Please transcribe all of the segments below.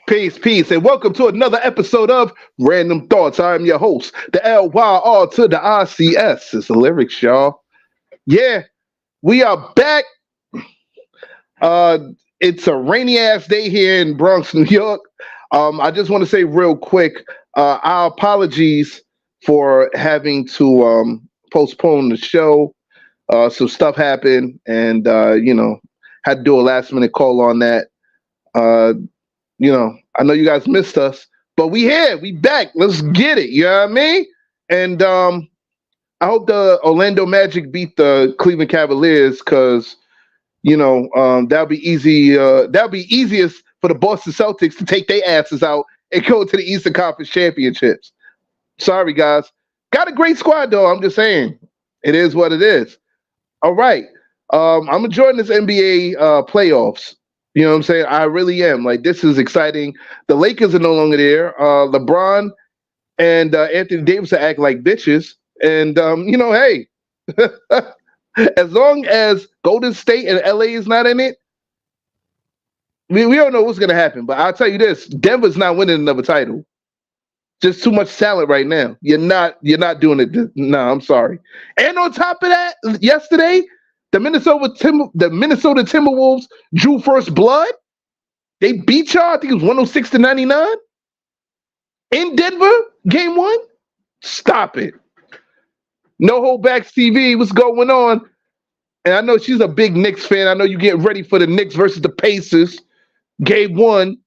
Peace, and welcome to another episode of Random Thoughts. I'm your host, the LYR to the ICS. It's the lyrics, y'all. Yeah, we are back. Uh, it's a rainy ass day here in Bronx, New York. I just want to say real quick, our apologies for having to postpone the show. Some stuff happened, and had to do a last minute call on that. I know you guys missed us, but we here, we back. Let's get it. You know what I mean? And I hope the Orlando Magic beat the Cleveland Cavaliers because that'll be easy. That'll be easiest for the Boston Celtics to take their asses out and go to the Eastern Conference Championships. Sorry, guys. Got a great squad though. I'm just saying, it is what it is. All right. I'm enjoying this NBA playoffs. You know what I'm saying? I really am. Like, this is exciting. The Lakers are no longer there. LeBron and Anthony Davis are acting like bitches. And, hey, as long as Golden State and LA is not in it, we don't know what's going to happen. But I'll tell you this, Denver's not winning another title. Just too much talent right now. You're not doing it. No, I'm sorry. And on top of that, yesterday, the Minnesota Timberwolves drew first blood. They beat y'all. I think it was 106-99 in Denver. Game 1. Stop it. No holdbacks TV. What's going on? And I know she's a big Knicks fan. I know you getting ready for the Knicks versus the Pacers. Game 1.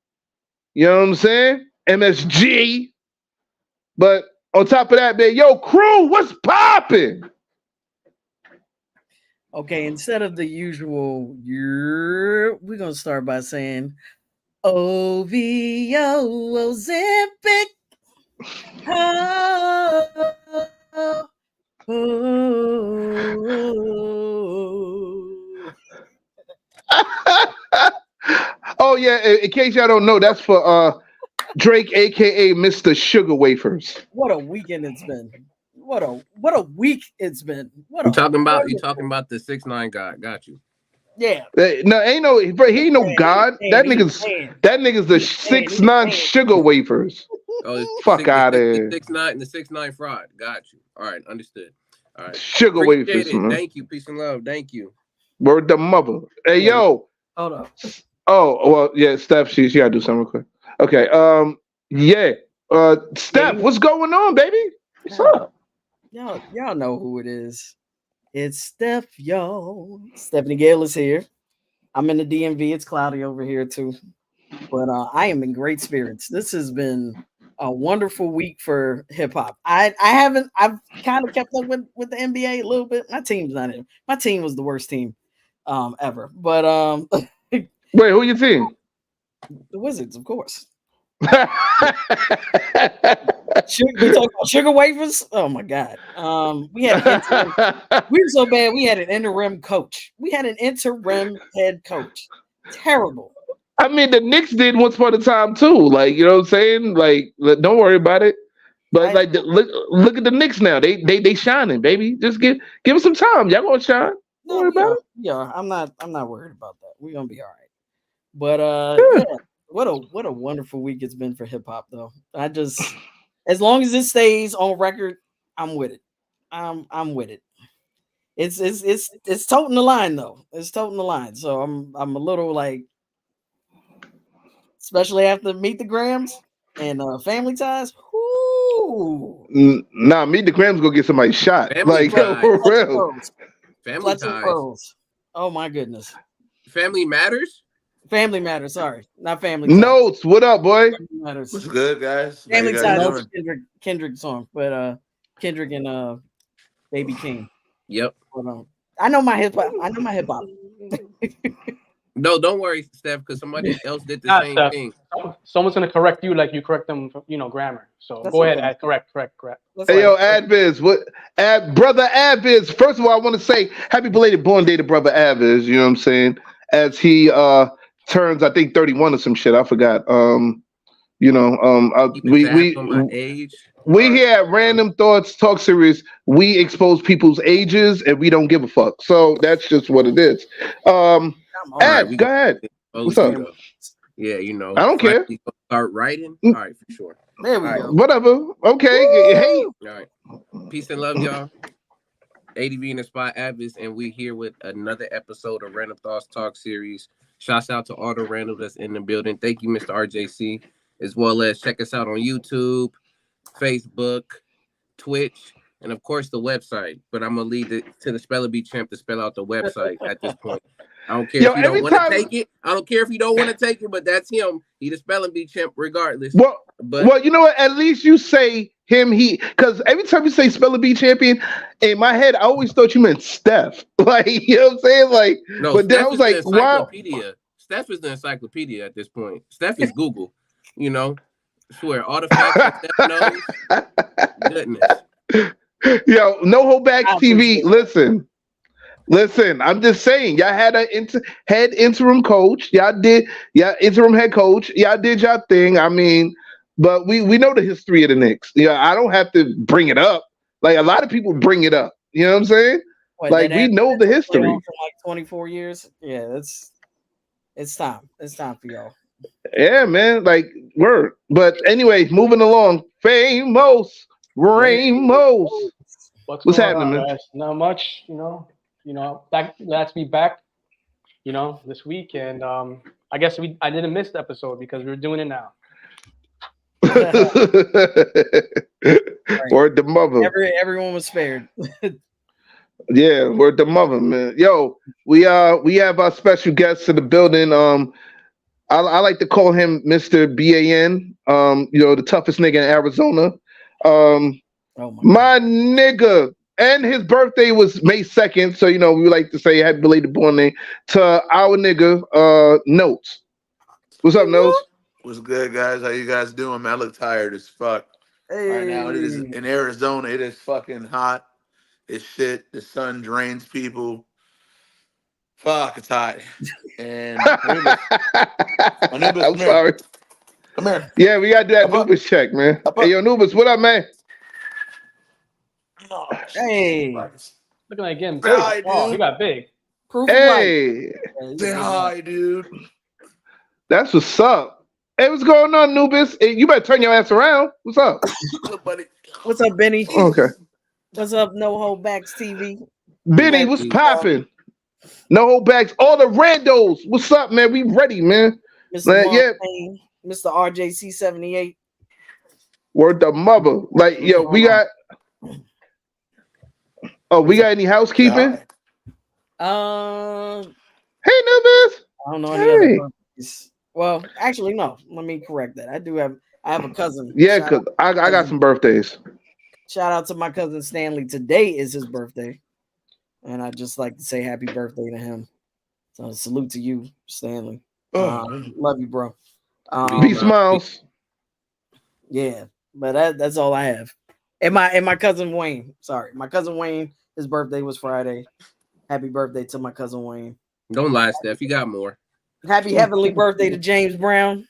You know what I'm saying? MSG. But on top of that, man, yo, crew, what's popping? Okay, instead of the usual, we're going to start by saying OVO Ozempic. Oh, yeah, in case y'all don't know, that's for Drake, a.k.a. Mr. Sugar Wafers. What a weekend it's been. What a week it's been. You talking about the 6ix9ine guy? Got you. Yeah. No, he ain't no god. That nigga's the 6ix9ine Sugar Wafers. Oh, fuck out of here. The 6ix9ine fraud. Got you. All right, understood. All right. Sugar Wafers. Thank you. Peace and love. Thank you. Word the mother. Hey yo. Hold up. Oh well, yeah. Steph, she gotta do something real quick. Okay. Yeah. Steph, what's going on, baby? What's up? Y'all know who it is. It's Steph, yo. Stephanie Gale is here. I'm in the DMV. It's cloudy over here too. But I am in great spirits. This has been a wonderful week for hip hop. I've kind of kept up with the NBA a little bit. My team's not in. My team was the worst team ever. But wait, who your team? The Wizards, of course. We talking about sugar wafers. Oh my god! We were so bad. We had an interim coach. We had an interim head coach. Terrible. I mean, the Knicks did once upon a time too. Like, you know what I'm saying? Like, don't worry about it. But look at the Knicks now. They shining, baby. Just give them some time. Y'all gonna shine. Don't worry about it. Yeah, I'm not worried about that. We're gonna be all right. But yeah. What a wonderful week it's been for hip hop though. As long as it stays on record, I'm with it. I'm with it. It's toting the line though. It's toting the line. So I'm a little like, especially after Meet the Grams and Family Ties. Whoo. Nah, Meet the Grams go get somebody shot. Family Ties. For real. Family Ties. Pearls. Oh my goodness. Family Matters. Family Matters, sorry, not Family Ties. Notes, what up, boy? Family Matters. What's good, guys? Family Ties is Kendrick song, but Kendrick and Baby King. Yep. I know my hip hop. No, don't worry, Steph, because somebody else did the same thing. Someone's gonna correct you like you correct them, grammar. So go ahead, correct. Hey, yo, Adviz, brother Adviz. First of all, I want to say happy belated born day to brother Adviz. You know what I'm saying? As he turns, I think 31 or some shit. I forgot. We here at Random Thoughts Talk Series, we expose people's ages and we don't give a fuck. So that's just what it is. Ed, go ahead. What's up? Yeah, I don't care. Start writing. All right, for sure. There we All right. go. Whatever. Okay. Hey. All right. Peace and love, y'all. ADV and the Spot Avis, and we here with another episode of Random Thoughts Talk series. Shouts out to all the random that's in the building. Thank you, Mr. RJC, as well as check us out on YouTube, Facebook, Twitch, and of course the website. But I'm gonna leave it to the Speller Bee Champ to spell out the website at this point. I don't care if you don't want to take it. I don't care if you don't want to take it, but that's him. He the Spelling Bee Champ regardless. Well, you know what? At least you say him, because every time you say Spelling Bee Champion, in my head, I always thought you meant Steph. Like, you know what I'm saying? Like, no, but then Steph I was like, wow. Steph is the encyclopedia at this point. Steph is Google. You know, I swear all the facts that Steph knows. Goodness. Yo, No Hold Back TV. Listen, I'm just saying, y'all had a head interim coach. Y'all interim head coach. Y'all did y'all thing. I mean, but we know the history of the Knicks. Yeah, I don't have to bring it up. Like a lot of people bring it up. You know what I'm saying? Like we know the history. For like 24 years. Yeah, it's time. It's time for y'all. Yeah, man. Like word. But anyway, moving along. Famous Ramos. What's happening, man? Guys? Not much, glad to be back, this week. And I guess I didn't miss the episode because we're doing it now. Word the mother. Everyone was spared. Yeah, word the mother, man. Yo, we have our special guest in the building. I like to call him Mr. BAN. The toughest nigga in Arizona. My nigga. And his birthday was May 2nd, so we like to say happy belated born day to our nigga Notes. What's up, Notes? What's good, guys? How you guys doing, man? I look tired as fuck. Right now. It is in Arizona. It is fucking hot. It's shit. The sun drains people. Fuck, it's hot. And Anubis, I'm sorry. Come here. Yeah, we gotta do that Anubis check, man. Hey, yo, Anubis, what up, man? Oh, hey, looking like getting big. Hi, he got big. Hey, say hi, dude. That's what's up. Hey, what's going on, Anubis? Hey, you better turn your ass around. What's up? Buddy. What's up, Benny? Okay. What's up, No Hold Backs TV? Benny, what's popping? No Hold Backs. All the randos. What's up, man? We ready, man. Mr. RJC 78. Word the mother. Like, yo, we got. Oh, we got any housekeeping? Hey, Nubis. I don't know any other birthdays. Well, actually, no. Let me correct that. I have a cousin. Yeah, because I got some birthdays. Shout out to my cousin Stanley. Today is his birthday. And I'd just like to say happy birthday to him. So salute to you, Stanley. Love you, bro. Peace, Miles. Yeah, but that's all I have. And my cousin Wayne. Sorry, my cousin Wayne. His birthday was Friday. Happy birthday to my cousin Wayne. Don't lie, Steph. You got more. Happy heavenly birthday to James Brown.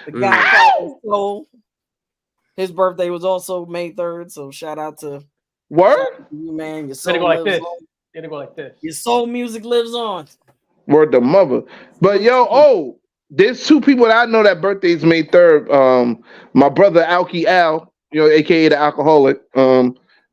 The Godfather of soul. His birthday was also May 3rd. So shout out to you, man. Your soul lives on. It'll go like this. Your soul music lives on. Word the mother. But yo, there's two people that I know that birthdays May 3rd. My brother Alki Al, aka the alcoholic.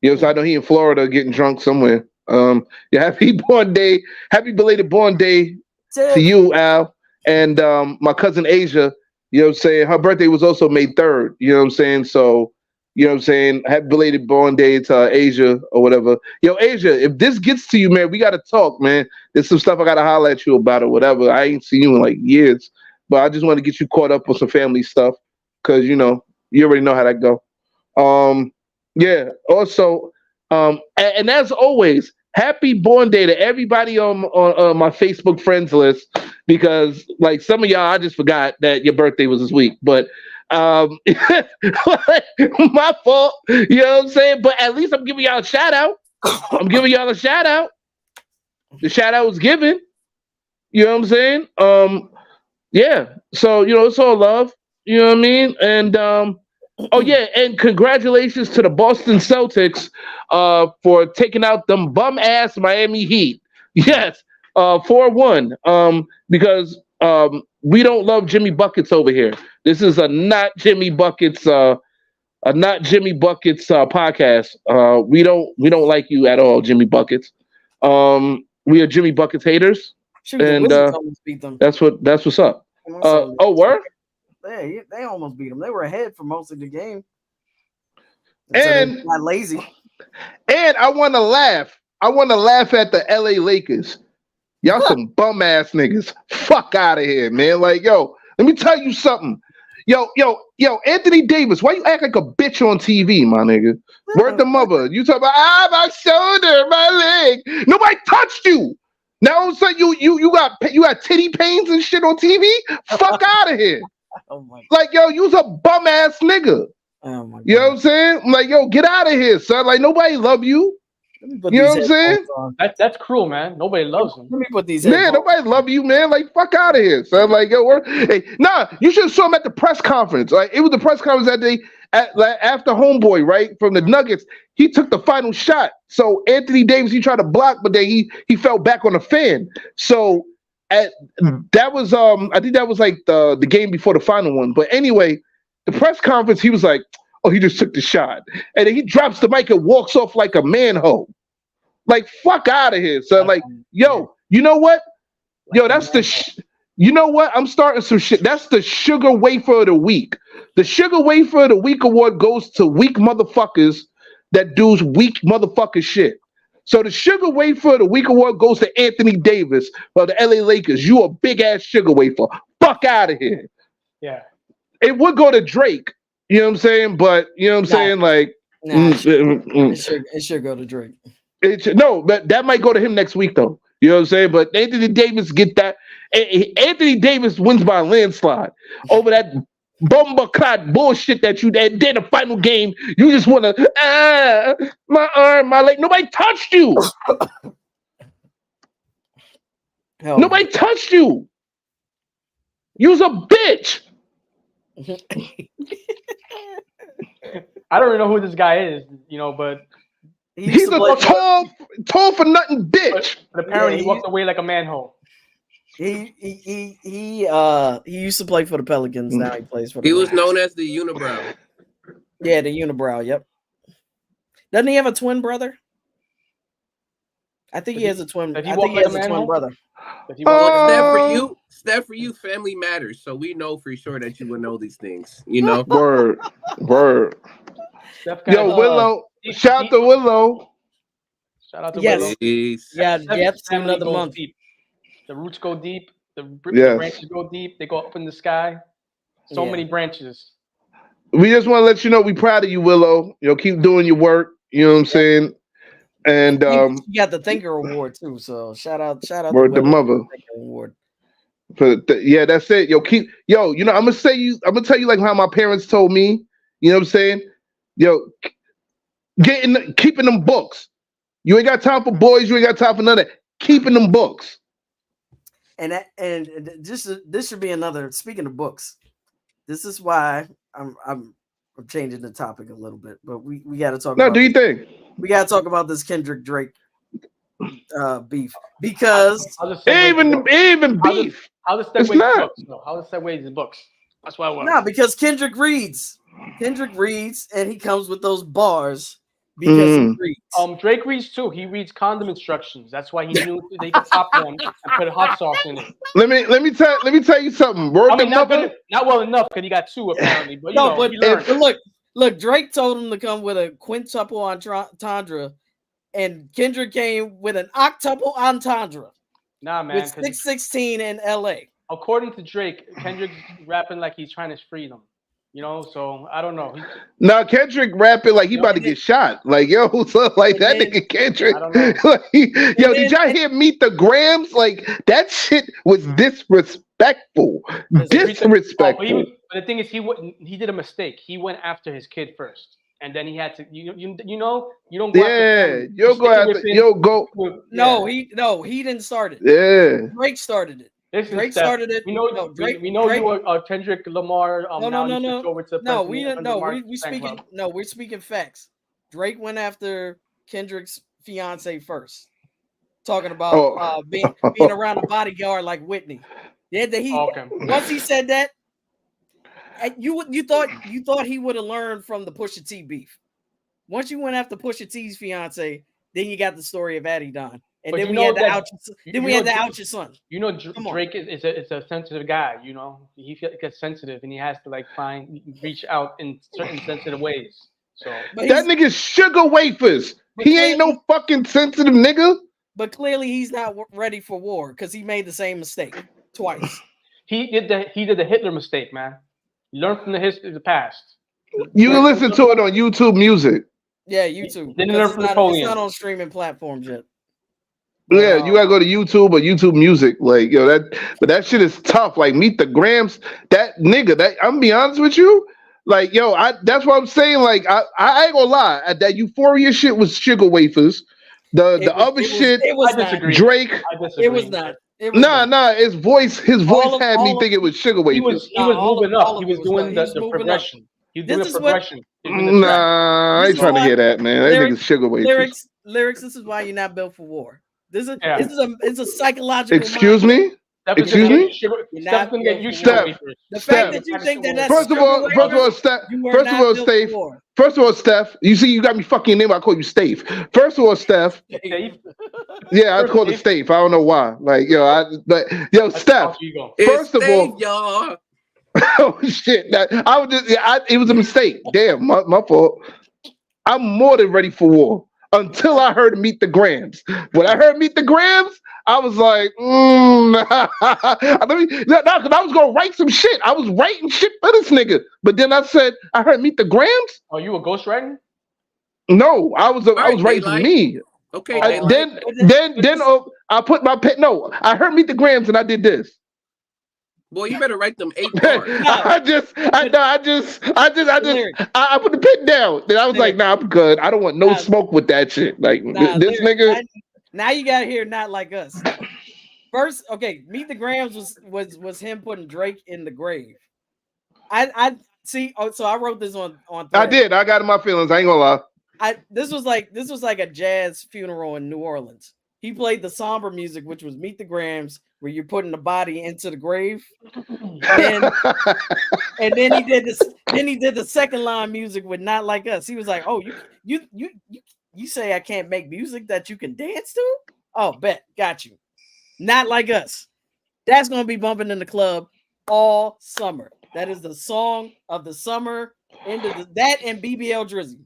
So I know he in Florida getting drunk somewhere. Happy belated born day to you, Al. And my cousin Asia, her birthday was also May 3rd. You know what I'm saying? So, happy belated born day to Asia or whatever. Yo, Asia, if this gets to you, man, we gotta talk, man. There's some stuff I gotta holler at you about or whatever. I ain't seen you in like years, but I just want to get you caught up on some family stuff because you already know how that go. Yeah. Also, and as always, happy born day to everybody on my Facebook friends list because like some of y'all, I just forgot that your birthday was this week, but my fault. You know what I'm saying? But at least I'm giving y'all a shout out. The shout out was given. You know what I'm saying? Yeah. So it's all love. You know what I mean? And and congratulations to the Boston Celtics for taking out them bum ass Miami Heat. Yes, 4-1. Because we don't love Jimmy Buckets over here. This is a not Jimmy Buckets podcast. We don't like you at all, Jimmy Buckets. We are Jimmy Buckets haters, Shoot, and almost beat them. that's what's up. Word? They almost beat them. They were ahead for most of the game. And they got lazy. And I want to laugh. I want to laugh at the LA Lakers. Y'all some bum ass niggas. Fuck out of here, man. Like, yo, let me tell you something. Yo, Anthony Davis, why you act like a bitch on TV, my nigga? Word the mother. You talk about my shoulder, my leg. Nobody touched you. Now all of a sudden you got titty pains and shit on TV. Fuck out of here. Oh my God. Like, yo, you's a bum ass nigga. Oh my God. You know what I'm saying? I'm like, yo, get out of here, son. Like, nobody love you. You know what I'm saying? That's cruel, man. Nobody loves him. Let me put these. Man, nobody love you, man. Like, fuck out of here, son. Like, yo, you should have saw him at the press conference. Like, it was the press conference that day after homeboy, right, from the Nuggets. He took the final shot. So Anthony Davis, he tried to block, but then he fell back on the fan. So that was I think that was like the game before the final one. But anyway, the press conference, he was like, oh, he just took the shot. And then he drops the mic and walks off like a manhole. Like, fuck out of here, son. Like, yo, you know what? Yo, that's you know what? I'm starting some shit. That's the Sugar Wafer of the Week. The Sugar Wafer of the Week award goes to weak motherfuckers that do weak motherfucker shit. So the Sugar Wafer of the Week award goes to Anthony Davis of the LA Lakers. You a big ass sugar wafer. Fuck out of here. Yeah. It would go to Drake. You know what I'm saying? But you know what I'm saying? Like, it should go to Drake. No, but that might go to him next week, though. You know what I'm saying? But Anthony Davis get that. Anthony Davis wins by a landslide over that bumbleclot bullshit that you did in the final game. You just want to, my arm, my leg. Nobody touched you. Nobody touched you. You was a bitch. I don't even know who this guy is, but he's a tall for nothing bitch. But apparently he walked away like a manhole. He used to play for the Pelicans. Now he plays for. He was known as the Unibrow. Yeah, the Unibrow. Yep. Doesn't he have a twin brother? I think he has a twin. I think he has a twin brother. Steph, for you, family matters. So we know for sure that you would know these things. You know. Word. Yo, Willow. Shout out to Willow. Shout out to Willow. Yeah, Jeff's another month. Deep. The roots go deep. The branches go deep. They go up in the sky. So many branches. We just want to let you know we proud of you, Willow. Keep doing your work. You know what I'm saying? And you got the Thinker Award too. So shout out word to mother. Thinker Award. Yeah, that's it. I'm gonna tell you like how my parents told me. You know what I'm saying? Keeping them books. You ain't got time for boys. You ain't got time for none of that. Keeping them books. And this should be another. Speaking of books, this is why I'm changing the topic a little bit. But we got to talk. No, do you think we got to talk about this Kendrick Drake beef because even beef? How does that segue his books? How does that segue his books? That's why I want. No, because Kendrick reads, and he comes with those bars because he reads. Drake reads too. He reads condom instructions. That's why he knew they could pop them and put hot sauce in it. Let me tell you something. Not well enough because he got two apparently. But look, Drake told him to come with a quintuple entendre, and Kendrick came with an octuple entendre. Nah, man. With 616 in LA. According to Drake, Kendrick's rapping like he's trying to free them. So I don't know. Now Kendrick rapping like he about to get shot. Like, yo, like that nigga Kendrick. I don't know. Did y'all hear Meet the Grams? Like that shit was disrespectful. Disrespectful. But the thing is, he did a mistake. He went after his kid first, and then he had to. You don't go. Yeah, you'll go after. You'll go. No, he didn't start it. Yeah, Drake started it. Drake started it. We know you were Kendrick Lamar. No. We're speaking facts. Drake went after Kendrick's fiance first, talking about being around a bodyguard like Whitney. Yeah, that he Okay. once he said that, you thought he would have learned from the Pusha T beef. Once you went after Pusha T's fiance, then you got the story of Addie Don, and But then you we know had to that- out. Then we had to out your son. You know, Come on. Drake is a sensitive guy. You know, he gets sensitive and he has to like reach out in certain sensitive ways. So But That nigga's sugar wafers. But He ain't no fucking sensitive nigga. But clearly he's not ready for war because he made the same mistake twice. he did the Hitler mistake, man. Learn from the history of the past. You can listen to it on YouTube Music. Yeah, YouTube. Didn't learn It's from not Napoleon. on streaming platforms yet. Yeah, you gotta go to YouTube or YouTube Music. Like, yo, that shit is tough. Like, Meet the Grams, that nigga, I'm gonna be honest with you. Like, yo, that's what I'm saying. Like, I ain't gonna lie. That Euphoria shit was sugar wafers. The other shit, I disagree. Drake. I disagree. It was not. Nah, his voice had me think it was sugar He wafers. was moving up. He was doing the progression. He was doing the progression. Nah, I ain't trying to hear that, man. That nigga's sugar wafers. Lyrics. This is why you're not built for war. It's a psychological. Excuse me. Excuse me. Steph gonna get you Steph. The fact that you think that that's First of all, Steph. First of all, Steph. You see, you got me fucking name. I call you Stave. First of all, Steph. Yeah, I call it Stave. I don't know why. Like, yo, Steph. First of all, y'all. Oh shit! It was a mistake. Damn, my fault. I'm more than ready for war. Until I heard Meet the Grams. When I heard Meet the Grams, I was like, because I was gonna write some shit. I was writing shit for this nigga. But then I said, I heard Meet the Grams. Oh, you were ghostwriting? No, I was writing for me. Okay. Then I put my pen. No, I heard Meet the Grams and I did this. Boy, you better write them 8 bars. I put the pen down. Then I was like, nah, I'm good. I don't want no smoke with that shit. Like this nigga. Now you gotta hear Not Like Us. First, okay, Meet the Grams was him putting Drake in the grave. I see. Oh, so I wrote this on. I did. I got in my feelings. I ain't gonna lie. This was like a jazz funeral in New Orleans. He played the somber music, which was Meet the Grams, where you're putting the body into the grave. And then he did this. Then he did the second line music with Not Like Us. He was like, "Oh, you say I can't make music that you can dance to? Oh, bet, got you. Not Like Us. That's gonna be bumping in the club all summer. That is the song of the summer. That and BBL Drizzy.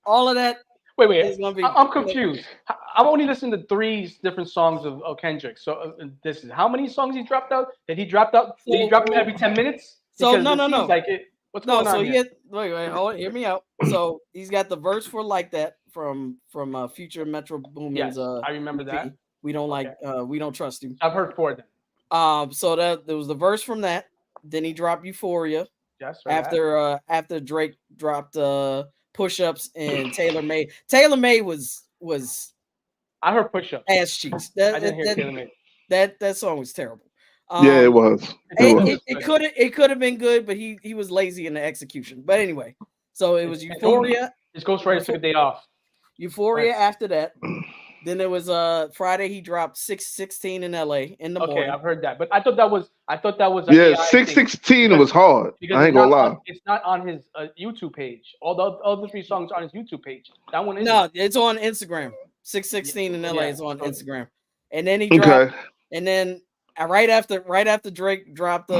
All of that. Wait. I'm confused. I've only listened to 3 different songs of Kendrick. So this is how many songs he dropped out? Did he drop them every 10 minutes? So because no. Like what's going on? So wait, hold on, hear me out. So he's got the verse for Like That from Future Metro Boomin's. Yes, I remember that. We don't trust you. I've heard 4 of them. So there was the verse from that. Then he dropped Euphoria. Yes. After Drake dropped Push-Ups and Taylor Made. Taylor Made was I heard Push-Ups. Ass cheeks. I didn't hear Taylor Made. That song was terrible. Yeah, it was. It could have been good, but he was lazy in the execution. But anyway, so it was Euphoria. His ghostwriter took a day off. Euphoria after that. Then there was Friday he dropped 616 in LA in the morning. Okay, I've heard that. But I thought that was yeah, 616 was hard. I ain't gonna lie. It's not on his YouTube page. All the other 3 songs on his YouTube page. That one is it's on Instagram. 616 in LA is on Instagram. And then he dropped and then right after Drake dropped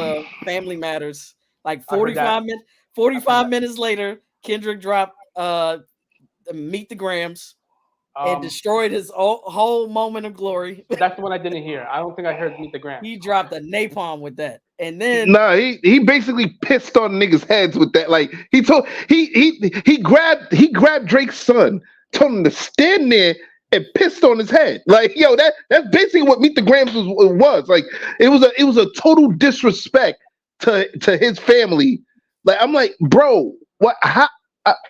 Family Matters, like 45 minutes later, Kendrick dropped Meet the Grams. And destroyed his whole moment of glory. That's the one I didn't hear. I don't think I heard Meet the Grams. He dropped a napalm with that, and then he basically pissed on niggas' heads with that. Like he grabbed Drake's son, told him to stand there and pissed on his head. Like, yo, that's basically what Meet the Grams was. Like, it was a total disrespect to his family. Like, I'm like, bro, what? How?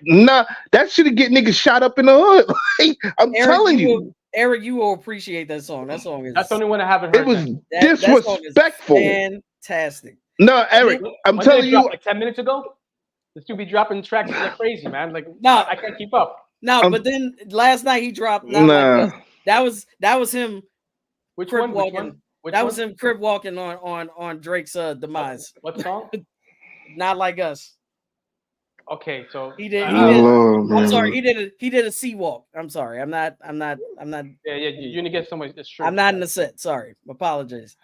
Nah, that should get niggas shot up in the hood. Like, I'm telling you. Eric, you will appreciate that song. That's the only one I haven't heard. It was disrespectful. Fantastic. No, Eric, I'm telling you. Like 10 minutes ago, the two be dropping tracks like crazy, man. Like, no, I can't keep up. No, but then last night he dropped. That was him. Which one? That was him crib walking on Drake's demise. What song? Not Like Us. Okay, so he did. I'm sorry. He did a sea walk. I'm sorry. I'm not. Yeah. You're gonna get somebody. That's true. I'm not in the set. Sorry. Apologies.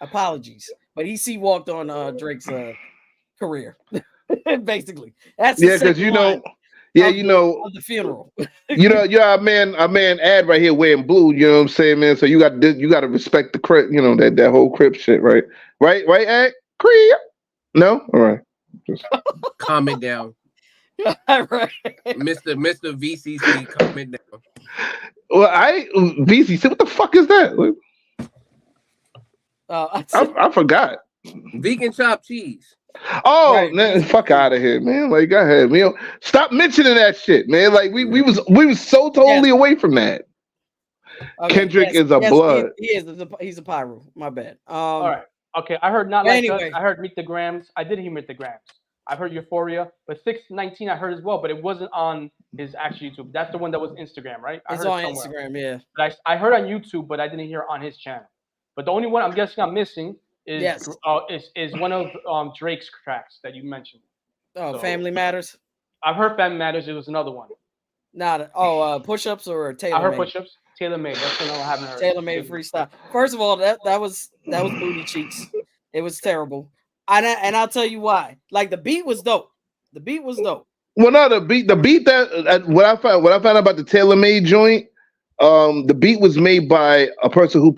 But he sea walked on Drake's career. Basically, that's because you know. Yeah, you know, of the funeral. You know, our man Ad right here wearing blue. You know what I'm saying, man? So you got to respect the Crip. You know that whole Crip shit, right? Right, Ad? Crip? No, all right. Calm it down, right, Mr. VCC. Calm it down. Well, VCC. What the fuck is that? I forgot. Vegan chopped cheese. Oh, right. Man, fuck out of here, man! Like, go ahead, man. Stop mentioning that shit, man. Like, we was so totally away from that. Okay, Kendrick is a blood. He's a pyro. My bad. All right. Okay, I heard Not Like anyway. Us. I heard Meet the Grams. I did hear Meet the Grams. I've heard Euphoria, but 619 I heard as well, but it wasn't on his actual YouTube. That's the one that was Instagram, right? It's on Instagram, yeah. But I heard on YouTube, but I didn't hear on his channel. But the only one I'm guessing I'm missing is one of Drake's tracks that you mentioned. Oh, Family Matters. I've heard Family Matters. It was another one. Push-ups or Taylor. I heard Push-ups. Taylor Made. That's the one I haven't heard. Taylor Made freestyle. First of all, that was booty cheeks. It was terrible. And I'll tell you why. Like the beat was dope. Well, no, the beat that what I found out about the Taylor Made joint. The beat was made by a person who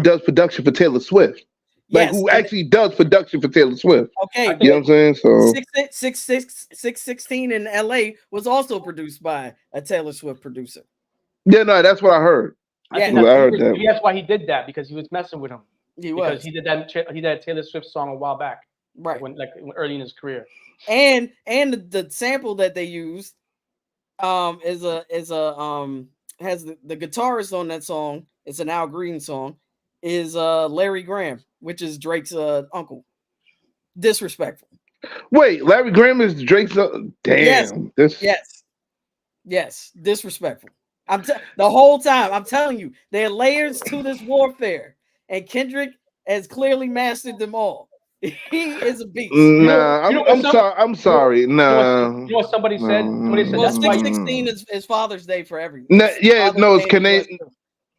does production for Taylor Swift. Like who actually does production for Taylor Swift. Okay. You know what I'm saying? So 616 in LA was also produced by a Taylor Swift producer. Yeah, no, that's what I heard. I heard that. That's why he did that, because he was messing with him. He did that Taylor Swift song a while back. Right. When early in his career. And the sample that they used has the guitarist on that song. It's an Al Green song. Is Larry Graham, which is Drake's uncle. Disrespectful. Wait, Larry Graham is Drake's damn. Yes. Disrespectful. The whole time I'm telling you, there are layers to this warfare, and Kendrick has clearly mastered them all. He is a beast. Nah, I'm sorry. Nah. You know what somebody said? Somebody said that's 616 is Father's Day for everyone. It's Canadian.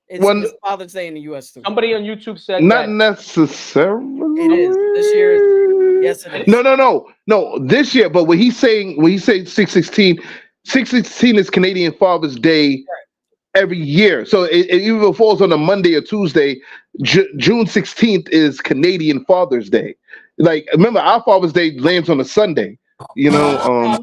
It's Father's Day in the U.S. too. Somebody on YouTube said not necessarily. It is this year. Yes, it is. No. This year, but when he say 616 is Canadian Father's Day every year. So it either falls on a Monday or Tuesday. June 16th is Canadian Father's Day. Like, remember, our Father's Day lands on a Sunday. You know. Are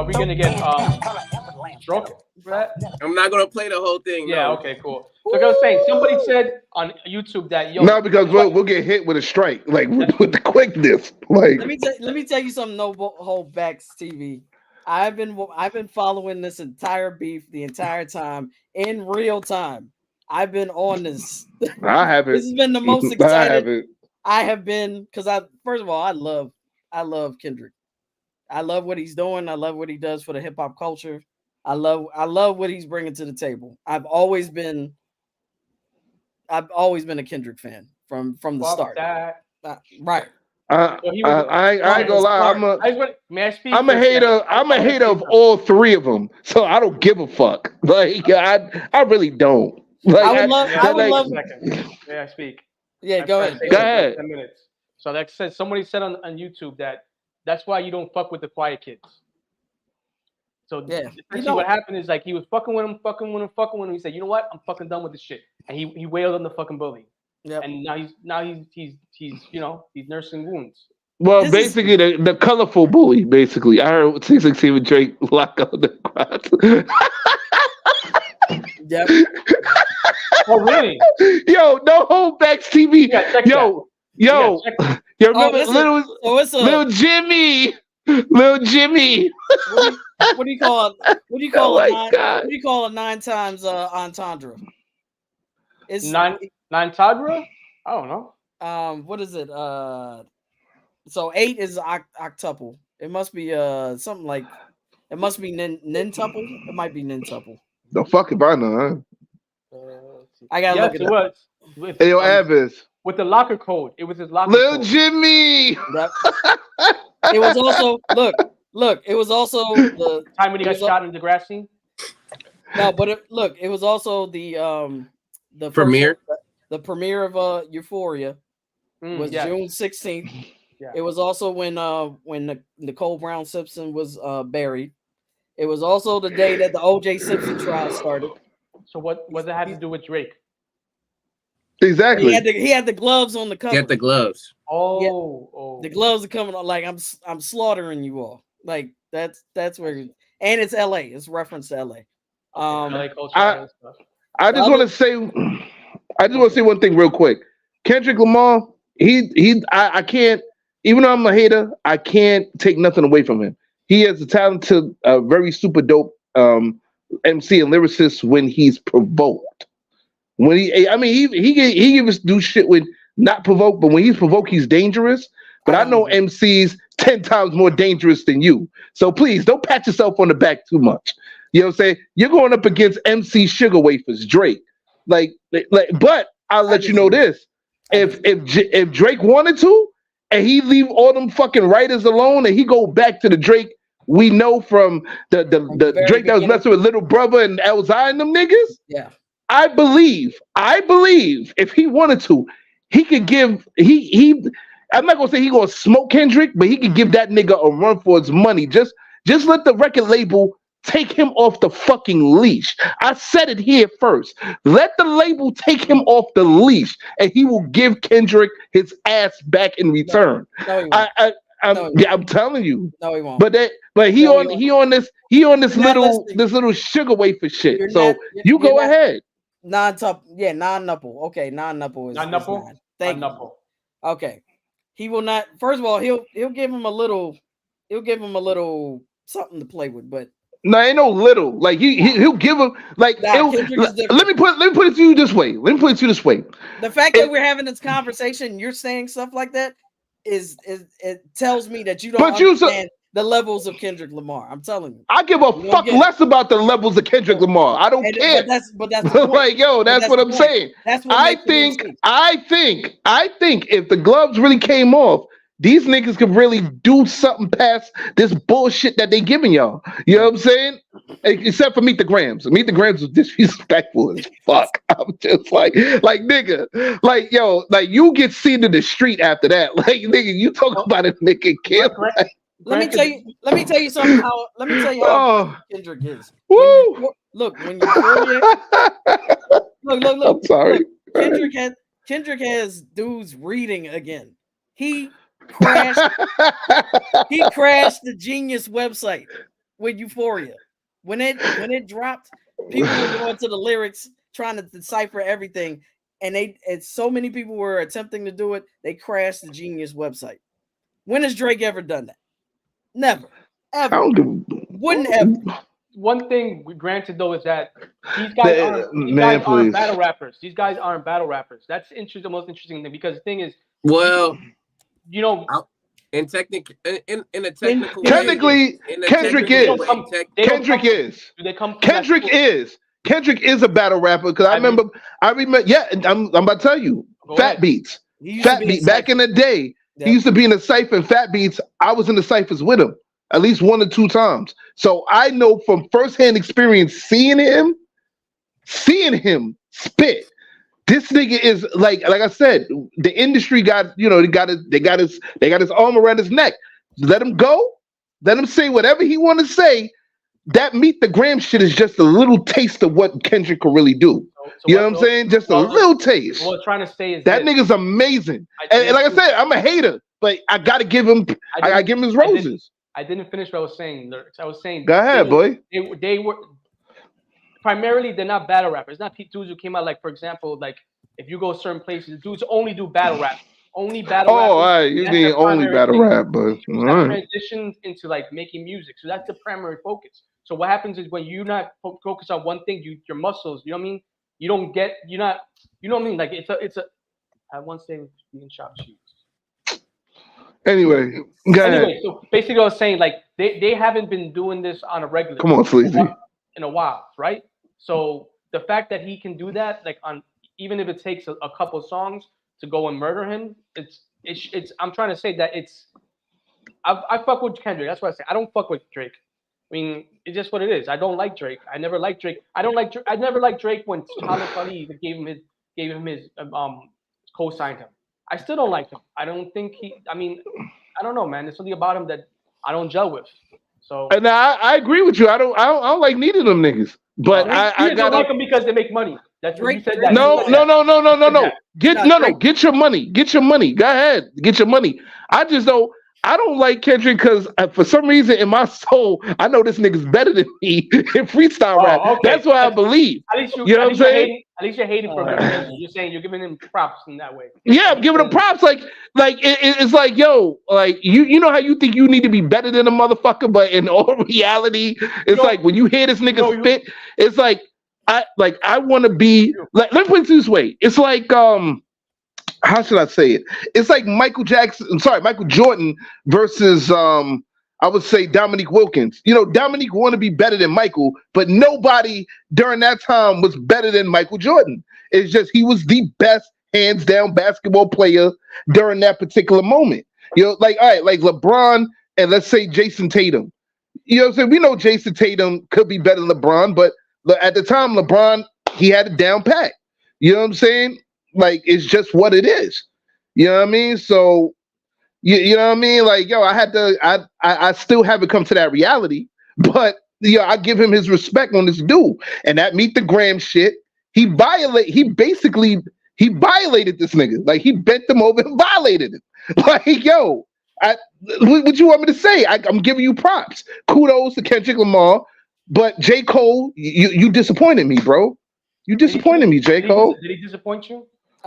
we gonna get drunk? I'm not gonna play the whole thing. Yeah. No. Okay. Cool. So like I was saying, somebody said on YouTube that because we'll get hit with a strike, like with the quickness. Like, let me tell you something. No hold backs, TV. I've been following this entire beef the entire time in real time. I've been on this. I haven't. This has been the most excited I have been, because first of all, I love Kendrick. I love what he's doing. I love what he does for the hip hop culture. I love what he's bringing to the table. I've always been a Kendrick fan from the start. Right. I ain't gonna lie. I'm a hater of all three of them, so I don't give a fuck. Like I really don't. Like I would love. May I speak? Yeah, go ahead. Go ahead. 10 minutes. So like I said, somebody said on YouTube that's why you don't fuck with the quiet kids. So essentially what happened is, like, he was fucking with him. He said, you know what? I'm fucking done with this shit. And he wailed on the fucking bully. Yeah. And now he's he's nursing wounds. Well, basically the colorful bully, basically. I heard 616 with Drake lock up the crowd. Yep. Oh really? Yo, no hold backs TV. Yo, you remember little Jimmy? Little Jimmy. What do you call a 9 times entendre? It's nine tadra? I don't know. What is it? So 8 is octuple. It must be something like It must be Nintuple. It might be Nintuple. The fuck if I know. I gotta look it up. Was. Hey, yo, Avis. With the locker code. It was his locker Lil code. Jimmy. Yep. It was also look. It was also the time when he got shot in the grass scene. No, but it was also the premiere. The premiere of Euphoria was June 16th. Yeah. It was also when Nicole Brown Simpson was buried. It was also the day that the O.J. Simpson trial started. So what does that have to do with Drake? Exactly. He had the gloves on the cover. He had the gloves. Oh. The gloves are coming on like I'm slaughtering you all. Like that's where, and it's L.A. It's reference to L.A. I just want to say one thing real quick. Kendrick Lamar, I can't, even though I'm a hater, I can't take nothing away from him. He has a talented, very super dope MC and lyricist when he's provoked. When he can just do shit with not provoked, but when he's provoked, he's dangerous. But I know MCs 10 times more dangerous than you. So please don't pat yourself on the back too much. You know what I'm saying? You're going up against MC Sugar Wafers, Drake. But I'll let you know this. If Drake wanted to, and he leave all them fucking writers alone, and he go back to the Drake we know from the Drake that was messing with Little Brother and Elzai and them niggas. Yeah. I believe if he wanted to, he could give I'm not gonna say he gonna smoke Kendrick, but he could give that nigga a run for his money. Just let the record label take him off the fucking leash. I said it here first. Let the label take him off the leash, and he will give Kendrick his ass back in return. No, he won't. I'm telling you. No, he won't. But he on this little sugar wafer shit. You go ahead. Non-nupple. Okay, non-nupple is non-nupple. Thank you. Okay. He will not. First of all, he'll give him a little something to play with, but no, ain't no little. Like he'll give him like. Let me put it to you this way. The fact that we're having this conversation, you're saying stuff like that, it tells me that you don't understand the levels of Kendrick Lamar. I'm telling you. I give a fuck less about the levels of Kendrick Lamar. I don't care. But that's like, yo, that's what I'm saying. That's what I think if the gloves really came off, these niggas could really do something past this bullshit that they giving y'all. You know what I'm saying? Except for Meet the Grams. Meet the Grams was disrespectful as fuck. I'm just like nigga, like yo, like you get seen in the street after that. Like nigga, you talk about a nigga kid. Let me tell you something. How Kendrick is. Woo! When you're look. I'm sorry. Look, Kendrick has dudes reading again. He crashed the Genius website with Euphoria. When it dropped, people were going to the lyrics trying to decipher everything, and so many people were attempting to do it. They crashed the Genius website. When has Drake ever done that? Never, ever. Wouldn't ever. One thing, granted though, is that these guys aren't battle rappers. These guys aren't battle rappers. That's the most interesting thing, because the thing is, you know, in a technical technically, Kendrick is. Kendrick is a battle rapper, because I remember. Yeah, I'm about to tell you. Fat Beats. Back in the day. Yep. He used to be in the cypher and Fat Beats. I was in the cyphers with him at least 1 or 2 times. So I know from firsthand experience seeing him spit. This nigga is like I said, the industry got, they got his arm around his neck. Let him go. Let him say whatever he want to say. That Meet the Gram shit is just a little taste of what Kendrick can really do. You know what I'm saying? Just a little taste. What I'm trying to say is that nigga's amazing. And like I said, I'm a hater, but I gotta give him his roses. I didn't finish what I was saying. I was saying. Go ahead, boy. They were primarily, they're not battle rappers. It's not dudes who came out, like, for example, like if you go certain places, dudes only do battle rap. Only battle rap. Oh, all right. You mean only battle rap, but transitions into like making music. So that's the primary focus. So what happens is when you're not focused on one thing, your muscles, you know what I mean? You know what I mean? Like it's a I once say being chopped shoes. Anyway, so basically, I was saying like they haven't been doing this on a regular. Come on, Sleazy. In a while, right? So the fact that he can do that, like on even if it takes a couple songs to go and murder him, it's. I'm trying to say that it's. I fuck with Kendrick. That's what I say. I don't fuck with Drake. I mean, it's just what it is. I don't like Drake. I never liked Drake. I never liked Drake when Talib Kweli gave him his co-signed him. I still don't like him. I don't think I mean, I don't know, man. There's something about him that I don't gel with. So. And I agree with you. I don't like neither of them niggas. But I don't like them because they make money. That's what you said. That. No. Get your money. Get your money. Go ahead. Get your money. I don't like Kendrick because for some reason in my soul, I know this nigga's better than me in freestyle rap. Okay. That's what I believe. At least you know what I'm saying? At least you're hating for him. You're saying you're giving him props in that way. Yeah, I'm giving him props. It's like, yo, like you know how you think you need to be better than a motherfucker, but in all reality, it's like when you hear this nigga spit, it's like I want to be like. Let me put it this way. It's like how should I say it? It's like Michael Jordan versus I would say Dominique Wilkins. You know, Dominique wanted to be better than Michael, but nobody during that time was better than Michael Jordan. It's just he was the best hands down basketball player during that particular moment. You know, like all right, like LeBron and let's say Jason Tatum. You know what I'm saying? We know Jason Tatum could be better than LeBron, but at the time LeBron, he had it down pat. You know what I'm saying? Like it's just what it is. You know what I mean? So you know what I mean? Like, yo, I still haven't come to that reality, but I give him his respect on this dude. And that Meet the Gram shit, he violated this nigga. Like he bent him over and violated him. Like, yo, what you want me to say? I'm giving you props. Kudos to Kendrick Lamar, but J. Cole, you disappointed me, bro. You disappointed me, J. Cole. Did he disappoint you?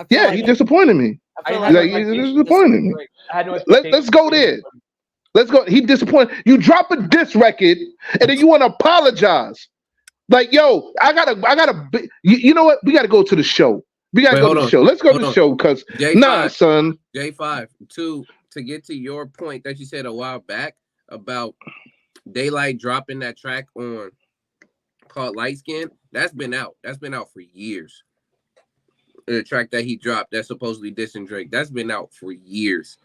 Yeah, he disappointed me. He disappointed me. Let's go there. Let's go. He disappointed. You drop a diss record and then you want to apologize. Like, yo, I gotta. You know what? We gotta go to the show. We gotta go to the show. Let's go to the show because son. J5 to get to your point that you said a while back about Daylight dropping that track on called Light Skin. That's been out. That's been out for years. The track that he dropped that's supposedly dissing Drake, that's been out for years.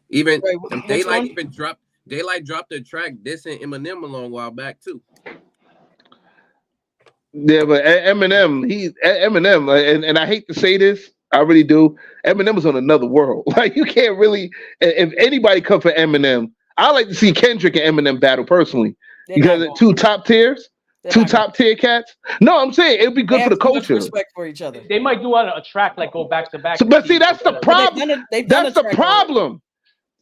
Even Daylight dropped a track dissing Eminem a long while back too. Yeah, but Eminem, and I hate to say this, I really do. Eminem is on another world. Like you can't really, if anybody come for Eminem, I like to see Kendrick and Eminem battle personally because two top tiers. Two top tier cats. No, I'm saying it'd be good for the culture. Respect for each other. They might do a track like go back to back. So, but see, that's the problem. That's the problem.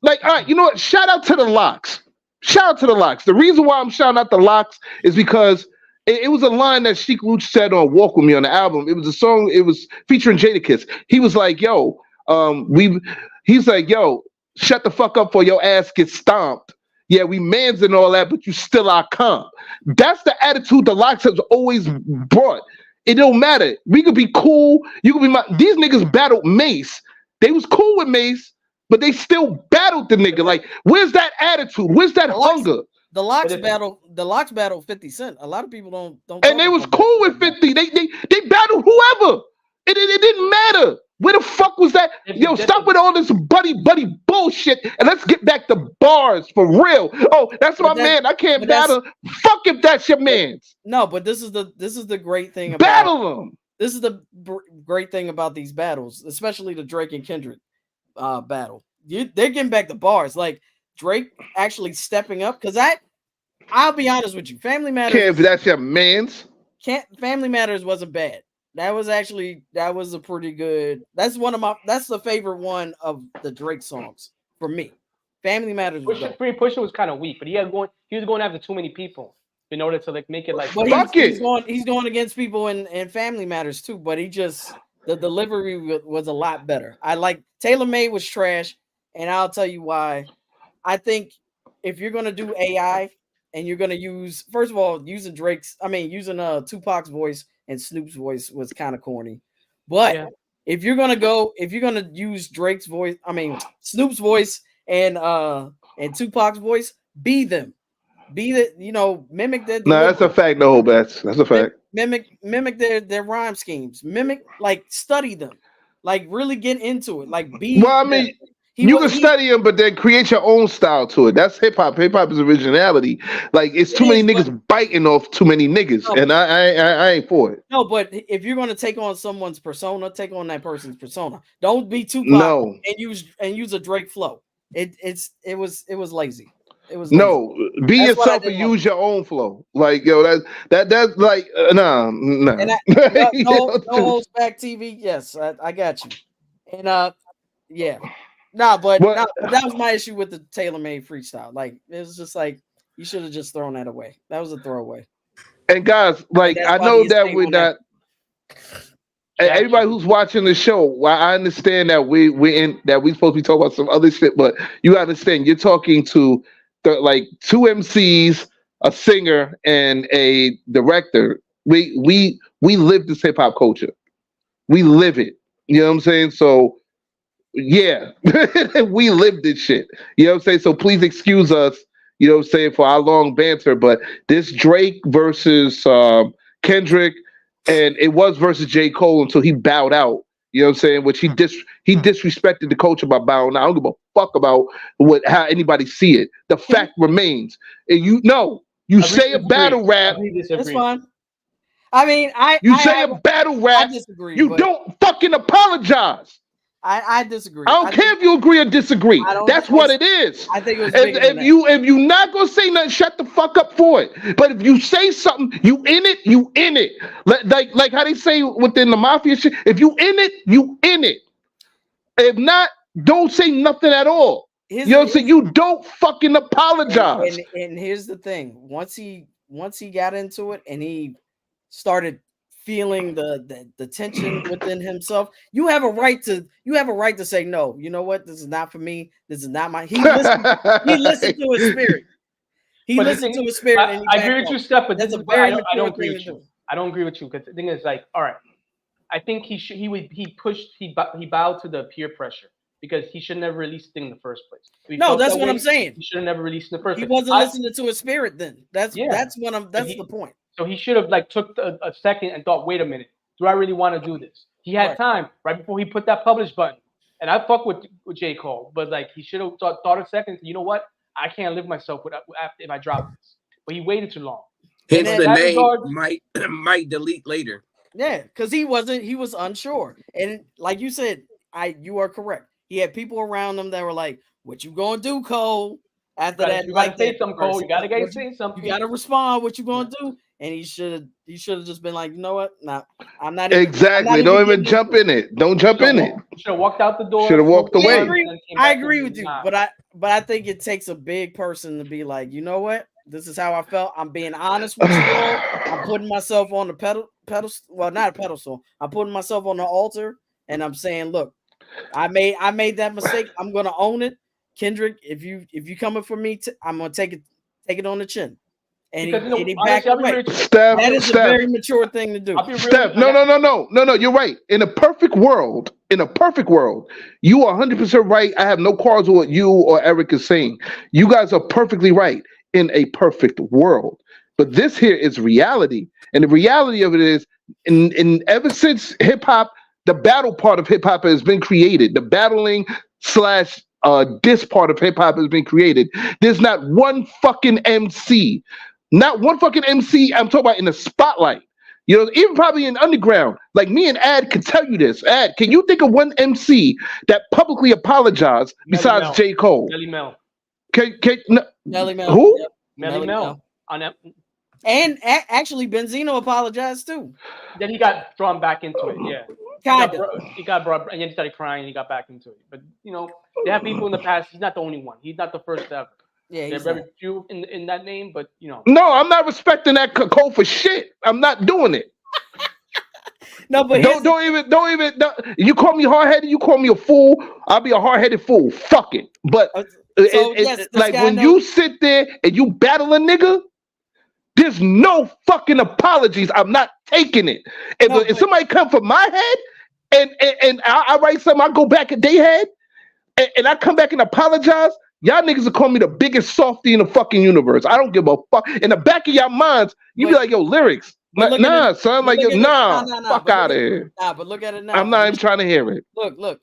Like, all right, you know what? Shout out to the Locks. Shout out to the Locks. The reason why I'm shouting out the Locks is because it was a line that Sheik Luch said on "Walk With Me" on the album. It was a song. It was featuring Jadakiss. He was like, "Yo, he's like, yo, shut the fuck up, or your ass gets stomped." Yeah, we mans and all that, but you still our comp. That's the attitude the Locks has always brought. It don't matter. We could be cool. You could be these niggas battled Mace. They was cool with Mace, but they still battled the nigga. Like, where's that attitude? Where's that hunger? The Locks battled 50 Cent. A lot of people don't. And they was cool with 50. They battled whoever. It didn't matter. Where the fuck was that? Yo, stop with all this buddy bullshit and let's get back to bars for real. Oh, that's my man. I can't battle. Fuck if that's your man's. No, but this is the great thing about battle them. This is the great thing about these battles, especially the Drake and Kendrick battle. They're getting back to bars. Like Drake actually stepping up because I'll be honest with you. Family Matters. Can't if that's your man's. Family Matters wasn't bad. That was a pretty good. That's the favorite one of the Drake songs for me. Family Matters. Pusha was kind of weak, but he was going after too many people in order to like make it like. But he's going against people in Family Matters too. But the delivery was a lot better. I like Taylor Made was trash, and I'll tell you why. I think if you're gonna do AI and you're gonna use, first of all, using Tupac's voice and Snoop's voice was kind of corny. But if you're gonna use Drake's voice, Snoop's voice and Tupac's voice, be them. Be that, mimic their No, that's a fact, no, Bats. That's a fact. Mimic their rhyme schemes. Study them. Like really get into it. Like be Well, I mean, you can study them, but then create your own style to it. That's hip hop. Hip hop is originality. Like it's too many niggas biting off too many niggas, and I ain't for it. No, but if you're gonna take on someone's persona, take on that person's persona. Don't be too and use a Drake flow. It was lazy. It was lazy. Be yourself and use your own flow. Like that's like nah. And no holds back TV. Yes, I got you. And yeah. But that was my issue with the tailor-made freestyle. Like it was just like you should have just thrown that away. That was a throwaway. And guys, like I know that we're not. Everybody who's watching the show, I understand that we're supposed to be talking about some other shit, but you understand you're talking to like two MCs, a singer, and a director. We live this hip hop culture. We live it. You know what I'm saying? So. Yeah, we live this shit. You know what I'm saying? So please excuse us, you know what I'm saying, for our long banter. But this Drake versus Kendrick, and it was versus J. Cole until he bowed out. You know what I'm saying? Which he disrespected the culture by bowing out. I don't give a fuck about how anybody see it. The fact remains. And you say a battle rap. That's fine. I mean, you say a battle rap. I disagree. You don't fucking apologize. I disagree. I don't care if you agree or disagree. That's what it is. I think it was if you not gonna say nothing, shut the fuck up for it. But if you say something, you in it. Like how they say within the mafia shit. If you in it, you in it. If not, don't say nothing at all. You know what I'm saying? You don't fucking apologize. And here's the thing: once he got into it and he started feeling the tension within himself, you have a right to say no. You know what? This is not for me. This is not my. He listened to his spirit. He listened to his spirit. I agree with you, Steph, but that's this a is very I don't agree agree with you. I don't agree with you because the thing is like, all right, I think he bowed to the peer pressure because he should never release the thing in the first place. No, that's what I'm saying. He should have never released in the first place. He wasn't listening to his spirit then. That's the point. So he should have like took a second and thought, wait a minute, do I really want to do this? He had time right before he put that publish button. And I fuck with J. Cole, but like he should have thought a second. You know what? I can't live myself if I drop this. But he waited too long. Hence the name might delete later. Yeah, because he was unsure. And like you said, you are correct. He had people around him that were like, "What you gonna do, Cole?" After that, you gotta say something, Cole. You gotta say something. You gotta respond. What you gonna do? And he should have just been like, you know what? Nah, I'm not exactly. Don't even jump in it. Don't jump in it. Should have walked out the door. Should have walked away. I agree with you, but I think it takes a big person to be like, you know what? This is how I felt. I'm being honest with you all. I'm putting myself on the pedestal. Well, not a pedestal. I'm putting myself on the altar, and I'm saying, look, I made that mistake. I'm gonna own it. Kendrick, if you coming for me, I'm gonna take it on the chin. And he backed away. That is a very mature thing to do. Steph, no. You're right. In a perfect world, you are 100% right. I have no quarrels with what you or Eric is saying. You guys are perfectly right in a perfect world. But this here is reality, and the reality of it is, in ever since hip hop, the battle part of hip hop has been created. The battling / diss part of hip hop has been created. There's not one fucking MC. Not one fucking MC I'm talking about in the spotlight. You know, even probably in underground. Like me and Ad could tell you this. Ad, can you think of one MC that publicly apologized besides J. Cole? Melly Mel. Melly Mel. Who? Yep. Melly Mel. And actually, Benzino apologized too. Then he got drawn back into it. Yeah. He got brought, and then he started crying. And he got back into it. But you know, they have people in the past. He's not the only one. He's not the first ever. Yeah, there's very few in that name, but you know. No, I'm not respecting that Cole for shit. I'm not doing it. No, but don't even. You call me hard-headed. You call me a fool. I'll be a hard-headed fool. Fuck it. But like when you sit there and you battle a nigga, there's no fucking apologies. I'm not taking it. If somebody come for my head and I write something, I go back at their head. and I come back and apologize, y'all niggas will call me the biggest softy in the fucking universe. I don't give a fuck. In the back of y'all minds, you be like, yo, lyrics. Nah, son, like, nah, fuck out of here. Nah, but look at it now. I'm not even trying to hear it. Look.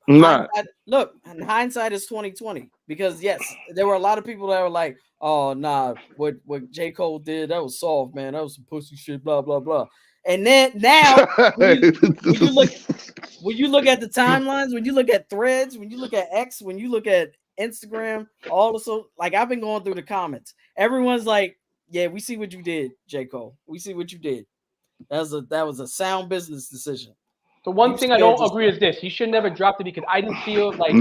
Nah. Look, and hindsight is 2020. Because yes, there were a lot of people that were like, oh nah, what J. Cole did, that was soft, man. That was some pussy shit, blah, blah, blah. And then now when you look at the timelines, when you look at threads, when you look at X, when you look at Instagram, all the so like I've been going through the comments. Everyone's like, yeah, we see what you did, J. Cole. We see what you did. That was a sound business decision. The one thing I don't agree is this: he should never dropped it because I didn't feel like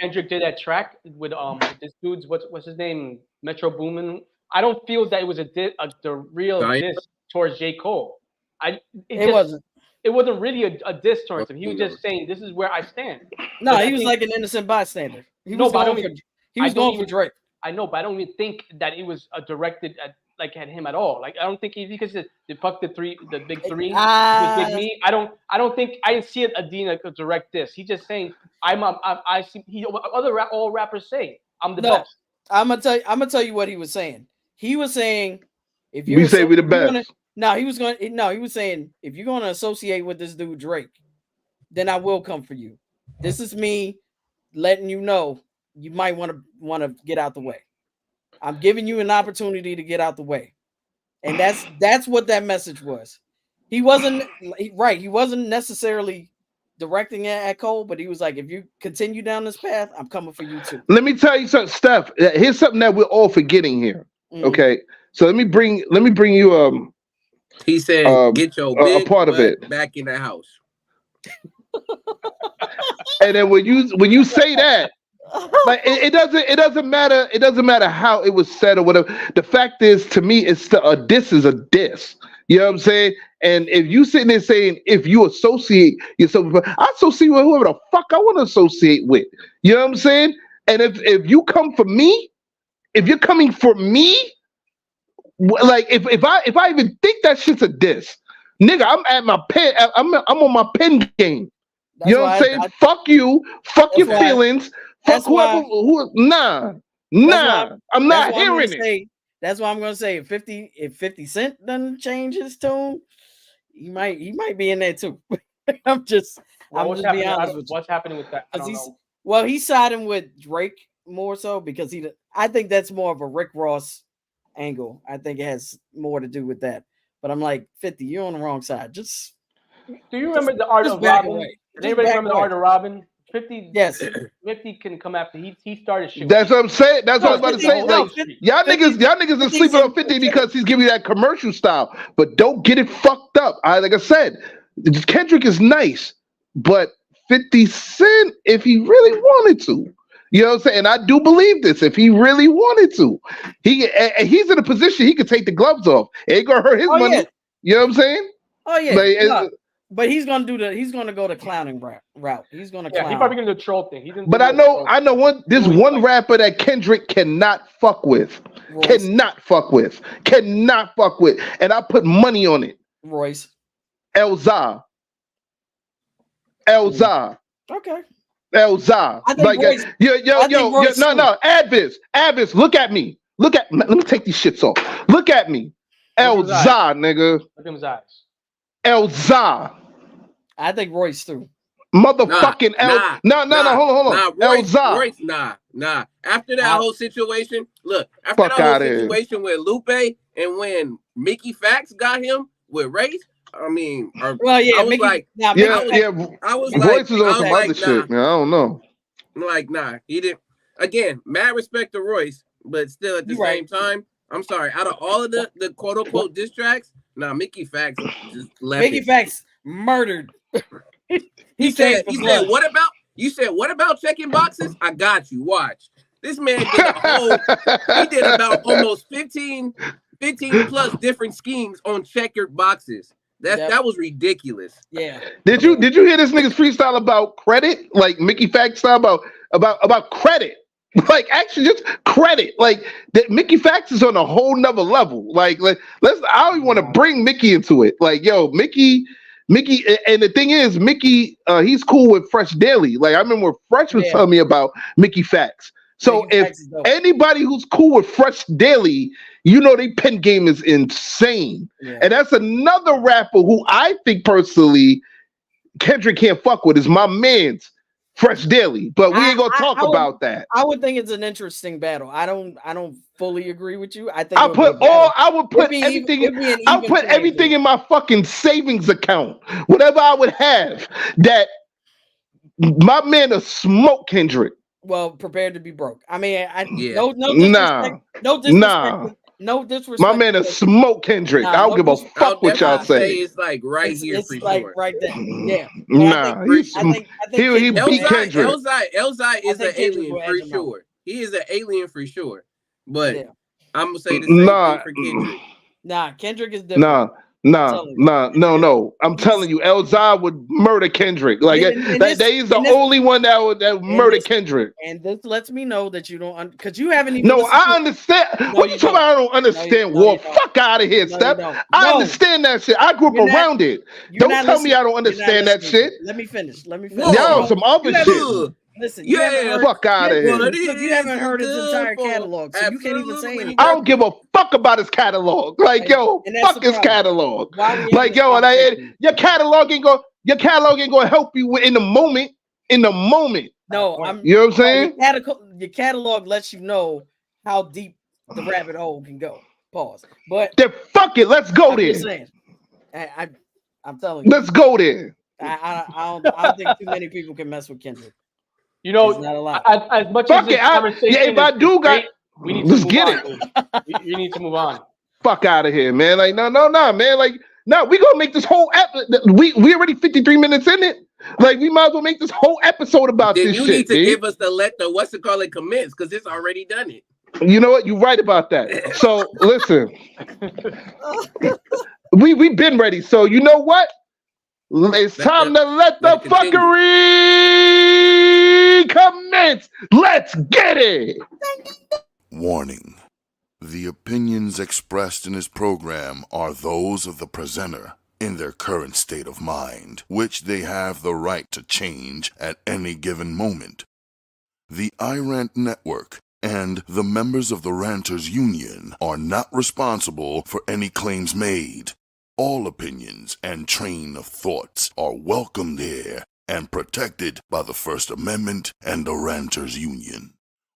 Kendrick did that track with this dude's what's his name, Metro Boomin. I don't feel that it was the real diss towards J. Cole. It wasn't really a diss towards him. He was just saying, "This is where I stand." No, he was like an innocent bystander. He was going for Drake. I know, but I don't even think that it was directed at him at all. Like I don't think because the fuck the big three, Big Me. I don't think I didn't see it Adina could direct this. He's just saying I see all rappers say I'm the best. I'm gonna tell you what he was saying. He was saying if we say we the best. He was saying if you're gonna associate with this dude Drake, then I will come for you. This is me letting you know you might want to get out the way. I'm giving you an opportunity to get out the way. And that's what that message was. He wasn't necessarily directing it at Cole, but he was like, if you continue down this path, I'm coming for you too. Let me tell you something, Steph. Here's something that we're all forgetting here. Mm-hmm. Okay. So let me bring you he said get your big a part of it back in the house. And then when you say that, like it doesn't matter how it was said or whatever. The fact is, to me, it's still a diss is a diss. You know what I'm saying? And if you sitting there saying if you associate yourself with, I associate with whoever the fuck I want to associate with. You know what I'm saying? And if you come for me, if you're coming for me, like if I even think that shit's a diss, nigga, I'm at my pen. I'm on my pen game. That's you know what I'm saying? Fuck you. Fuck your feelings. Fuck whoever. Nah. I'm not hearing it. That's why I'm gonna say if 50 Cent doesn't change his tune, he might be in there too. I'm just being honest with you. What's happening with that? I don't know. He's siding with Drake more so because I think that's more of a Rick Ross angle. I think it has more to do with that. But I'm like 50, you're on the wrong side. Do you remember the Art of Robin? Does anybody remember the Art of Robin? 50, yes. 50 can come after. He started shit. That's what I'm saying. That's what I was about to say. Like, y'all niggas are sleeping on 50 because he's giving you that commercial style. But don't get it fucked up. Like I said, Kendrick is nice, but 50 Cent, if he really wanted to, you know what I'm saying? And I do believe this. If he really wanted to, he's in a position he could take the gloves off. It ain't gonna hurt his money. Yeah. You know what I'm saying? Oh yeah. But he's gonna go the clowning route. He's gonna clown. He's probably gonna do the troll thing. But I know one rapper that Kendrick cannot fuck with. Royce. Cannot fuck with. And I put money on it. Royce. Elza. Okay. Elza. Like Royce, no. Advis, look at me. Let me take these shits off. Look at me. Elza, nigga. Look at his eyes. Elza. I think Royce through. Motherfucking hold on. Royce, nah. After that whole situation, look, after that whole situation with Lupe and when Mickey Fax got him with Race, I mean, I was like, Royce was on some other shit, man. I don't know. Like, nah, he didn't. Again, mad respect to Royce, but still at the same time, I'm sorry. Out of all of the quote unquote diss tracks, Mickey Fax just left. Mickey Fax murdered. He said, what about checking boxes? I got you. Watch. This man did about almost 15 plus different schemes on checkered boxes. That was ridiculous. Yeah. Did you hear this nigga's freestyle about credit? Like Mickey Fax style about credit. Like actually just credit. Like that Mickey Fax is on a whole nother level. Like I don't even want to bring Mickey into it. Like, yo, Mickey Mickey, and the thing is, Mickey, he's cool with Fresh Daily. Like I remember Fresh was telling me about Mickey Facts. So if anybody who's cool with Fresh Daily, you know they pen game is insane. Yeah. And that's another rapper who I think personally Kendrick can't fuck with is my man's Fresh Daily. But we ain't gonna talk about that. I would think it's an interesting battle. I don't fully agree with you. I think I would put everything in my fucking savings account. Whatever I would have that my man will smoke Kendrick. Well, prepared to be broke. I mean, no disrespect. My man is smoke Kendrick. I don't give a fuck what y'all say. It's like right here it's for like sure. Right there. Yeah. He beat Kendrick. Elzai is an alien for sure. He is an alien for sure. But I'm gonna say the same thing for Kendrick. Nah, Kendrick is different. No. I'm telling you, Elzai would murder Kendrick. Like he's the only one that would murder Kendrick. And this lets me know that you don't, because you haven't even. No, I understand. What you talking about? I don't understand war. Fuck out of here, Steph. I understand that shit. I grew up around it. Don't tell me I don't understand that shit. Let me finish. Yo, some other shit. Listen, fuck out of here. You haven't heard his entire catalog, so you can't even say anything. I don't give a fuck about his catalog. Like, yo, fuck his catalog. Like, yo, your catalog ain't gonna help you in the moment. No, you know what I'm saying? Your catalog lets you know how deep the rabbit hole can go. Pause. But then fuck it, let's go there. Just saying. I'm telling you. Let's go there. I don't think too many people can mess with Kendrick. You know, as much as this conversation if I do got, we need to let's get it. You need to move on. Fuck out of here, man. Like, no, man. Like, no, we gonna make this whole we already 53 minutes in it. Like, we might as well make this whole episode about this shit. You need to give us the commence, because it's already done it. You know what? You're right about that. So listen, we've been ready. So you know what? It's time to let the fuckery commence. Let's get it. Warning. The opinions expressed in this program are those of the presenter in their current state of mind, which they have the right to change at any given moment. The iRant Network and the members of the Ranters Union are not responsible for any claims made. All opinions and train of thoughts are welcomed here and protected by the First Amendment and the Ranters Union.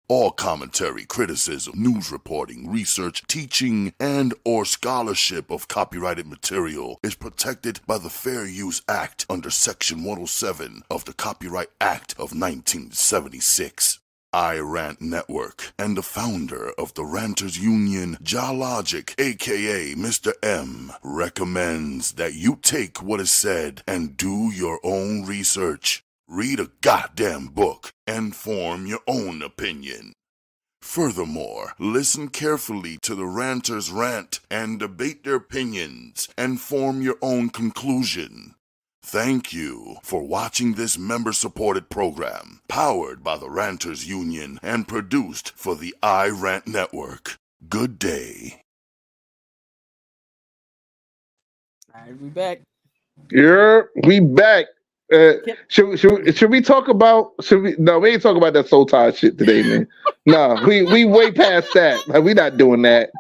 All commentary, criticism, news reporting, research, teaching, and or scholarship of copyrighted material is protected by the Fair Use Act under Section 107 of the Copyright Act of 1976. iRant Network and the founder of the Ranters Union, Jalogic, aka Mr. M, recommends that you take what is said and do your own research. Read a goddamn book and form your own opinion. Furthermore, listen carefully to the ranters rant and debate their opinions and form your own conclusion. Thank you for watching this member-supported program, powered by the Ranters Union and produced for the iRant Network. Good day. All right, we back. Yeah, we back. Should we talk about? No, we ain't talking about that Soul Tie shit today, man. No, we way past that. Like, we not doing that.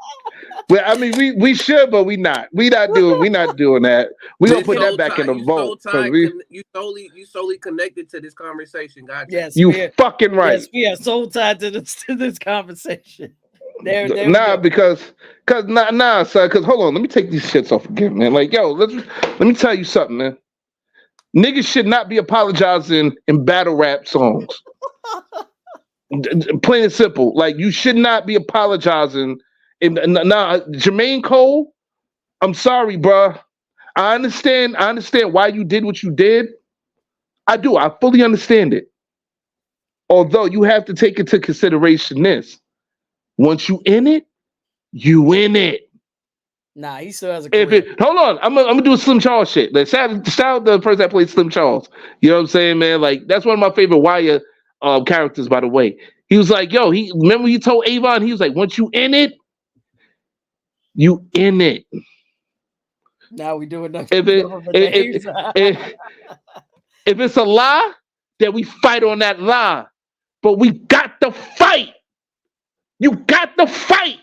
Well, I mean, we should, but we not. We not doing that. We gonna put that back in the vote. You solely connected to this conversation, gotcha. Yes, you fucking right. Yes, we are so tied to this conversation. There because son. Because hold on, let me take these shits off again, man. Like, yo, let me tell you something, man. Niggas should not be apologizing in battle rap songs. Plain and simple. Like, you should not be apologizing. Jermaine Cole, I'm sorry, bruh. I understand why you did what you did. I do. I fully understand it. Although you have to take into consideration this. Once you in it, you in it. Nah, he still has a career. Hold on, I'm gonna do a Slim Charles shit. Like, shout out the person that played Slim Charles. You know what I'm saying, man? Like, that's one of my favorite Wire characters, by the way. He was like, yo, remember you told Avon, he was like, once you in it, you in it. Now we doing if it's a lie, then we fight on that lie. But we got to fight. You got to fight.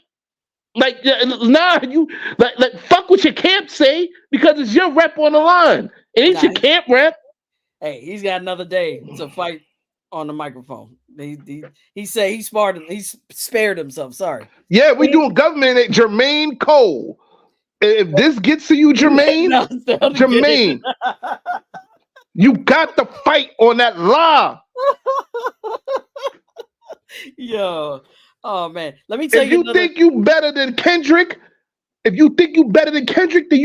Like, nah, you like fuck what your camp say because it's your rep on the line. It ain't your camp rep. Hey, he's got another day to fight on the microphone. He said he spared himself. Sorry. Yeah, we doing government at Jermaine Cole. If this gets to you, Jermaine, Jermaine, you got to fight on that lie. Yo, oh man, let me tell if you. You think you better than Kendrick, then you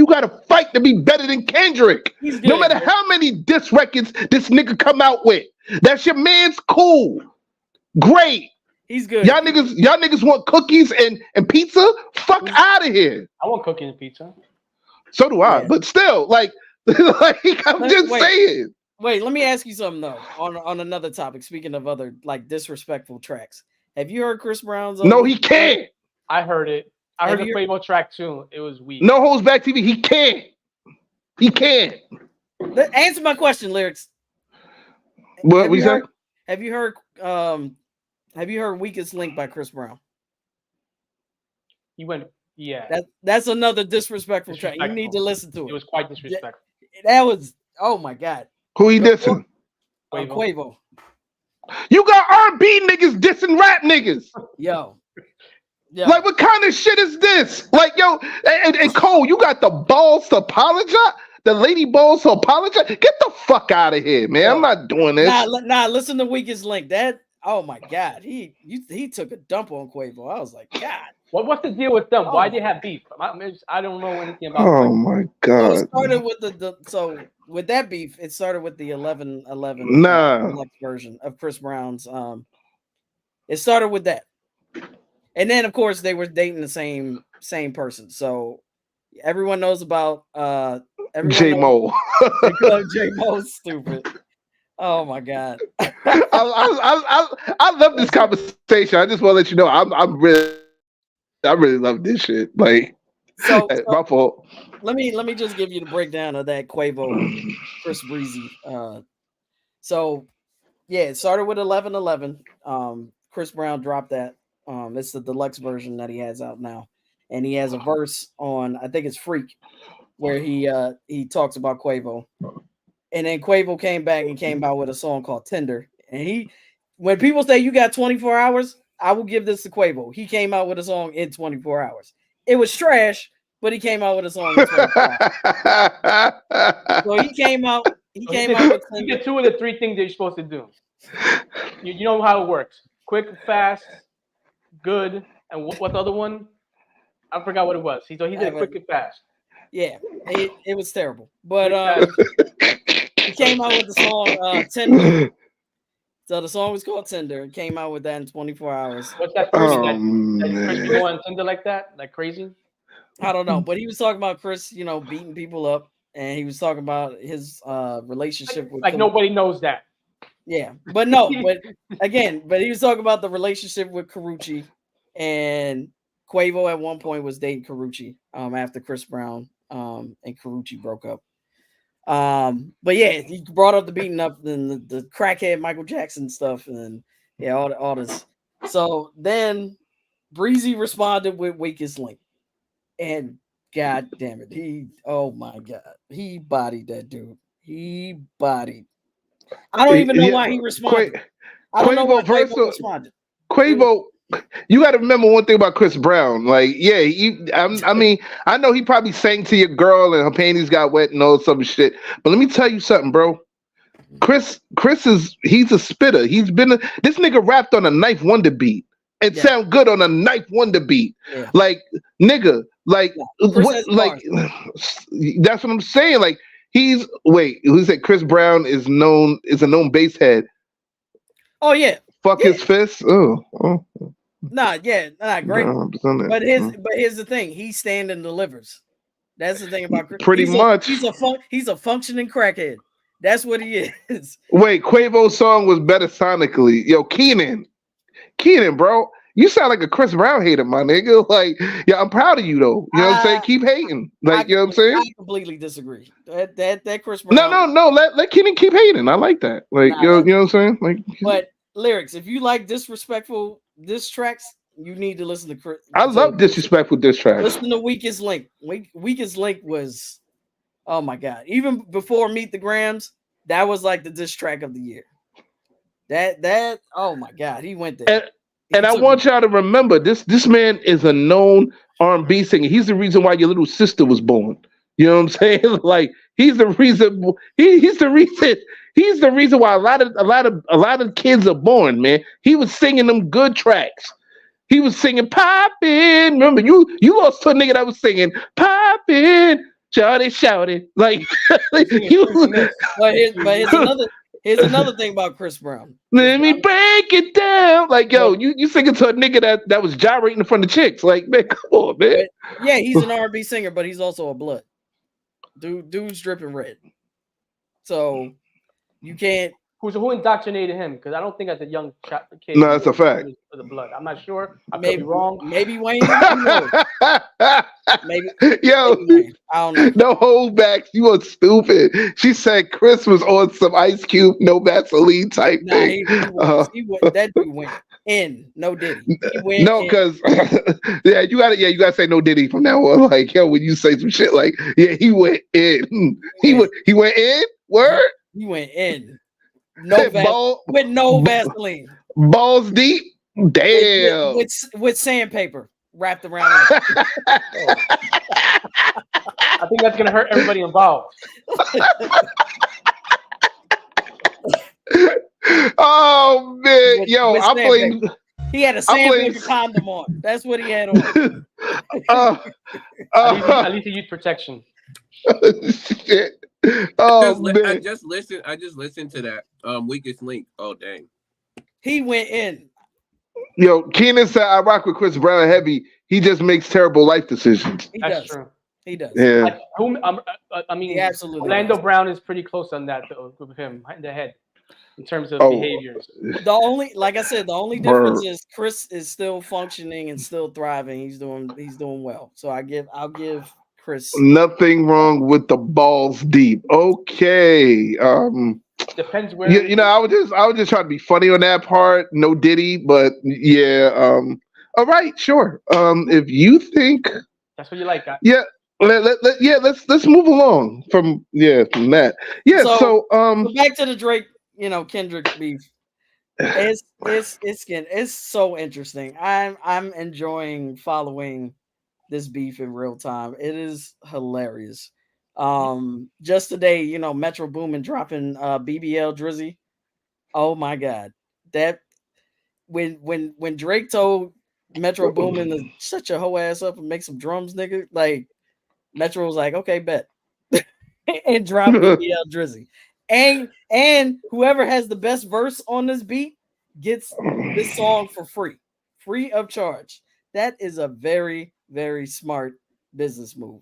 got to fight to be better than Kendrick. Good, no matter how many diss records this nigga come out with. That's your man's cool. Great. He's good. Y'all niggas want cookies and pizza? Fuck out of here. I want cookies and pizza. So do I. Yeah. But still, like I'm just saying. Wait, let me ask you something though. On another topic, speaking of other like disrespectful tracks. Have you heard Chris Brown's? No, he can't. I heard it. I heard the Quavo track too. It was weak. No Holds Back TV. He can't. He can't. Answer my question, Lyrics. What we said? Have you heard Weakest Link by Chris Brown? He went, yeah. That's another disrespectful track. You need to listen to it. It was quite disrespectful. That was, oh my God. Who he dissing? Quavo. You got R&B niggas dissing rap niggas. Yo. Like, what kind of shit is this? Like, yo, and Cole, you got the balls to apologize? The lady balls to apologize? Get the fuck out of here, man. I'm not doing this. Nah, listen to Weakest Link. That, oh my God. He took a dump on Quavo. I was like, God. What's the deal with them? Why they have beef? I don't know anything about Oh my God. So it started with with that beef, it started with the 11/11 version of Chris Brown's. It started with that. And then of course they were dating the same person. So everyone knows about J Mo. J Mo stupid. Oh my God. I love this conversation. I just want to let you know I really love this shit. Like, so my fault. Let me just give you the breakdown of that Quavo Chris Breezy. So yeah, it started with 11/11. Chris Brown dropped that. It's the deluxe version that he has out now, and he has a verse on, I think it's Freak, where he talks about Quavo, and then Quavo came back and came out with a song called Tender. And when people say you got 24 hours, I will give this to Quavo. He came out with a song in 24 hours. It was trash, but he came out with a song in 24 hours. So he came out with you get two of the three things that you're supposed to do. You know how it works. Quick, fast, good, and what's the other one? I forgot what it was. He did quick and fast. Yeah, it was terrible. But he came out with the song Tender. So the song was called Tender. It came out with that in 24 hours. What's that first that Chris be going on Tinder like that? Like crazy? I don't know. But he was talking about Chris, beating people up. And he was talking about his relationship with nobody knows that. Yeah. But no, but he was talking about the relationship with Karrueche. And Quavo at one point was dating Karrueche after Chris Brown and Karrueche broke up. But yeah, he brought up the beating up and the crackhead Michael Jackson stuff and all this. So then Breezy responded with Weakest Link, and God damn it, oh my God, he bodied that dude. He bodied. I don't even know why he responded. I don't know why Quavo responded. Quavo. You got to remember one thing about Chris Brown. Like, yeah, I mean, I know he probably sang to your girl and her panties got wet and all some shit. But let me tell you something, bro. Chris he's a spitter. This nigga rapped on a Knife Wonder beat and sound good on a Knife Wonder beat. Yeah. Like, nigga, like what? Like, that's what I'm saying. Like, who said Chris Brown is a known bass head? Oh yeah. Fuck his fist. Oh. Great. But here's the thing: he stand and delivers. That's the thing about Chris. Pretty much. He's a functioning crackhead. That's what he is. Wait, Quavo's song was better sonically. Yo, Keenan, bro. You sound like a Chris Brown hater, my nigga. Like, yeah, I'm proud of you though. You know what I'm saying? Keep hating. Like, you know what I'm saying? I completely disagree. That Chris Brown. No. Let Kenny keep hating. I like that. Like, you know what I'm saying? Like, but lyrics. If you like disrespectful diss tracks, you need to listen to Chris. I love disrespectful diss tracks. Listen to Weakest Link. Weakest Link was, oh my god. Even before Meet the Grams, that was like the diss track of the year. That oh my god, he went there. And I want y'all to remember this man is a known R&B singer. He's the reason why your little sister was born. You know what I'm saying? Like he's the reason. He's the reason why a lot of kids are born. Man, he was singing them good tracks. He was singing "Poppin'." Remember, you lost to a nigga that was singing "Poppin'." Shout it. Like you. But here's another thing about Chris Brown. Let me break it down. Like, yo, you singing to a nigga that was gyrating in front of chicks. Like, man, come on, man. Yeah, he's an R&B singer, but he's also a blood. Dude's dripping red. So you can't. Who indoctrinated him? Because I don't think as a young kid. No, that's a fact. For the blood, I'm not sure. I Maybe could be wrong. Maybe Wayne. Maybe. Yo, maybe I don't know. No holdbacks. You are stupid. She said Chris was on some Ice Cube, no Vaseline type thing. That dude went in. No Diddy. No, because you gotta say no Diddy from now on. Like, yo, when you say some shit like, yeah, he went in. He went in. Word. He went in. With no Vaseline. Balls deep. Damn. With sandpaper wrapped around it. I think that's gonna hurt everybody involved. Oh man, I blame. He had a sandpaper condom on. That's what he had on. At least he used protection. Shit. Oh man. I just listened to that Weakest Link. Oh dang. He went in. Yo, Keenan said I rock with Chris Brown heavy. He just makes terrible life decisions. That's true. He does. Yeah. I mean, he absolutely Orlando does. Brown is pretty close on that with him in the head in terms of behaviors. The only difference is Chris is still functioning and still thriving. He's doing well. So I'll give Chris. Nothing wrong with the balls deep. Okay. Depends where I was just trying to be funny on that part. No Diddy, but yeah. All right, sure. If you think that's what you like, guys. Yeah. Let's move along from that. Yeah. So back to the Drake, Kendrick beef. It's so interesting. I'm enjoying following this beef in real time. It is hilarious. Just today, Metro Boomin dropping BBL Drizzy. Oh my god. That when Drake told Metro Boomin to shut your hoe ass up and make some drums, nigga, like Metro was like, okay, bet. And drop BBL Drizzy. And whoever has the best verse on this beat gets this song for free of charge. That is a very, very smart business move.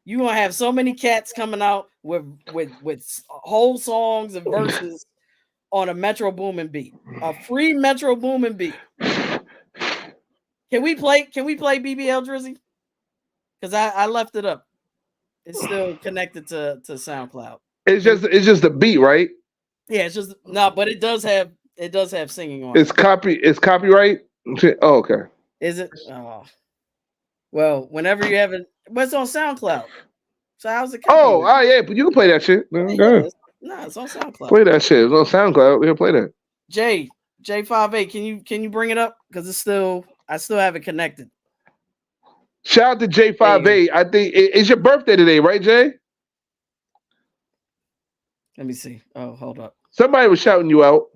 You're gonna have so many cats coming out with whole songs and verses on a Metro Boomin beat, a free Metro Boomin beat. Can we play BBL Drizzy? Because I left it up. It's still connected to SoundCloud. It's just the beat, right? Yeah, it's just but it does have singing on it. It's copyright? Oh, okay. Is it? Oh. Well, whenever you have it, but it's on SoundCloud. So how's it? Yeah, but you can play that shit. It's on SoundCloud. Play that shit. It's on SoundCloud. We can play that. J58, can you bring it up? Because I still have it connected. Shout out to J58. I think it's your birthday today, right, Jay? Let me see. Oh, hold up. Somebody was shouting you out.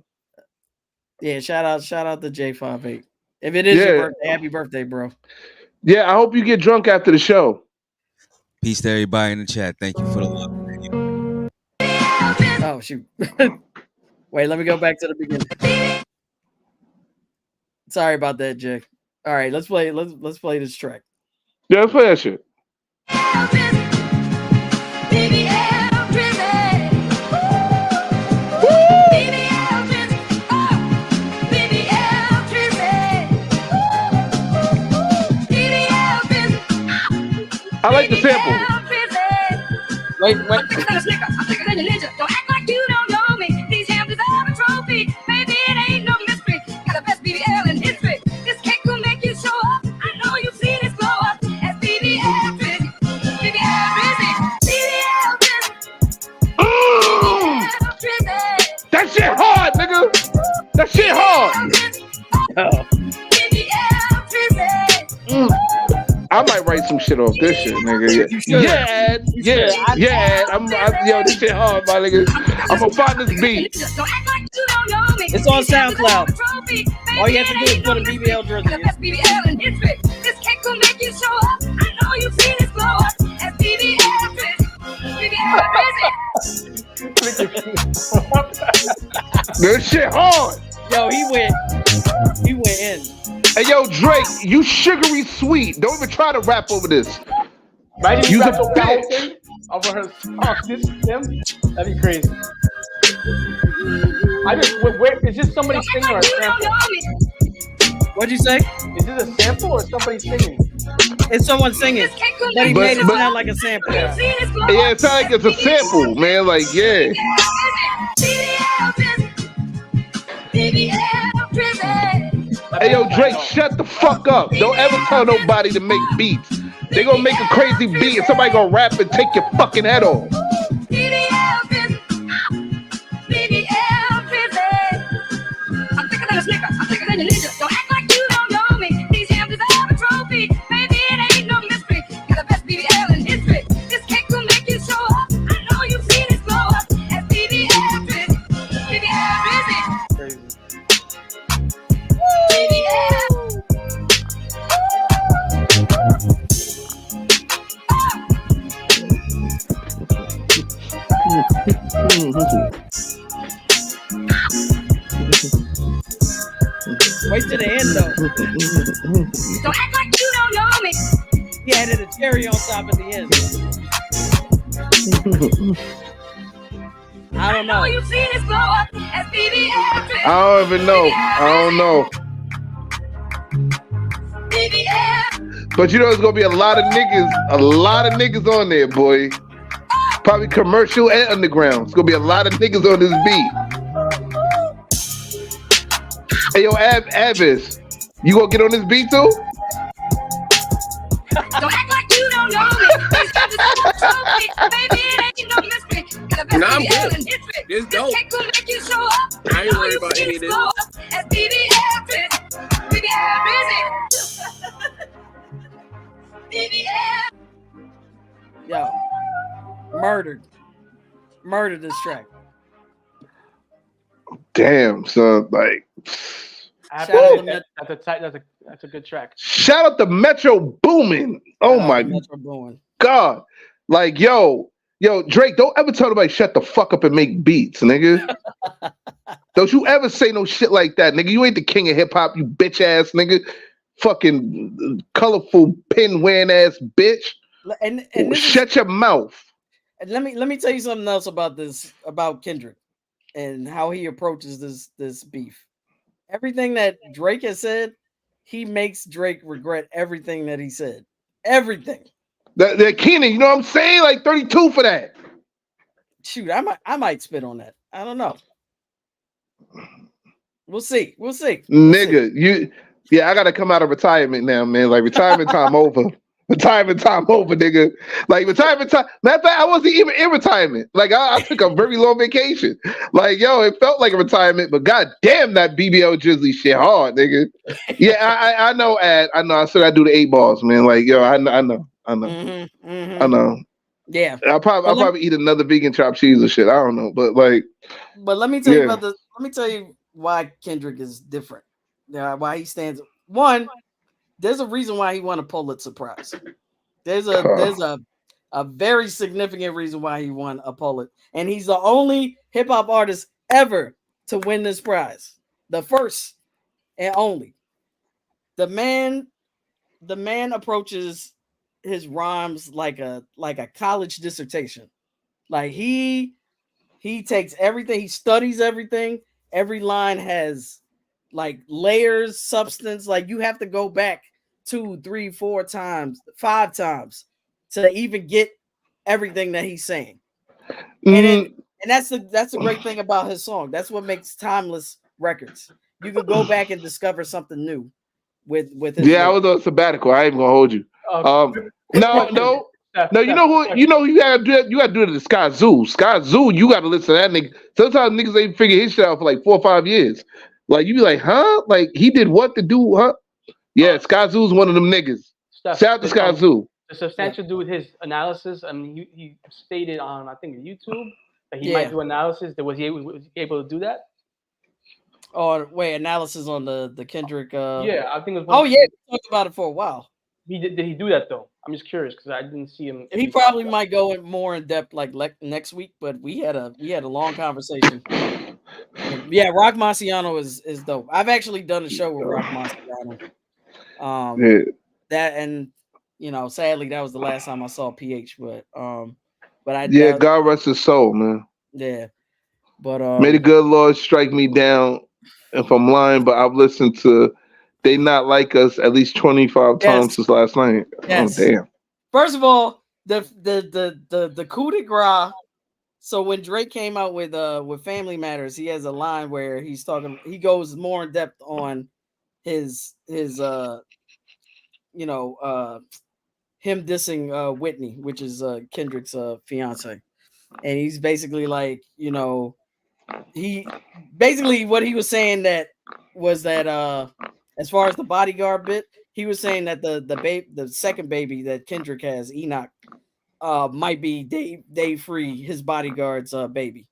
Yeah, shout out to J58. If it is your birthday, happy birthday, bro. Yeah, I hope you get drunk after the show. Peace to everybody in the chat. Thank you for the love. Oh shoot. Wait, let me go back to the beginning. Sorry about that, Jay. All right, let's play this track. Yeah, let's play that shit. I like the sample. Wait. I'm thicker than a ninja. Don't act like you don't know me. These hams deserve a trophy. Baby, it ain't no mystery. Got the best BBL in history. This cake will make you show up. I know you've seen this glow up. As BBL Drizzy. BBL Drizzy. BBL Drizzy. That shit hard, nigga. That shit hard. I might write some shit off this shit, nigga. Yeah. Yo, this shit hard, my nigga. I'm gonna find this beat. It's on SoundCloud. All you have to do is put a BBL Drizzy. This cake will make you show up. I know you've seen this glow up. As BBL Drizzy. This shit hard. Yo, he went in. Hey, yo, Drake, you sugary sweet. Don't even try to rap over this. Imagine You's you a rap over the whole bitch. thing over her. Oh, this is him. That'd be crazy. Is this somebody singing or a sample? What'd you say? Is this a sample or somebody singing? It's someone singing, but he made it sound like a sample. Yeah, it sounds like it's a sample, man. Like, yeah. Hey, yo, Drake, shut the fuck up. Don't ever tell nobody to make beats. They gonna make a crazy beat and somebody gonna rap and take your fucking head off. I'm thicker than a snicker. I'm thicker than a ninja. Don't act like you don't know me. These hams deserve a trophy. Baby, it ain't no mystery. Got the best BBL in history. This cake will make you show up. I know you've seen this glow up. As BBL Drizzy. BBL Drizzy. Wait to the end though. Don't act like you don't know me. He added a cherry on top at the end. I don't know. You've seen this glow up as BBL Drizzy. I don't even know. I don't know. But you know, there's gonna be a lot of niggas on there, boy. Probably commercial and underground. It's gonna be a lot of niggas on this beat. Hey, yo, Avis, you gonna get on this beat too? Don't act like you don't know me. These hams deserve a trophy. Baby, it ain't no mystery. Got the best Nah, I'm BBL good. in history. This This dope. cake will make you show up. I ain't know worried you've about seen any of this this. glow up as BBL Drizzy. BBL Drizzy. BBL. Yo, murdered this track. Damn, son, like. That's a good track. Shout out to Metro Boomin. Oh my God. Like, yo, Drake, don't ever tell nobody shut the fuck up and make beats, nigga. Don't you ever say no shit like that, nigga. You ain't the king of hip hop, you bitch ass nigga. Fucking colorful pin wearing ass bitch. And shut your mouth. And let me tell you something else about Kendrick and how he approaches this beef. Everything that Drake has said, he makes Drake regret everything that he said. Everything. That Keenan, you know what I'm saying? Like 32 for that. Shoot, I might spit on that. I don't know. We'll see. Nigga, I gotta come out of retirement now, man. Like retirement time over. Retirement time over, nigga. Like retirement time. Matter of fact, I wasn't even in retirement. Like I took a very long vacation. Like, yo, it felt like a retirement, but god damn that BBL Drizzy shit hard, nigga. Yeah, I know, Ad. I know. I said I do the 8 balls, man. Like, yo, I know. Mm-hmm. I know. Yeah. I'll probably eat another vegan chopped cheese or shit. I don't know. But like. But let me tell you about this. Let me tell you why Kendrick is different. Why he stands. One, there's a reason why he won a Pulitzer Prize. There's a very significant reason why he won a Pulitzer, and he's the only hip hop artist ever to win this prize. The first and only. The man approaches his rhymes like a college dissertation. Like he takes everything, he studies everything. Every line has like layers, substance. Like you have to go back 2, 3, 4 times, 5 times to even get everything that he's saying. Mm, And that's the great thing about his song. That's what makes timeless records. You could go back and discover something new with his yeah, I lyrics. was on sabbatical. I ain't even gonna hold you. No, no. No, you know who? You know who you gotta do it. You gotta do it to Sky Zoo. Sky Zoo, you gotta listen to that nigga. Sometimes niggas ain't figure his shit out for like 4 or 5 years. Like you be like, huh? Like he did what to do, huh? Yeah, Sky Zoo's one of them niggas. Shout out to Sky Zoo. The substantial do with his analysis. I mean, he stated on I think YouTube that he might do analysis. That was he able to do that? Oh wait, analysis on the Kendrick. Yeah, I think it was. Oh yeah, we talked about it for a while. Did he do that though? I'm just curious because I didn't see him. He probably might go in more in depth like next week, but we had a long conversation. Yeah, Rock Marciano is dope. I've actually done a show with Rock Marciano. That and sadly that was the last time I saw PH, but I God rest his soul, man. Yeah, but may the good Lord strike me down if I'm lying, but I've listened to They Not Like Us at least 25 times since last night. Yes. Oh damn. First of all, the coup de grace. So when Drake came out with Family Matters, he has a line where he goes more in depth on his him dissing Whitney, which is Kendrick's fiance. And he's basically like, he basically what he was saying that was that as far as the bodyguard bit, he was saying that the second baby that Kendrick has, Enoch, might be Dave Free, his bodyguard's baby.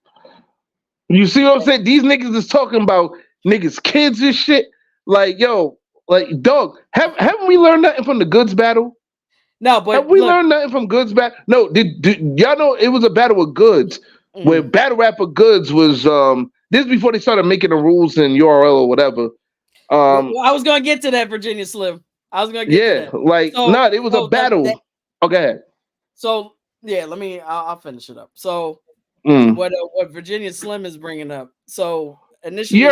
You see what I'm saying? These niggas is talking about niggas' kids and shit. Like, yo, like, dog, haven't we learned nothing from the Goods battle? No, but have we learned nothing from Goods battle? No, did y'all know it was a battle with Goods where battle rapper Goods was this is before they started making the rules in URL or whatever. I was gonna get to that, Virginia Slim. I was gonna get to that. Like it was a battle. Go ahead. So yeah, I'll finish it up. So what Virginia Slim is bringing up. So initially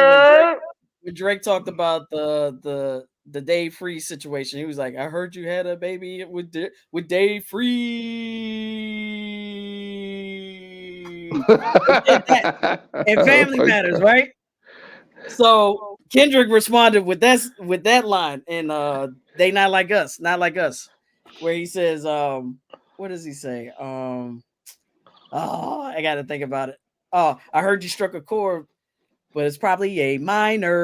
when Drake talked about the Dave Free situation, he was like, I heard you had a baby with Dave Free. And Family Matters, right? So Kendrick responded with that line and They Not Like Us, Not Like Us, where he says, what does he say? I gotta think about it. Oh, I heard you struck a chord, but it's probably a minor.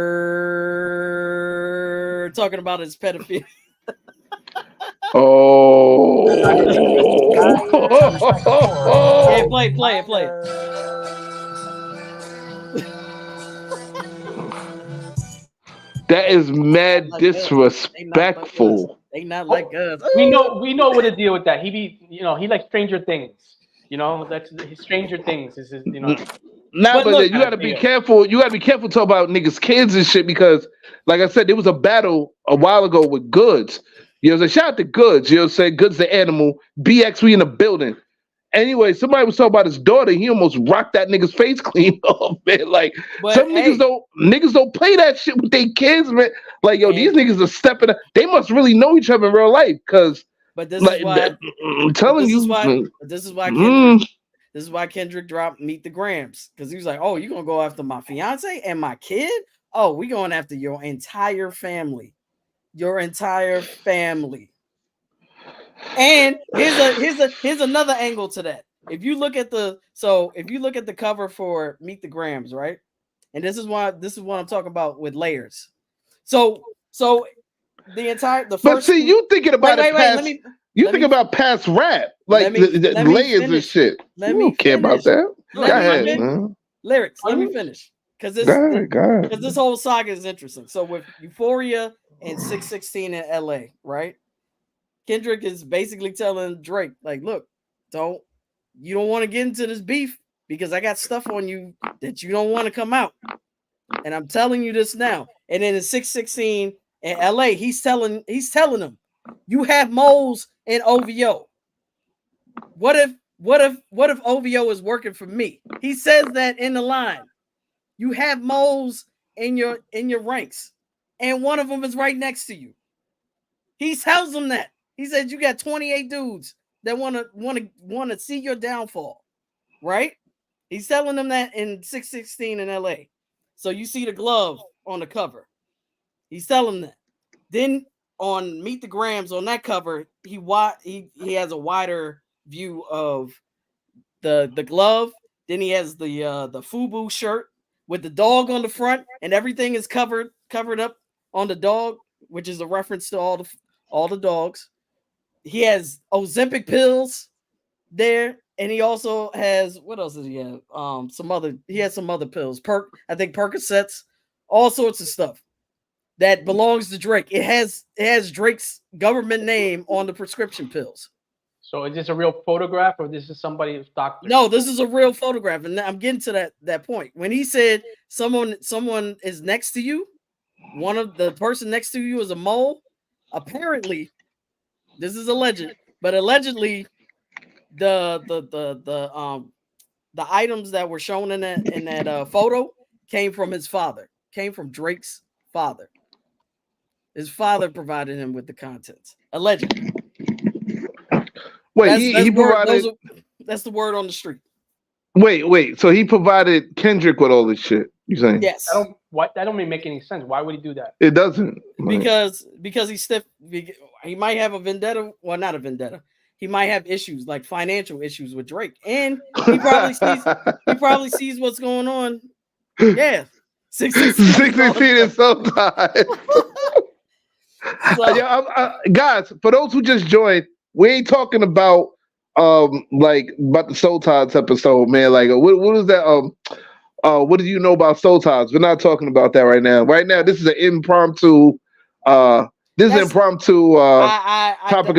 Talking about his pedophilia. Oh. Yeah, play it. That is mad disrespectful. They not like us. We know what to deal with that. He likes Stranger Things. That's his Stranger Things. Is his, Nah, but you gotta be careful. You gotta be careful talking about niggas' kids and shit because, like I said, there was a battle a while ago with Goods. Shout out to Goods. Goods the animal. BX, we in the building. Anyway, somebody was talking about his daughter. He almost rocked that nigga's face clean off, man. Like niggas don't play that shit with their kids, man. Like, these niggas are stepping up. They must really know each other in real life, cause. But this is why I'm telling you. This is why Kendrick dropped Meet the Grams, because he was like, "Oh, you gonna go after my fiance and my kid? Oh, we going after your entire family, And here's another angle to that. If you look at the cover for Meet the Grams, right? And this is what I'm talking about with layers. So the first. But see, you thinking about you think about past rap, like the layers and shit. You don't care about that. Go ahead, man. Lyrics. Let me finish, because this whole saga is interesting. So with Euphoria and 616 in LA, right? Kendrick is basically telling Drake, like, look, you don't want to get into this beef because I got stuff on you that you don't want to come out. And I'm telling you this now. And then in 616 in LA, he's telling them, you have moles in OVO. What if OVO is working for me? He says that in the line. You have moles in your ranks, and one of them is right next to you. He tells them that. He said, you got 28 dudes that want to see your downfall, right? He's telling them that in 616 in LA. So you see the glove on the cover. He's telling them that. Then on Meet the Grams on that cover, he has a wider view of the glove. Then he has the FUBU shirt with the dog on the front, and everything is covered up on the dog, which is a reference to all the dogs. He has Ozempic pills there, and he also has, what else does he have? Some other pills. I think Percocets, all sorts of stuff that belongs to Drake. It has Drake's government name on the prescription pills. So is this a real photograph, or this is somebody's doctor? No, this is a real photograph, and I'm getting to that point. When he said someone is next to you, one of the person next to you is a mole. Apparently, this is alleged, but allegedly, the items that were shown in that photo came from his father, came from Drake's father. His father provided him with the contents, allegedly. Wait, he provided. That's the word on the street. Wait. So he provided Kendrick with all this shit. You saying? Yes. That don't make any sense. Why would he do that? It doesn't. Because he's stiff. He might have a vendetta. Well, not a vendetta. He might have issues, like financial issues with Drake, and he probably sees what's going on. Yeah, 60 feet is so tight. Guys, for those who just joined, we ain't talking about about the Soul Tides episode, man. Like, what is that? What do you know about Soul Tides? We're not talking about that right now. Right now, this is an impromptu. Topic of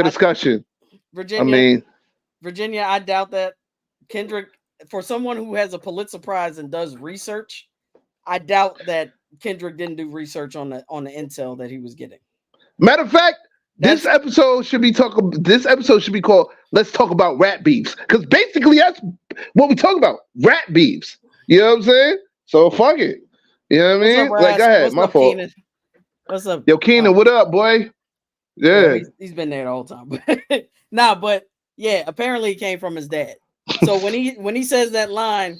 discussion. Virginia, I doubt that. Kendrick, for someone who has a Pulitzer Prize and does research, I doubt that Kendrick didn't do research on the intel that he was getting. Matter of fact, this episode should be called "Let's Talk About Rap Beefs," because basically that's what we talk about: rap beefs. You know what I'm saying? So fuck it. You know what I mean? Like, go ahead. My fault. Keenan? What's up? Yo, Keenan, what up, boy? Yeah, he's been there the whole time. But yeah, apparently it came from his dad. So when he says that line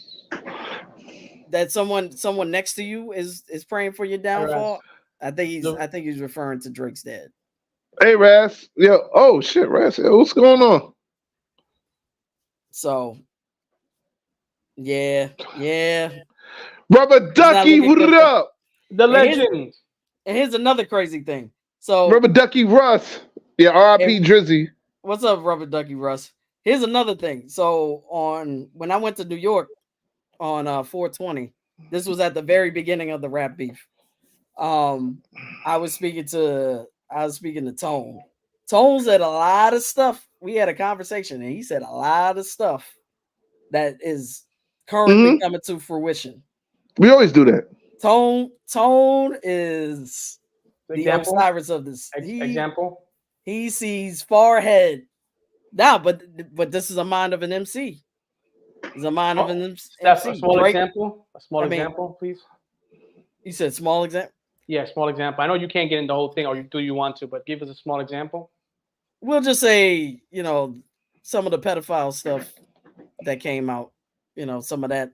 that someone next to you is praying for your downfall, I think he's referring to Drake's dad. Hey, Raz. Yo, oh shit, Raz. Yo, what's going on? So yeah. Rubber Ducky, what up? The legend. And here's another crazy thing. So Rubber Ducky Russ. Yeah, R.I.P. Drizzy. What's up, Rubber Ducky Russ? Here's another thing. So when I went to New York on 420, this was at the very beginning of the rap beef. I was speaking to Tone. Tone said a lot of stuff. We had a conversation, and he said a lot of stuff that is currently coming to fruition. We always do that. Tone is the Osiris of this. Example. He sees far ahead. Now, but this is a mind of an MC. He's a mind of an MC. A small example. A small example, please. You said small example. Yeah, small example. I know you can't get into the whole thing, or do you want to? But give us a small example. We'll just say, some of the pedophile stuff that came out. Some of that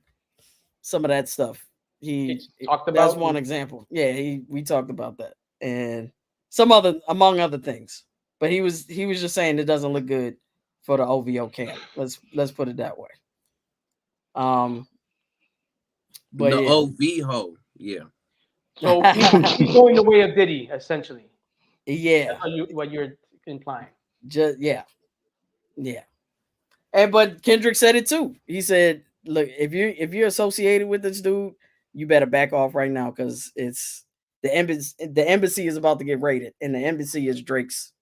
stuff. He talked about. That's one example. Yeah, we talked about that, and among other things. But he was just saying it doesn't look good for the OVO camp. Let's put it that way. But the OVO, yeah. So he's going the way of Diddy, essentially. Yeah. That's what you're implying. Yeah. But Kendrick said it too. He said, "Look, if you're associated with this dude, you better back off right now, because it's the embassy. The embassy is about to get raided, and the embassy is Drake's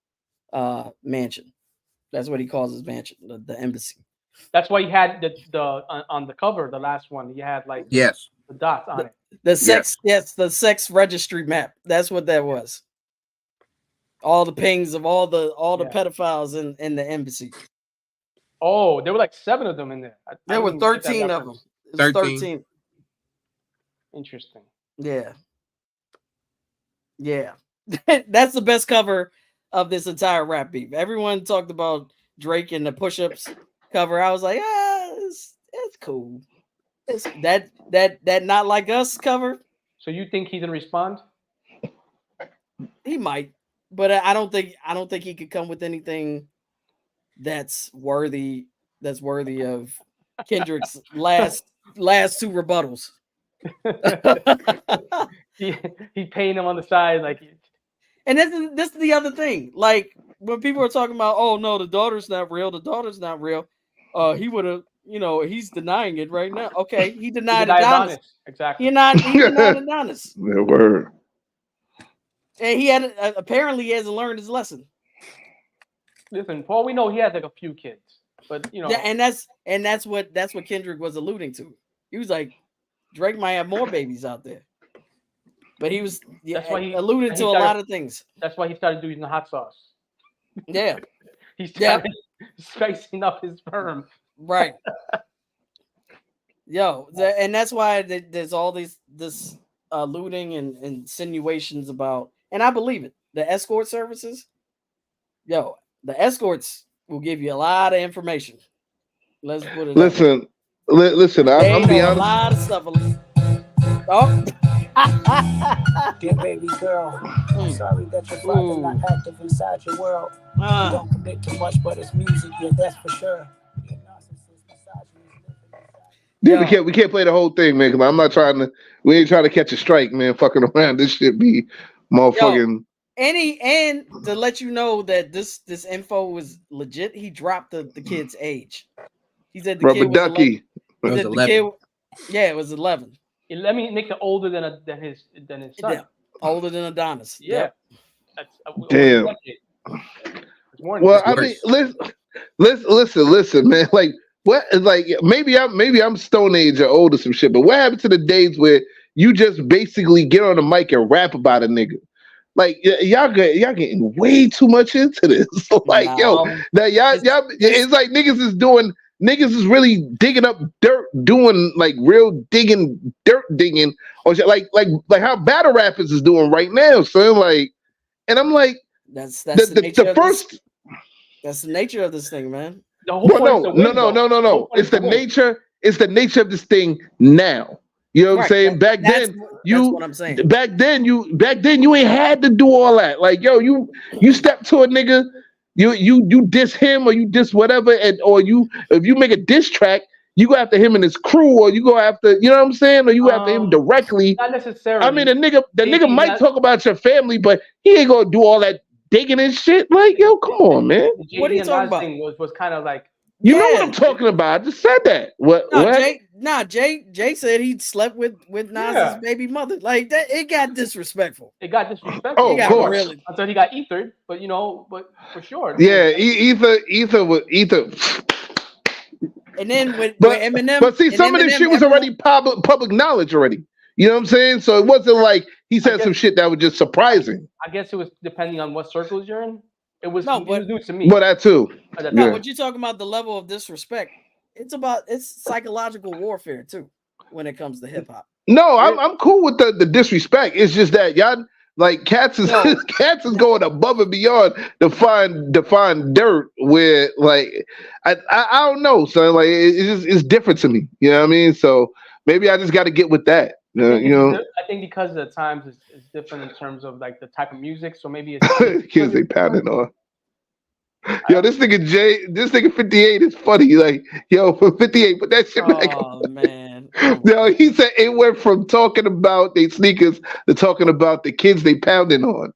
mansion. That's what he calls his mansion, the embassy. That's why he had the on the cover, the last one. He had the dots on it. The sex, the sex registry map. That's what that was. All the pings of all the pedophiles in the embassy. Oh, there were like 7 of them in there. There were 13 of them. 13. Interesting. Yeah. That's the best cover of this entire rap beef. Everyone talked about Drake in the push-ups cover. I was like, it's cool. It's that Not Like Us cover. So you think he's gonna respond? He might, but I don't think he could come with anything that's worthy of Kendrick's last two rebuttals. he paying him on the side like. And this is the other thing. Like when people are talking about, oh no, the daughter's not real. He would have, he's denying it right now. Okay, he denied Adonis. Exactly. He denied Adonis. That word. And he had apparently he hasn't learned his lesson. Listen, for all we know, he has like a few kids, but Yeah, and that's what Kendrick was alluding to. He was like, Drake might have more babies out there, but he was alluded to a lot of things. That's why he started doing the hot sauce. Yeah, he started spicing up his sperm. Right. And that's why there's all this alluding and insinuations about, and I believe it. The escort services, the escorts will give you a lot of information. Let's put it. Listen. I'm be honest. A lot of stuff. Oh. Dear baby girl, I'm sorry that your father's not active inside your world. You don't commit too much, but it's music, yeah, that's for sure. Yeah, we can't play the whole thing, man. Because I'm not we ain't trying to catch a strike, man. Fucking around, this shit be motherfucking. And to let you know that this info was legit, he dropped the kid's age. He said the Rubber kid was ducky. 11. It was 11. It was 11. Let me make it older than his son. Yeah, older than Adonis. Yeah. Damn. Well, I mean, listen, man. Like, what? Like, maybe I'm Stone Age or old or some shit. But what happened to the days where you just basically get on the mic and rap about a nigga? Like, y'all getting way too much into this. Like, y'all, it's like niggas is really digging up dirt, doing like real digging, or shit, like how battle rappers is doing right now. So like, and I'm like, that's the first. That's the nature of this thing, man. No. It's the nature. It's the nature of this thing now. You know what I'm saying? Back then, that's what I'm saying. Back then, you ain't had to do all that. Like, yo, you step to a nigga. You diss him or you diss whatever, if you make a diss track, you go after him and his crew, or you go after, you know what I'm saying, or you after him directly. Not necessarily. I mean, the nigga might talk about your family, but he ain't gonna do all that digging and shit. Like, yo, come on, man. What are you talking about? Thing was kind of like, you know what I'm talking about. I just said that. What? Jay said he slept with Nas's baby mother. Like that, it got disrespectful. Oh, of course. Really, until he got ethered, but but for sure. Yeah, ether was ether. And then with Eminem, but see, some of this shit was already public knowledge already. You know what I'm saying? So it wasn't like he said some shit that was just surprising. I guess it was depending on what circles you're in. It was new to me. But that too. No, what you talking about, the level of disrespect? It's psychological warfare too when it comes to hip hop. No, I'm cool with the disrespect. It's just that y'all like cats is going above and beyond to find dirt where like I don't know, son. Like it's different to me. You know what I mean? So maybe I just got to get with that. I think because the times is different in terms of like the type of music. So maybe it's kids they pounding on. Yo, this nigga 58 is funny. Like, yo, for 58, put that shit back on. Oh man. Yo, he said it went from talking about they sneakers to talking about the kids they pounding on.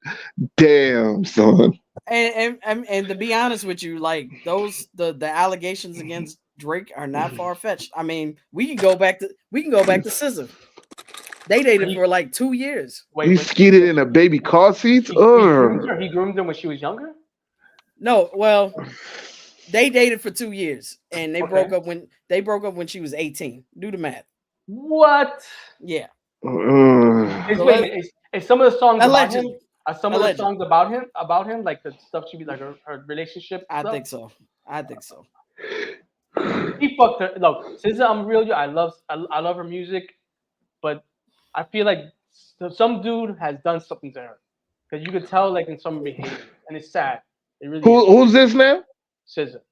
Damn, son. And to be honest with you, like the allegations against Drake are not far fetched. I mean, we can go back to SZA. They dated for like 2 years. He skeeted in a baby car seat. He groomed her when she was younger. No, well, they dated for 2 years, and they broke up when she was 18. Do the math. What? Yeah. Is some of the songs allegedly. Are some of the songs about him, like the stuff she be like her relationship? I think so. He fucked her. Look, SZA, I'm real. I love her music, but I feel like some dude has done something to her because you could tell like in some behavior, and it's sad. It really who's this now? SZA.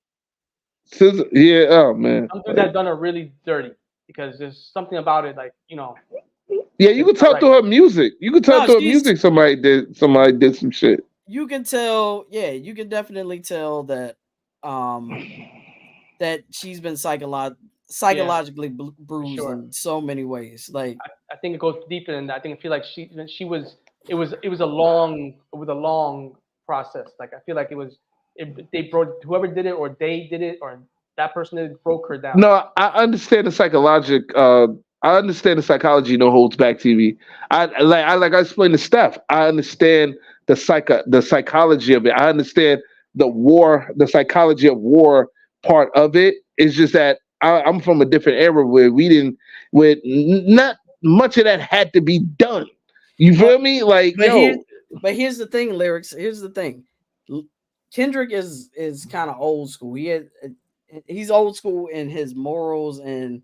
Yeah, oh man. Some dudes that done her really dirty because there's something about it, like, you know. Yeah, you can talk to her music. You can talk to her music. Somebody did some shit. You can tell, yeah, you can definitely tell that that she's been psychologically bruised in so many ways. Like I think it goes deeper than that. I feel like she was it was a long process. Like I feel like they broke, whoever did it or they did it or that person did it, broke her down. No, I understand the I understand the psychology. No holds back TV. I explained to Steph. I understand the psychology of it. I understand the psychology of war part of it. It's just that I'm from a different era where not much of that had to be done. You feel me? Like, but here's the thing, lyrics. Here's the thing. Kendrick is kind of old school. He's old school in his morals and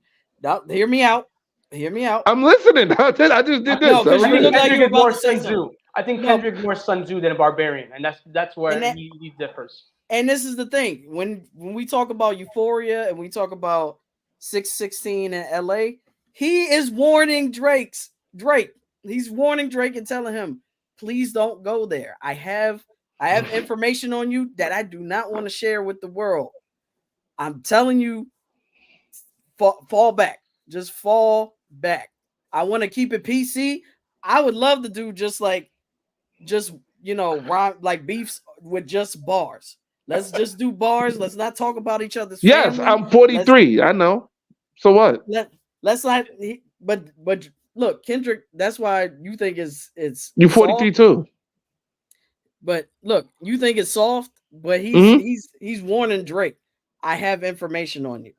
hear me out. Hear me out. I'm listening. I just did this. No, because Kendrick is more Sun Tzu. I think Kendrick's more Sun Tzu than a barbarian, and that's where he differs. And this is the thing: when we talk about Euphoria and we talk about 616 in LA, he is warning Drake. He's warning Drake and telling him, "Please don't go there. I have information on you that I do not want to share with the world. I'm telling you, fall back. Just fall back. I want to keep it PC. I would love to do rhyme like beefs with just bars. Let's just do bars. Let's not talk about each other's Yes, family. I'm 43. I know. So what? Let's not. But look, Kendrick. That's why you think it's you're 43 too. But look, you think it's soft, but he's warning Drake. I have information on you,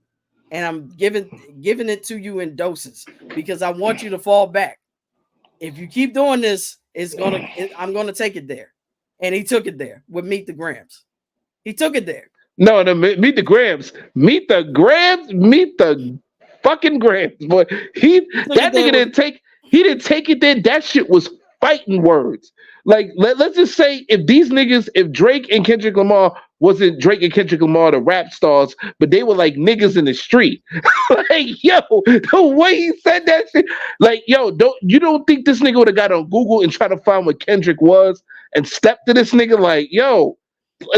and I'm giving it to you in doses because I want you to fall back. If you keep doing this, I'm gonna take it there. And he took it there with Meet the Grams. He took it there. No, Meet the Grams. Meet the fucking Grams. Boy, that nigga didn't take it there. That shit was fighting words. Like, let's just say if Drake and Kendrick Lamar wasn't Drake and Kendrick Lamar, the rap stars, but they were like niggas in the street. Like, yo, the way he said that shit, like, yo, don't think this nigga would have got on Google and tried to find what Kendrick was and stepped to this nigga like, yo,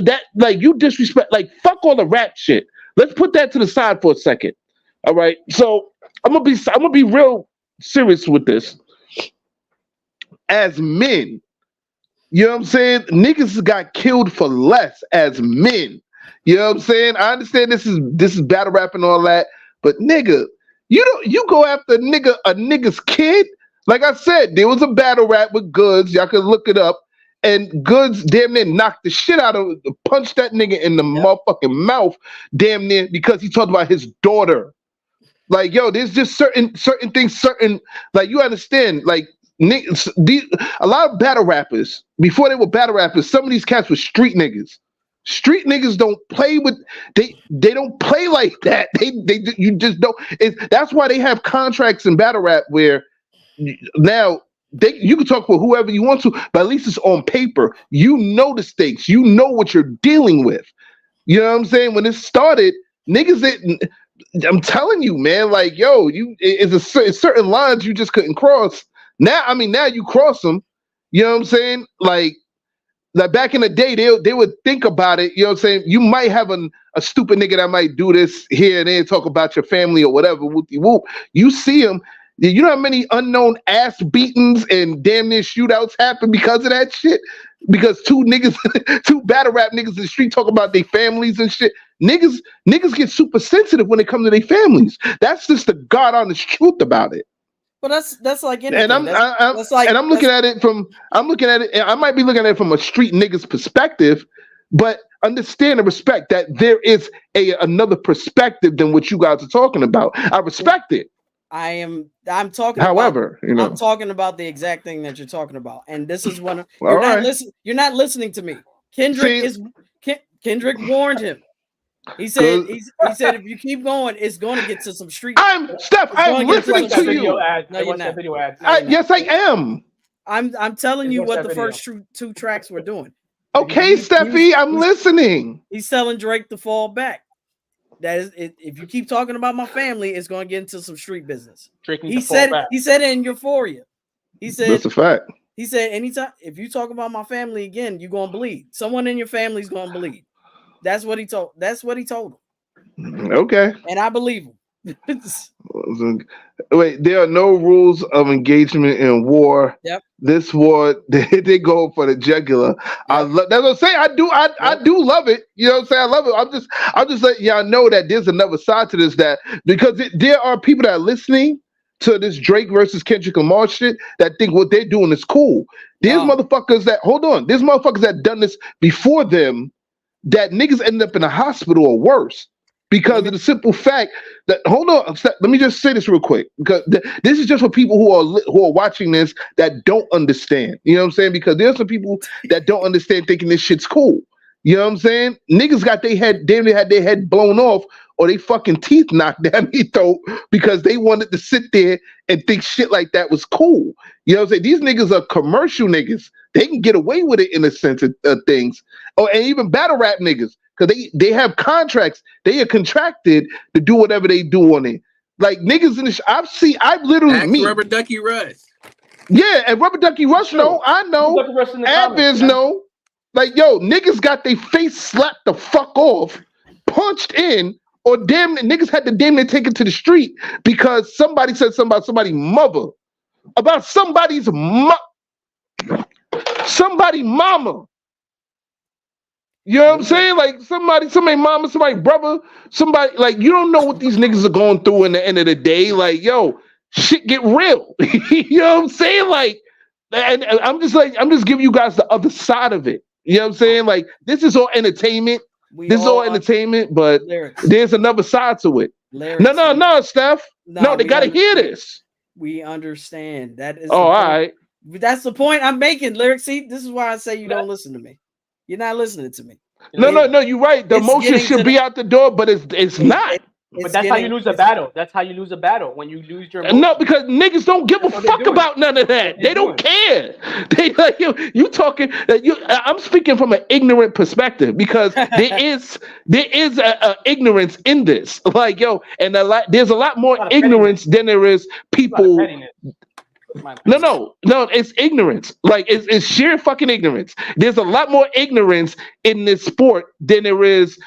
that, like, you disrespect, like, fuck all the rap shit. Let's put that to the side for a second. All right. So I'm gonna be real serious with this. As men, you know what I'm saying? Niggas got killed for less as men. You know what I'm saying? I understand this is battle rap and all that, but nigga, you go after a nigga's kid. Like I said, there was a battle rap with Goods. Y'all can look it up. And Goods damn near knocked the shit out of, punched that nigga in the motherfucking mouth, damn near, because he talked about his daughter. Like, yo, there's just certain things, like, you understand, like, niggas, a lot of battle rappers, before they were battle rappers, some of these cats were street niggas. Street niggas don't play with, they don't play like that. You just don't. That's why they have contracts in battle rap where now you can talk with whoever you want to, but at least it's on paper. You know the stakes. You know what you're dealing with. You know what I'm saying? When it started, niggas, I'm telling you, man, like, yo, it's certain lines you just couldn't cross. Now you cross them. You know what I'm saying? Like back in the day, they would think about it. You know what I'm saying? You might have a stupid nigga that might do this here and there, talk about your family or whatever. Whoop-de-whoop. You see him. You know how many unknown ass beatings and damn near shootouts happen because of that shit? Because two battle rap niggas in the street talk about their families and shit. Niggas get super sensitive when it comes to their families. That's just the God honest truth about it. But that's like anything. And I'm looking at it. I might be looking at it from a street nigga's perspective, but understand and respect that there is another perspective than what you guys are talking about. I respect it. I'm talking. However, I'm talking about the exact thing that you're talking about, and this is one. You're not listening to me. Kendrick warned him. He said if you keep going, it's going to get to some street. I'm listening to you. No, you're not. Video ads. Yes, I am. I'm telling you what the first two tracks were doing. Okay, Steffi, I'm listening. He's telling Drake to fall back. That is, if you keep talking about my family, it's going to get into some street business. He said it in Euphoria. He said that's a fact. He said, anytime if you talk about my family again, you're gonna bleed. Someone in your family's gonna bleed. That's what he told. That's what he told him. Okay. And I believe him. Wait, there are no rules of engagement in war. Yep. This war, they go for the jugular. Yep. That's what I'm saying. I do love it. You know what I'm saying? I love it. I'm just letting y'all know that there's another side to this, that because there are people that are listening to this Drake versus Kendrick Lamar shit that think what they're doing is cool. There's motherfuckers that there's motherfuckers that done this before them that niggas ended up in a hospital or worse because of the simple fact that let me just say this real quick, because this is just for people who are watching this that don't understand. You know what I'm saying? Because there's some people that don't understand thinking this shit's cool. You know what I'm saying? Niggas got their head, damn near had their head blown off or they fucking teeth knocked down their throat because they wanted to sit there and think shit like that was cool. You know what I'm saying? These niggas are commercial niggas. They can get away with it in a sense of things. Oh, and even battle rap niggas, because they have contracts. They are contracted to do whatever they do on it. Like niggas in the I've literally Rubber Ducky Rush. Yeah, and Rubber Ducky Rush I know. Adviz know. Like, yo, niggas got their face slapped the fuck off, punched in, or niggas had to damn near take it to the street because somebody said something about somebody's mother. About somebody's mama. You know what I'm saying? Like somebody mama, somebody brother, somebody, like, you don't know what these niggas are going through in the end of the day. Like, yo, shit get real. You know what I'm saying? Like, and I'm just giving you guys the other side of it. You know what I'm saying? Like, this is all entertainment. This is all entertainment, but there's another side to it. No, Steph. No, they gotta hear this. We understand. That is all right. That's the point I'm making, Lyrics. See, this is why I say you don't listen to me. You're not listening to me. No, you're right. The emotion should be out the door, but it's not. But that's how you lose a battle. That's how you lose a battle, when you lose your emotion. No, because niggas don't give a fuck about none of that. They don't care. They like you talking. I'm speaking from an ignorant perspective because there is a ignorance in this. Like, yo, and there's a lot more ignorance than there is people. No, it's ignorance. Like, it's sheer fucking ignorance. There's a lot more ignorance in this sport than there is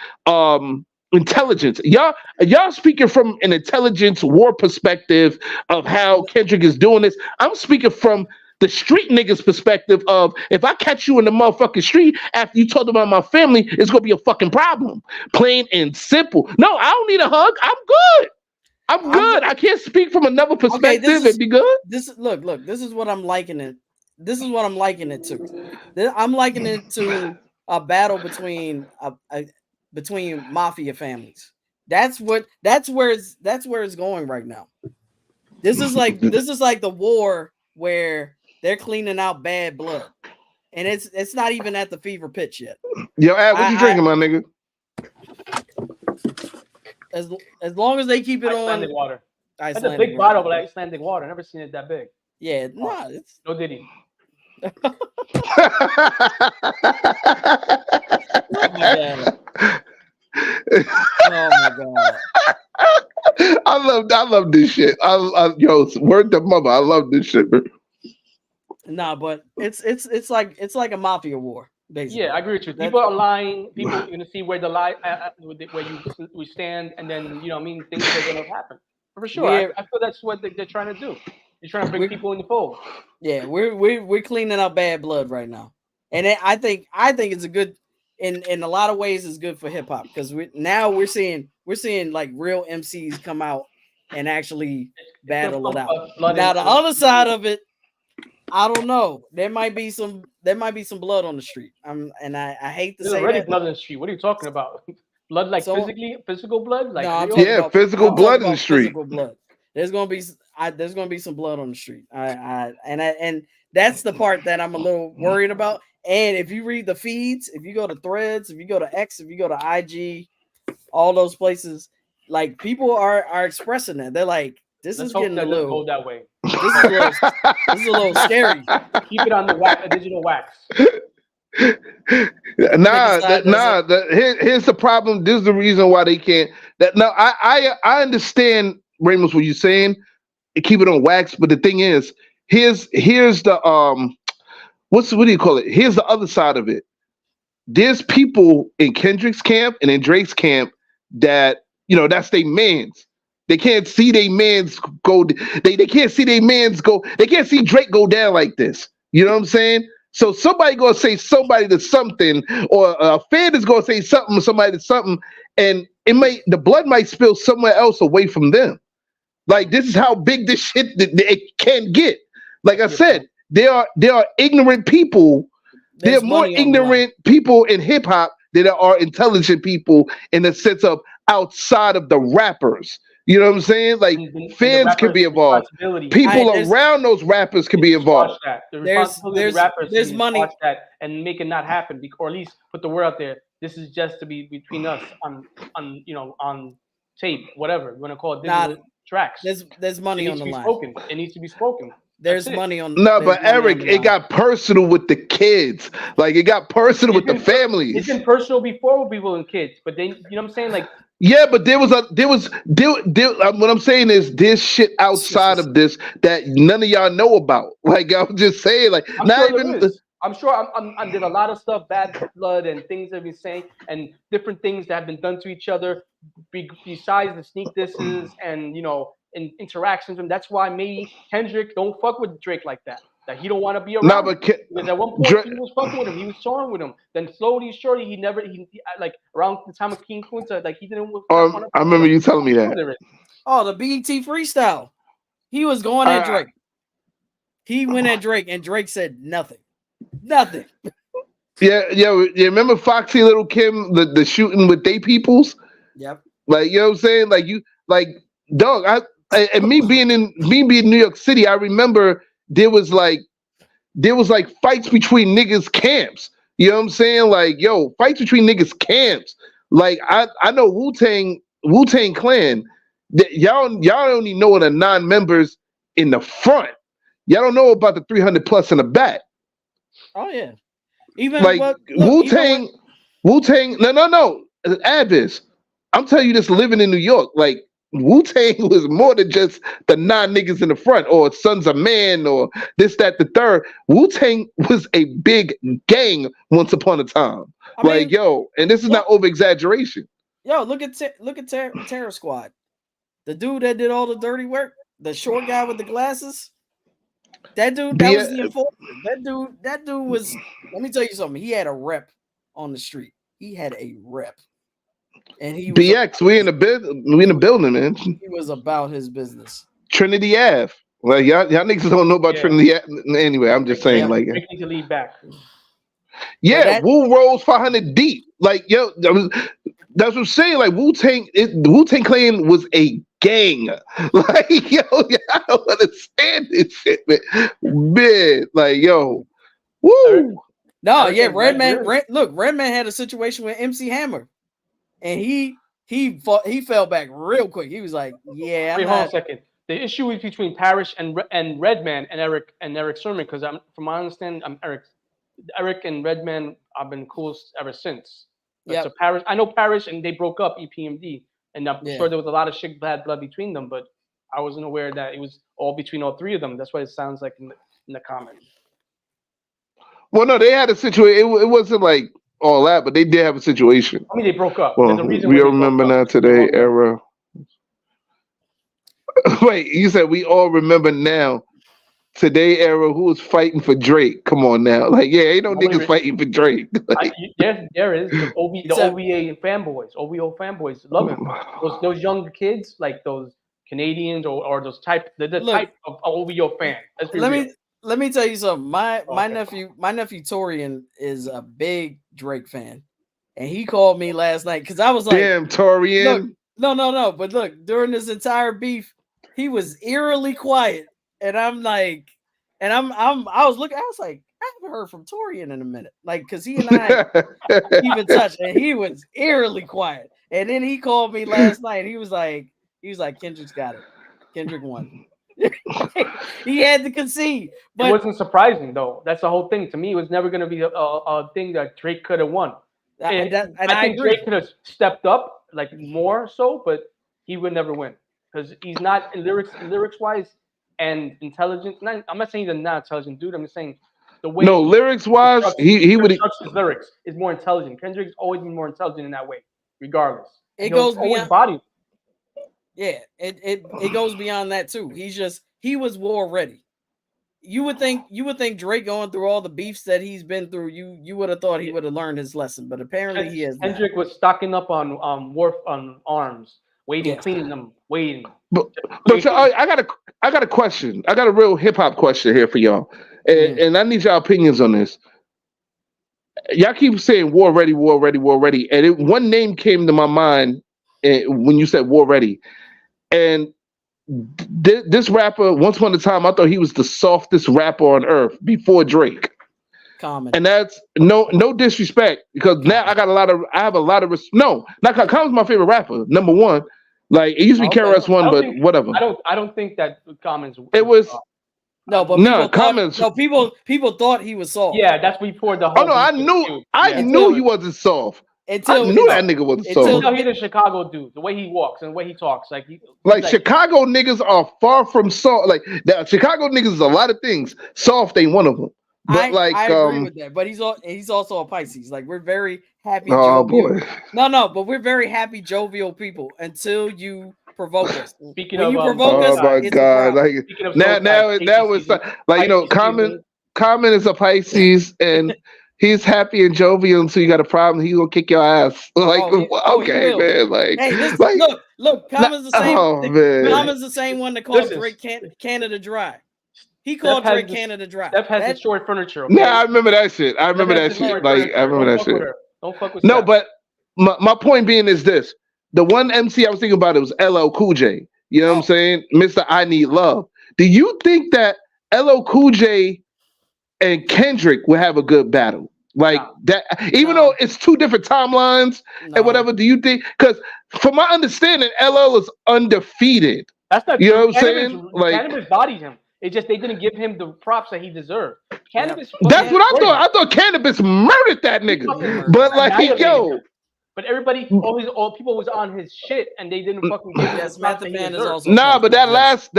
intelligence. Y'all speaking from an intelligence war perspective of how Kendrick is doing this. I'm speaking from the street niggas perspective of, if I catch you in the motherfucking street after you told about my family, it's gonna be a fucking problem. Plain and simple. No, I don't need a hug. I'm good. I'm good. I can't speak from another perspective and be good. Look, this is what I'm liking it. This is what I'm liking it to. I'm liking it to a battle between mafia families. That's where it's going right now. This is like the war where they're cleaning out bad blood, and it's not even at the fever pitch yet. Yo, Ad, what you drinking, my nigga? As long as they keep it Icelandic on water. That's a big bottle of Icelandic water. I've never seen it that big. Yeah, no, it's no Diddy. Oh my god. I love this shit. Yo, word to mother. I love this shit, bro. Nah, but it's like a mafia war, basically. Yeah, I agree with you. People online, people are gonna see where the lie, where you stand, and then things are gonna happen for sure. Yeah. I feel that's what they're trying to do. You're trying to bring people in the fold. Yeah, we're cleaning up bad blood right now, and I think it's a good, in a lot of ways, it's good for hip hop, because we're seeing like real MCs come out and actually battle it out. Now the other side of it, I don't know. There might be some blood on the street. I hate to say already that. Blood on the street. What are you talking about? Blood, like physical blood? Like no, physical blood in the street. Physical blood. There's gonna be some blood on the street. And that's the part that I'm a little worried about. And if you read the feeds, if you go to Threads, if you go to X, if you go to IG, all those places, like, people are expressing that. They're like, this is getting a little go that way. This is a little scary. Keep it on the digital wax. Here's the problem. This is the reason why they can't That now I understand, Ramos, what you're saying. Keep it on wax, but the thing is, here's the what do you call it? Here's the other side of it. There's people in Kendrick's camp and in Drake's camp that that's their mans. They can't see their mans go. They can't see their mans go. They can't see Drake go down like this. You know what I'm saying? So somebody gonna say somebody to something, or a fan is gonna say something to somebody to something, and the blood might spill somewhere else away from them. Like, this is how big this shit it can get. Like I said, there are ignorant people. There are more ignorant people in hip hop than there are intelligent people in the sense of outside of the rappers. You know what I'm saying? Like, fans can be involved. People around those rappers can be involved. The responsibility of the rappers there's money watch that and make it not happen, or at least put the word out there. This is just to be between us on tape, whatever you want to call it. Digital tracks. There's money on the line. It needs to be spoken. There's money on. No, but Eric, it got personal with the kids. Like, it got personal with the families. It's been personal before with people and kids, but then what I'm saying, like. Yeah, but there was what I'm saying is there's shit outside of this that none of y'all know about. Like, I'm just saying, like, I'm sure there's a lot of stuff, bad blood and things that we've been saying, and different things that have been done to each other besides the sneak disses and and interactions. And that's why maybe Kendrick don't fuck with Drake like that. That he don't want to be around. Because at one point he was fucking with him, he was touring with him. Then slowly, shortly, he like around the time of King Kunta, like he didn't. I remember you telling me that. Oh, the BET freestyle. He was going at Drake. He went at Drake, and Drake said nothing. Nothing. Yeah. Remember Foxy Little Kim, the shooting with they peoples? Yep. Like, you know what I'm saying? Like, dog. Me being in New York City, I remember there was like fights between niggas camps. You know what I'm saying? Like, yo, fights between niggas camps. Like, I know Wu-Tang Clan. Y'all only know the 9 members in the front. Y'all don't know about the 300 plus in the back. Oh yeah. Even like Wu-Tang. No. Abyss. I'm telling you this living in New York. Like, Wu-Tang was more than just the 9 niggas in the front or Sons of Man or this, that, the third. Wu-Tang was a big gang once upon a time. I mean, yo, and this is not over exaggeration. Yo, look at Terror Squad. The dude that did all the dirty work, the short guy with the glasses. That dude, that was the enforcer. That dude was. Let me tell you something. He had a rep on the street. He had a rep. And he was BX, we in the building, man. He was about his business. Trinity Ave. Well, y'all niggas don't know about Trinity Ave. Anyway, I'm just saying, like, we need to lead back. Yeah, Wu rolls 500 deep. Like, yo, that's what I'm saying. Like, Wu-Tang Clan was a gang. Like, yo, I don't understand this shit, man. Like, yo, woo. No, yeah, Redman had a situation with MC Hammer. And he fell back real quick. He was like, "Yeah." Wait, hold on a second. The issue is between Parrish and Redman and Eric Sermon, because from my understanding, Eric and Redman have been cool ever since. Yeah. So Parrish, I know Parrish, and they broke up EPMD, and I'm sure there was a lot of shit, bad blood between them, but I wasn't aware that it was all between all 3 of them. That's what it sounds like in the comments. Well, no, they had a situation. It wasn't like all that, but they did have a situation. I mean, they broke up. Well, we all remember now today era. Wait, you said we all remember now today era who was fighting for Drake? Come on now, like, yeah, ain't no niggas fighting for Drake. Like, there is the OVA fanboys, OVO fanboys love him. Those young kids, like those Canadians or those type of OVO fan. Let me tell you something. My nephew Torian is a big Drake fan, and he called me last night because I was like, "Damn, Torian!" Look, no. But look, during this entire beef, he was eerily quiet, and I'm like, I was looking. I was like, I haven't heard from Torian in a minute, like, because he and I keep in touch, and he was eerily quiet. And then he called me last night. He was like, Kendrick's got it. Kendrick won. He had to concede, but it wasn't surprising though. That's the whole thing. To me, it was never going to be a thing that Drake could have won. I think Drake could have stepped up like more so, but he would never win because he's not lyrics wise and intelligent. I'm not saying he's a not intelligent dude. I'm just saying the way lyrics wise, he would his lyrics is more intelligent. Kendrick's always been more intelligent in that way, regardless. It goes beyond body. Yeah, it goes beyond that too. He was war ready. You would think Drake going through all the beefs that he's been through, you would have thought he would have learned his lesson, but apparently he has. Kendrick was stocking up on arms, waiting, cleaning them, waiting. But I got a question. I got a real hip hop question here for y'all, and I need y'all opinions on this. Y'all keep saying war ready, and one name came to my mind when you said war ready, and this rapper, once upon a time, I thought he was the softest rapper on earth before Drake. Common. And that's no disrespect, because now I have a lot of no, not Common's my favorite rapper, number one. Like it used to be KRS-One, but whatever. I don't think that Common's. It was people thought he was soft. Yeah, that's before the whole. Oh no, I knew he wasn't soft. I knew that nigga wasn't soft. Until he's a Chicago dude, the way he walks and the way he talks, like Chicago niggas are far from soft. Like the Chicago niggas is a lot of things. Soft ain't one of them. But I agree with that. But he's also a Pisces. Like we're very happy. Oh jovial. boy. No, but we're very happy, jovial people until you provoke us. Speaking when of, you provoke us, my God! Like now it's like Common is a Pisces and. He's happy and jovial until you got a problem. He's gonna kick your ass. Like, okay, man. Like, hey, look. Common's the same. Common's the same one that called Drake Canada Dry. He called Drake Canada Dry. Steph has the short furniture. Okay? Nah, I remember that shit. Like, I remember that shit. Don't fuck with no, Steph. but my point being is this: the one MC I was thinking about, it was LL Cool J. You know what I'm saying, Mr. I Need Love. Do you think that LL Cool J and Kendrick will have a good battle like that? Even though it's two different timelines and whatever, do you think? Because from my understanding, LL is undefeated. That's not you know what I'm saying? Like Cannabis bodied him. It's just they didn't give him the props that he deserved. Cannabis. That's what I thought. I thought Cannabis murdered that nigga. But like, yo. But everybody, all people was on his shit, and they didn't fucking give him the props that he deserved. Nah, but that last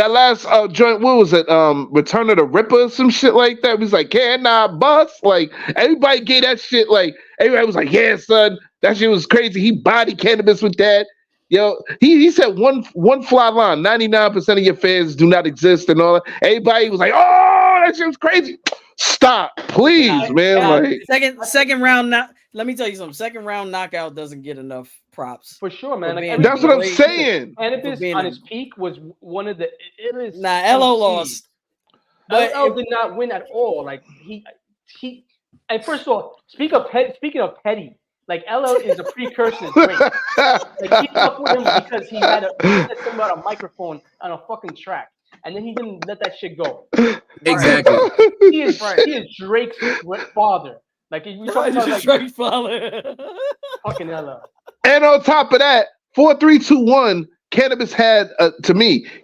joint, what was it? Return of the Ripper, or some shit like that. It was like, can I bust? Like everybody gave that shit. Like everybody was like, yeah, son, that shit was crazy. He bodied Cannabis with that. Yo, he said one fly line. 99% of your fans do not exist, and all that. Everybody was like, oh, that shit was crazy. Stop, please, man. Like second round. Let me tell you something. Second round knockout doesn't get enough props. For sure, man. Like, that's what I'm saying. Cannabis on his peak was one of the illest. LL lost. But LL did not win at all. Like he. And first of all, speaking of petty, like LL is a precursor to Drake. Like he fucked with him because he had something about a microphone on a fucking track, and then he didn't let that shit go. Exactly. He is Drake's father. Like you talking about like Drake's father. Fucking LL. And on top of that, 4, 3, 2, 1. Cannabis had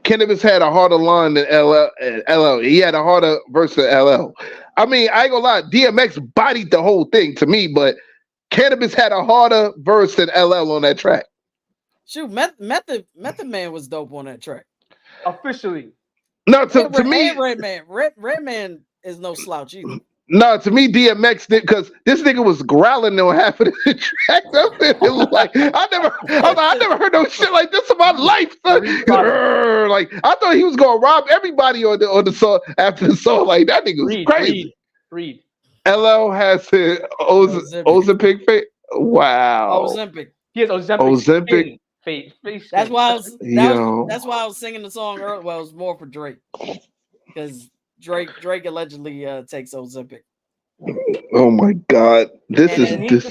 Cannabis had a harder line than LL. He had a harder verse than LL. I mean, I ain't gonna lie, DMX bodied the whole thing to me, but Cannabis had a harder verse than LL on that track. Shoot, Method Man was dope on that track. Officially. No, to me, Redman is no slouch either. No, to me, DMX did, because this nigga was growling on half of the track. Like I never heard no shit like this in my life. Son. Like I thought he was gonna rob everybody on the song after the song. Like that nigga was crazy. Read. LL has his Ozempic face. Wow. Ozempic. He has Ozempic. Face. That's why I was singing the song earlier. Well, it was more for Drake because Drake allegedly takes Ozempic. Oh my God! If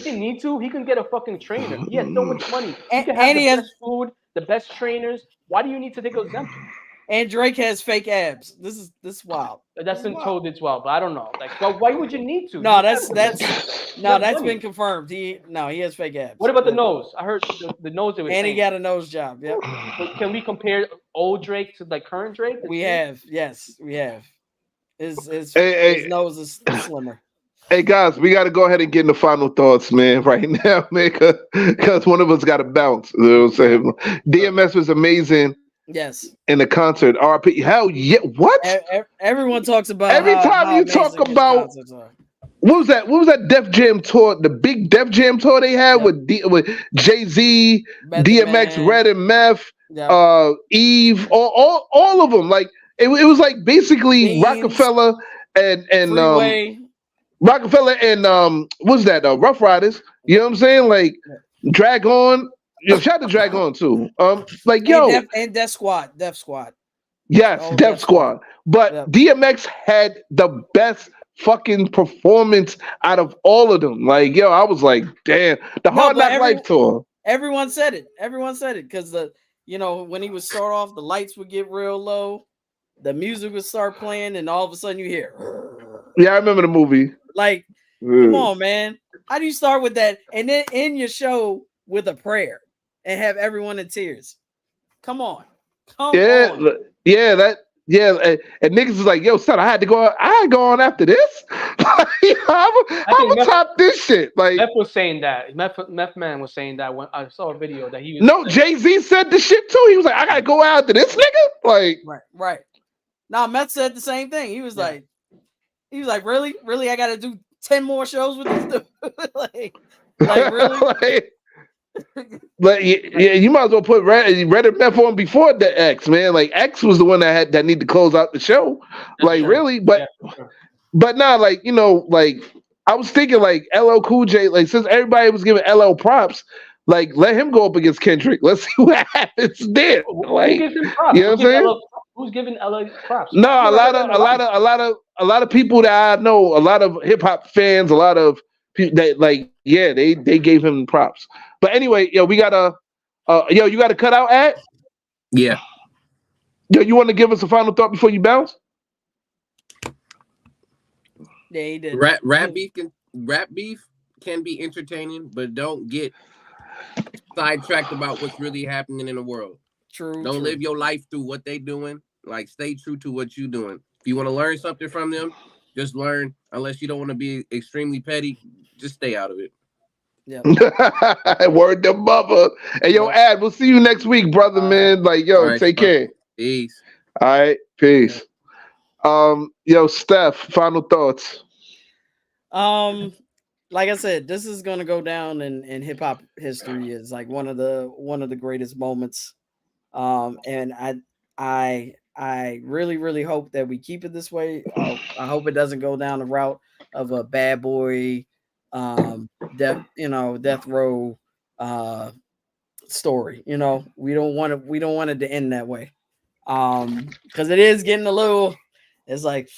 he need to, he can get a fucking trainer. He has so much money. He can have the best food, the best trainers. Why do you need to take Ozempic? And Drake has fake abs. This is wild. That's been told it's wild, but I don't know. Like, why would you need to? No, that's been confirmed. He has fake abs. What about the nose? I heard the nose. He got a nose job. Yep. But can we compare old Drake to like current Drake? We have. Yes, we have. His nose is slimmer. Hey guys, we got to go ahead and get in the final thoughts, man, right now, man, because one of us got to bounce. You know what I'm saying? DMS was amazing. Yes. In the concert, RP. Hell yeah! What? Everyone talks about every time how you talk amazing his about concerts are. what was that? What was that Def Jam tour? The big Def Jam tour they had with Jay-Z, DMX, Red and Meth, Eve, all of them. Like it was like basically Beans, Rockefeller and Freeway. Rockefeller and what was that? Rough Riders. You know what I'm saying? Like Drag On. Yo, shout out to Drag On too. Like yo, and Def Squad. Yes, Def Squad. But DMX had the best fucking performance out of all of them. Like, yo, I was like, damn, the Hard Knock Life tour. Everyone said it because when he would start off, the lights would get real low, the music would start playing, and all of a sudden you hear. Yeah, I remember the movie. Like, come on, man. How do you start with that and then end your show with a prayer and have everyone in tears? Come on. And niggas is like, yo, son, I had to go on after this. I'm gonna top this shit. Like Meth was saying that. Meth Man was saying that when I saw a video that he was. No, Jay-Z said the shit too. He was like, I gotta go after this nigga. Like, right. Now Meth said the same thing. He was like, really, I gotta do 10 more shows with this dude. like really. But yeah, you might as well put Red and Meth on before the X, man. Like X was the one that need to close out the show. Like really, but nah, like like I was thinking like LL Cool J, like since everybody was giving LL props, like let him go up against Kendrick. Let's see what happens there. Like you know what I'm saying? Who's giving LL props? No, a lot of people that I know, a lot of hip hop fans, a lot of people that they gave him props. But anyway, we gotta you gotta cut out at? Yeah. Yo, you want to give us a final thought before you bounce? Yeah, he did. Rap beef can be entertaining, but don't get sidetracked about what's really happening in the world. True. Don't live your life through what they doing. Like stay true to what you doing. If you want to learn something from them, just learn. Unless you don't want to be extremely petty, just stay out of it. Yeah. Word to mother. Hey, yo, Ad, we'll see you next week, brother, man. Like, yo, right, take care. Peace. All right, peace. Yo, Steph, final thoughts. Like I said, this is gonna go down in hip hop history as like one of the greatest moments. And I really, really hope that we keep it this way. I hope it doesn't go down the route of a Bad Boy, death row story. We don't want it to end that way. Because it is getting a little. It's like,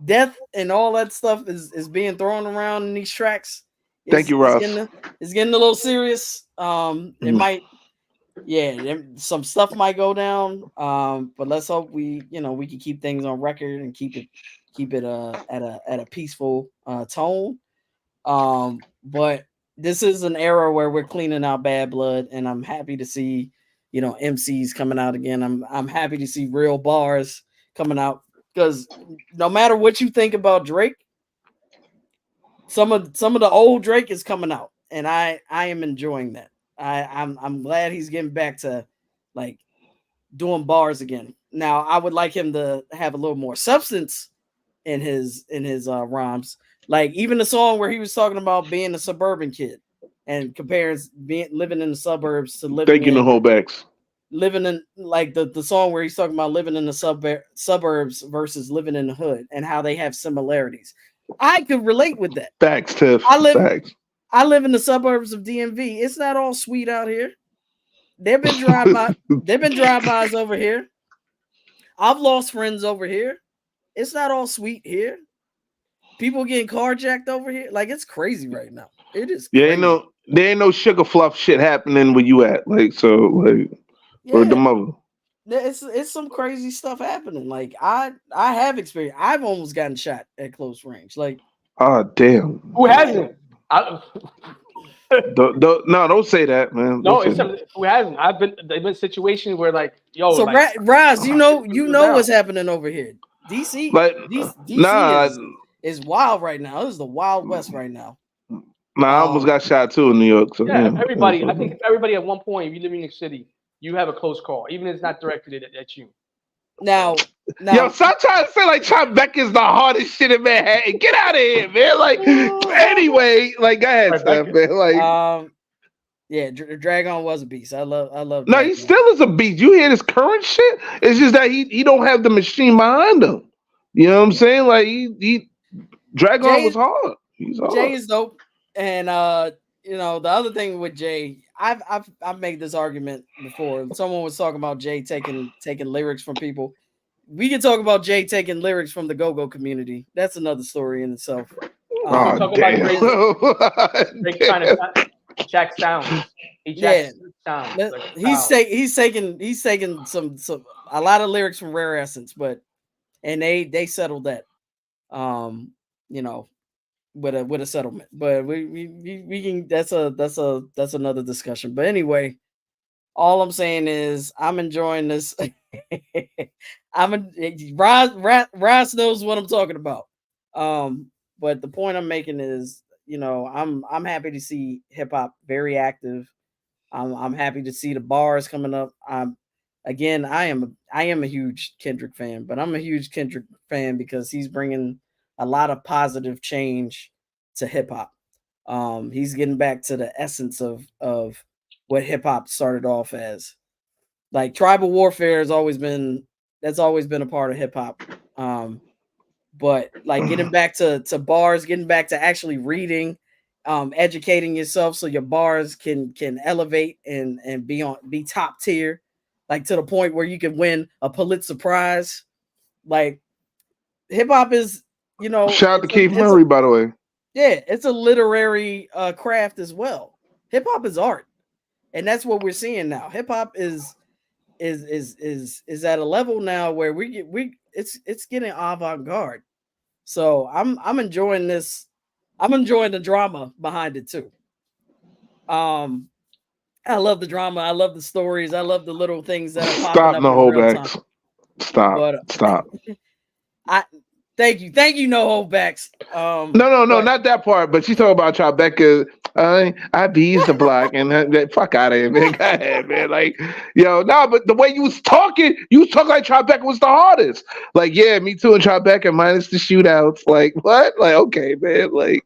death and all that stuff is being thrown around in these tracks. Thank you, Ross. It's getting a little serious. It might, some stuff might go down. But let's hope we can keep things on record and keep it at a peaceful tone. But this is an era where we're cleaning out bad blood, and I'm happy to see MCs coming out again. I'm happy to see real bars coming out, because no matter what you think about Drake, some of the old Drake is coming out, and I am enjoying that. I'm glad he's getting back to like doing bars again. Now I would like him to have a little more substance in his rhymes. Like even the song where he was talking about being a suburban kid and compares living in the suburbs to living. Thank you, the holdbacks. Living in like the song where he's talking about living in the suburbs versus living in the hood and how they have similarities. I could relate with that. Facts, Tiff. I live in the suburbs of DMV. It's not all sweet out here. They've been drive-bys over here. I've lost friends over here. It's not all sweet here. People getting carjacked over here. Like, it's crazy right now. It is crazy. Yeah, there ain't no sugar fluff shit happening where you at. Like, so like for the mother. It's some crazy stuff happening. Like I have experience. I've almost gotten shot at close range. Like, oh damn. Who hasn't? Don't say that, man. No, who hasn't? There've been situations where like, yo, so like, Raz, you know what's happening over here. DC, like, DC is wild right now. This is the Wild West right now. I almost got shot too in New York. So, yeah, everybody. I think everybody at one point, if you live in New York City, you have a close call, even if it's not directed at you. Now, yo, stop trying to say like Tribeca is the hardest shit in Manhattan. Get out of here, man. Like, anyway, like, go ahead, Steph, man. Like, yeah, Dragon was a beast. I love. No, he still is a beast. You hear this current shit? It's just that he don't have the machine behind him. You know what I'm saying? Like, he Dragon was hard. He's hard. Jay is dope, and you know, the other thing with Jay, I've made this argument before. Someone was talking about Jay taking lyrics from people. We can talk about Jay taking lyrics from the go-go community. That's another story in itself. Oh, damn. Drake trying to check sounds. Sounds. Like he's taking some a lot of lyrics from Rare Essence, and they settled that. You know, with a settlement, but we can that's another discussion. But anyway, all I'm saying is I'm enjoying this. Ross knows what I'm talking about. But the point I'm making is, you know, I'm happy to see hip hop very active. I'm happy to see the bars coming up. I am a huge Kendrick fan, but I'm a huge Kendrick fan because he's bringing a lot of positive change to hip hop. He's getting back to the essence of what hip hop started off as. Like tribal warfare has always been a part of hip hop. But like getting back to bars, getting back to actually reading, educating yourself so your bars can elevate and be top tier, like to the point where you can win a Pulitzer Prize. Like hip hop is, you know, shout out to Keith Murray, by the way. Yeah, it's a literary craft as well. Hip hop is art, and that's what we're seeing now. Hip hop is at a level now where it's getting avant-garde. So I'm enjoying this. I'm enjoying the drama behind it too. I love the drama. I love the stories. I love the little things that are popping up. No holdbacks. Stop. Thank you. No holdbacks. No, not that part. But she's talking about Tribeca. I bees the block and fuck out of here, man. Go ahead, man. Like, but the way you was talking like Tribeca was the hardest. Like, yeah, me too, and Tribeca minus the shootouts. Like, what? Like, okay, man. Like,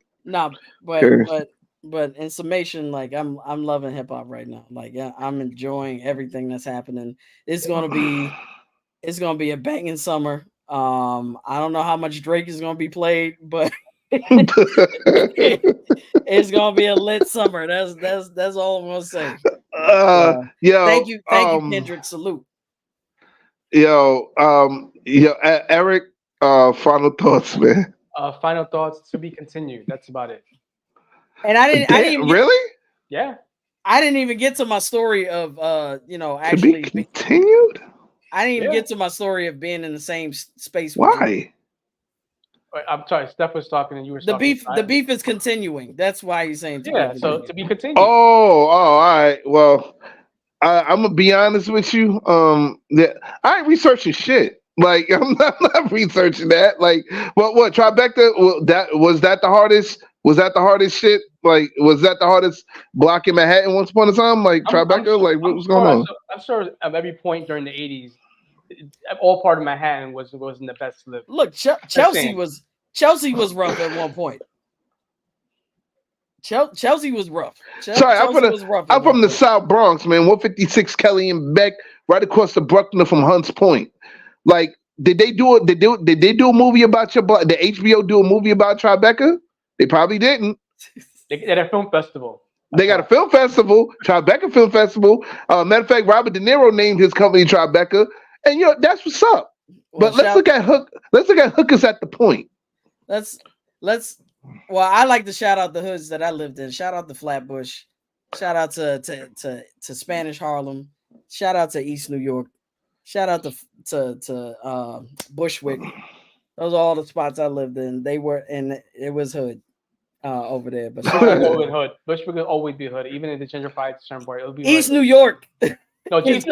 but in summation, like, I'm loving hip hop right now. Like, I'm enjoying everything that's happening. It's gonna be a banging summer. I don't know how much Drake is gonna be played, but it's gonna be a lit summer. That's all I'm gonna say. Thank you, Kendrick. Salute. Eric. Final thoughts, man. Final thoughts to be continued. That's about it. And I didn't really. Yeah. I didn't even get to my story of to actually be continued. I didn't even get to my story of being in the same space. Why? I'm sorry, Steph was talking and you were the talking. The beef is continuing. That's why he's saying so to be continued. Oh, all right. Well, I'm gonna be honest with you. I ain't researching shit. Like I'm not researching that. Like, what Tribeca? Was that the hardest? Was that the hardest shit? Like, was that the hardest block in Manhattan once upon a time? Like Tribeca? Like, what was going on? I'm sure at every point during the '80s, all part of Manhattan wasn't the best lived. Look, Chelsea was rough at one point. Chelsea was rough. I'm from the South Bronx, man. 156 Kelly and Beck, right across the Brooklyn from Hunts Point. Like, did they do a movie about your block? Did HBO do a movie about Tribeca? They probably didn't. They had a film festival. They got a film festival, Tribeca Film Festival. Matter of fact, Robert De Niro named his company Tribeca, and that's what's up. Well, but let's look at Hook. Let's look at Hookers at the point. Let's. Well, I like to shout out the hoods that I lived in. Shout out to Flatbush. Shout out to Spanish Harlem. Shout out to East New York. Shout out to Bushwick. Those are all the spots I lived in. It was hood. over there. But always hood. Bushwick will always be hood, even if they gentrified to certain part. It'll be East hood. New York. No, East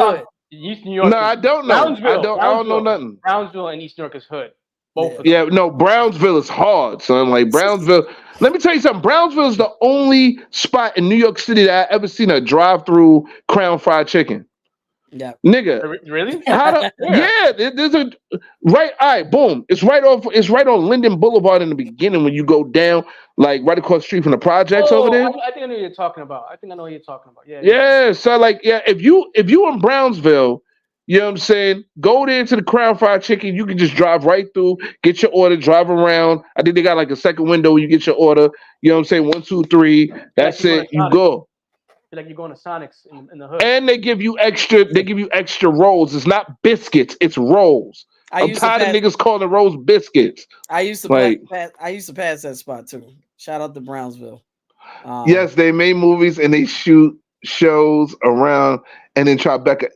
New York. No, I don't know. I don't know nothing. Brownsville and East New York is hood. Both of them. Yeah, no, Brownsville is hard. So I'm like Brownsville. Let me tell you something. Brownsville is the only spot in New York City that I ever seen a drive-through Crown Fried Chicken. Yeah, nigga. Really? Yeah, there's a right. All right, boom. It's right on Linden Boulevard in the beginning when you go down, like right across the street from the projects over there. I think I know what you're talking about. I think I know what you're talking about. Yeah. Yeah. So like, yeah, if you in Brownsville, you know what I'm saying, go there to the Crown Fried Chicken. You can just drive right through, get your order, drive around. I think they got like a second window where you get your order. You know what I'm saying? 1, 2, 3. That's it. You go. Like you're going to Sonic's in the hood. And they give you extra rolls. It's not biscuits, it's rolls. I'm tired of niggas calling rolls biscuits. I used to pass that spot too. Shout out to Brownsville. Yes, they made movies and they shoot shows around and then Tribeca.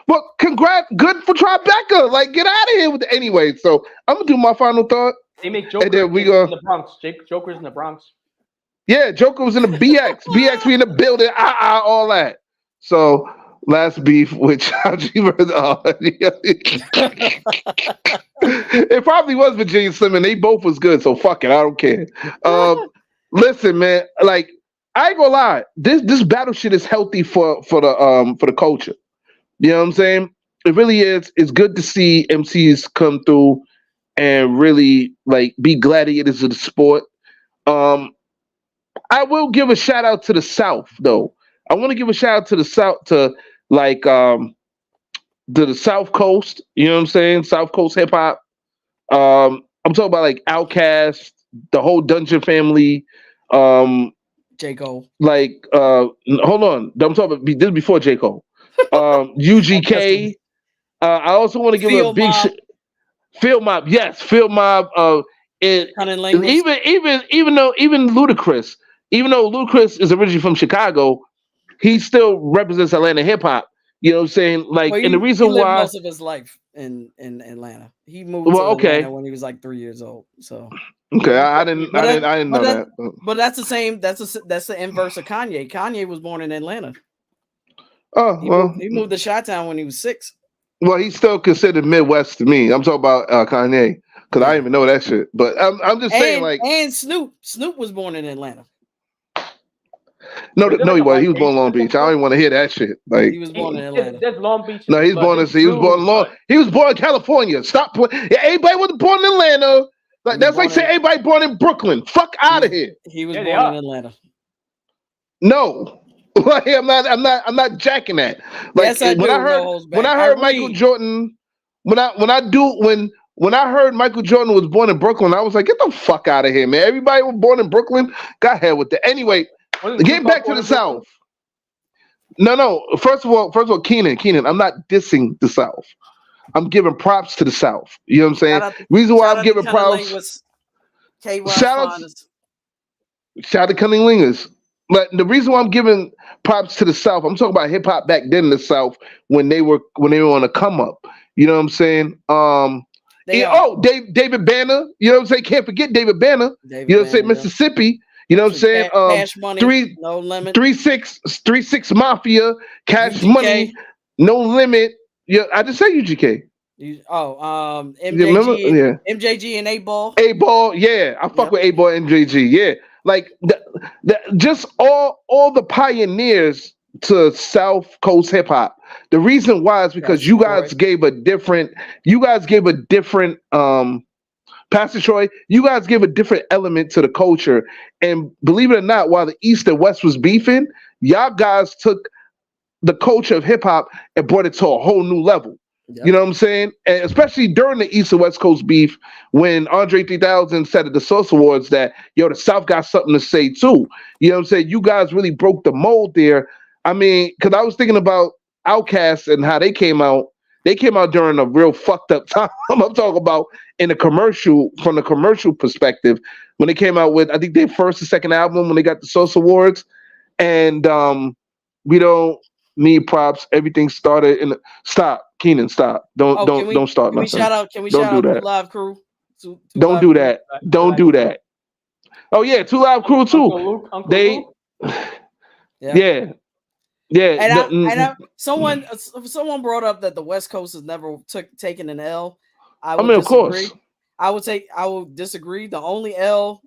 Well, congrats, good for Tribeca. Like, get out of here with anyway. So I'm gonna do my final thought. They make Joker and then we in the Bronx. Joker's in the Bronx. Yeah, Joker was in the BX. BX be in the building, all that. So last beef with it probably was Virginia Slim and they both was good, so fuck it, I don't care. Listen, man, like I ain't gonna lie, this battle shit is healthy for the culture. You know what I'm saying? It really is. It's good to see MCs come through and really like be gladiators of the sport. I will give a shout out to the South, though. I want to give a shout out to the South, to like to the South Coast. You know what I'm saying? South Coast hip hop. I'm talking about like Outkast, the whole Dungeon family. J. Cole. Like, hold on. I'm talking about this is before J. Cole. UGK. I also want to give a big Field Mob. Yes, Field Mob. Even Ludacris. Even though Ludacris is originally from Chicago, he still represents Atlanta hip hop. You know what I'm saying? Like, and the reason he lived why most of his life in Atlanta. He moved to Atlanta when he was like 3 years old. So okay, I didn't know that. But that's the same. That's the inverse of Kanye. Kanye was born in Atlanta. Oh, he moved to Chi-Town when he was 6. Well, he's still considered Midwest to me. I'm talking about Kanye because I didn't even know that shit. But I'm just saying, like, and Snoop was born in Atlanta. No, he was. He was born in Long Beach. I don't even want to hear that shit. Like, he was born in Atlanta. There's Long Beach. No, he was born in California. Stop playing. Yeah, everybody was born in Atlanta. Like that's like saying everybody born in Brooklyn. Fuck out of here. He was born in Atlanta. No. Like, I'm not jacking that. Like, yes, when I heard Michael Jordan, when I heard Michael Jordan was born in Brooklyn, I was like, get the fuck out of here, man. Everybody was born in Brooklyn. Go ahead with that. Anyway, getting back to the South. No. First of all, Keenan, I'm not dissing the South. I'm giving props to the South. You know what I'm saying? Reason why I'm giving props. Shout out to Cunning Lingers. But the reason why I'm giving props to the South, I'm talking about hip hop back then in the South when they were on a come up. You know what I'm saying? David Banner. You know what I'm saying? Can't forget David Banner. You know what I'm saying? Mississippi. You know what I'm saying? Cash Money, No Limit. 3-6 Mafia, Cash UGK. Money, No Limit. Yeah, I just say UGK. MJG, MJG and 8-Ball. 8-Ball, yeah. I fuck with 8-Ball and MJG, yeah. Like just all the pioneers to South Coast hip hop. The reason why is because you guys gave a different Pastor Troy, you guys give a different element to the culture. And believe it or not, while the East and West was beefing, y'all guys took the culture of hip hop and brought it to a whole new level. Yep. You know what I'm saying? And especially during the East and West Coast beef, when Andre 3000 said at the Source Awards that, the South got something to say too. You know what I'm saying? You guys really broke the mold there. I mean, because I was thinking about Outkast and how they came out. They came out during a real fucked up time. I'm talking about from the commercial perspective, when they came out with, I think, their first and second album when they got the Source Awards. And we don't need props. Everything started in the stop. Keenan, stop. Don't start nothing. Can we shout out the live crew? Don't do that. Don't do that. Oh yeah, Two Live Crew too. Uncle they, Luke? yeah. And someone brought up that the West Coast has never taken an L. I would disagree. Of course. I would disagree. The only L,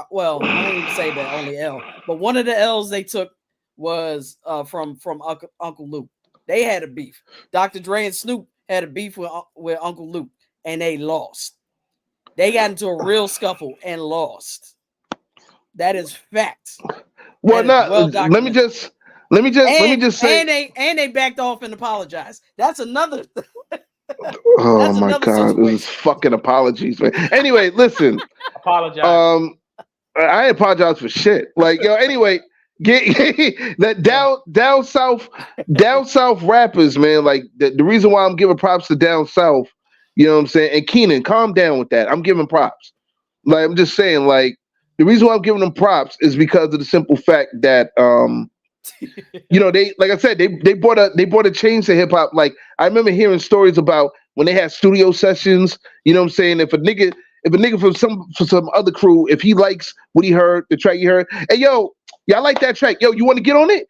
well, I don't even say the only L, but one of the L's they took was from Uncle Luke. They had a beef. Dr. Dre and Snoop had a beef with Uncle Luke, and they lost. They got into a real scuffle and lost. That is fact. Well, let me just say, and they backed off and apologized. That's another. Oh my God, this is fucking apologies, man. Anyway, listen. Apologize. I apologize for shit. Like, yo, anyway, get that down south rappers, man. Like the reason why I'm giving props to down south, you know what I'm saying? And Keenan, calm down with that. I'm giving props. Like, I'm just saying, like, the reason why I'm giving them props is because of the simple fact that you know, they, like I said, they brought a change to hip hop. Like, I remember hearing stories about when they had studio sessions, you know what I'm saying? If a nigga from some other crew, if he likes what he heard, the track he heard, hey yo, y'all like that track? Yo, you want to get on it?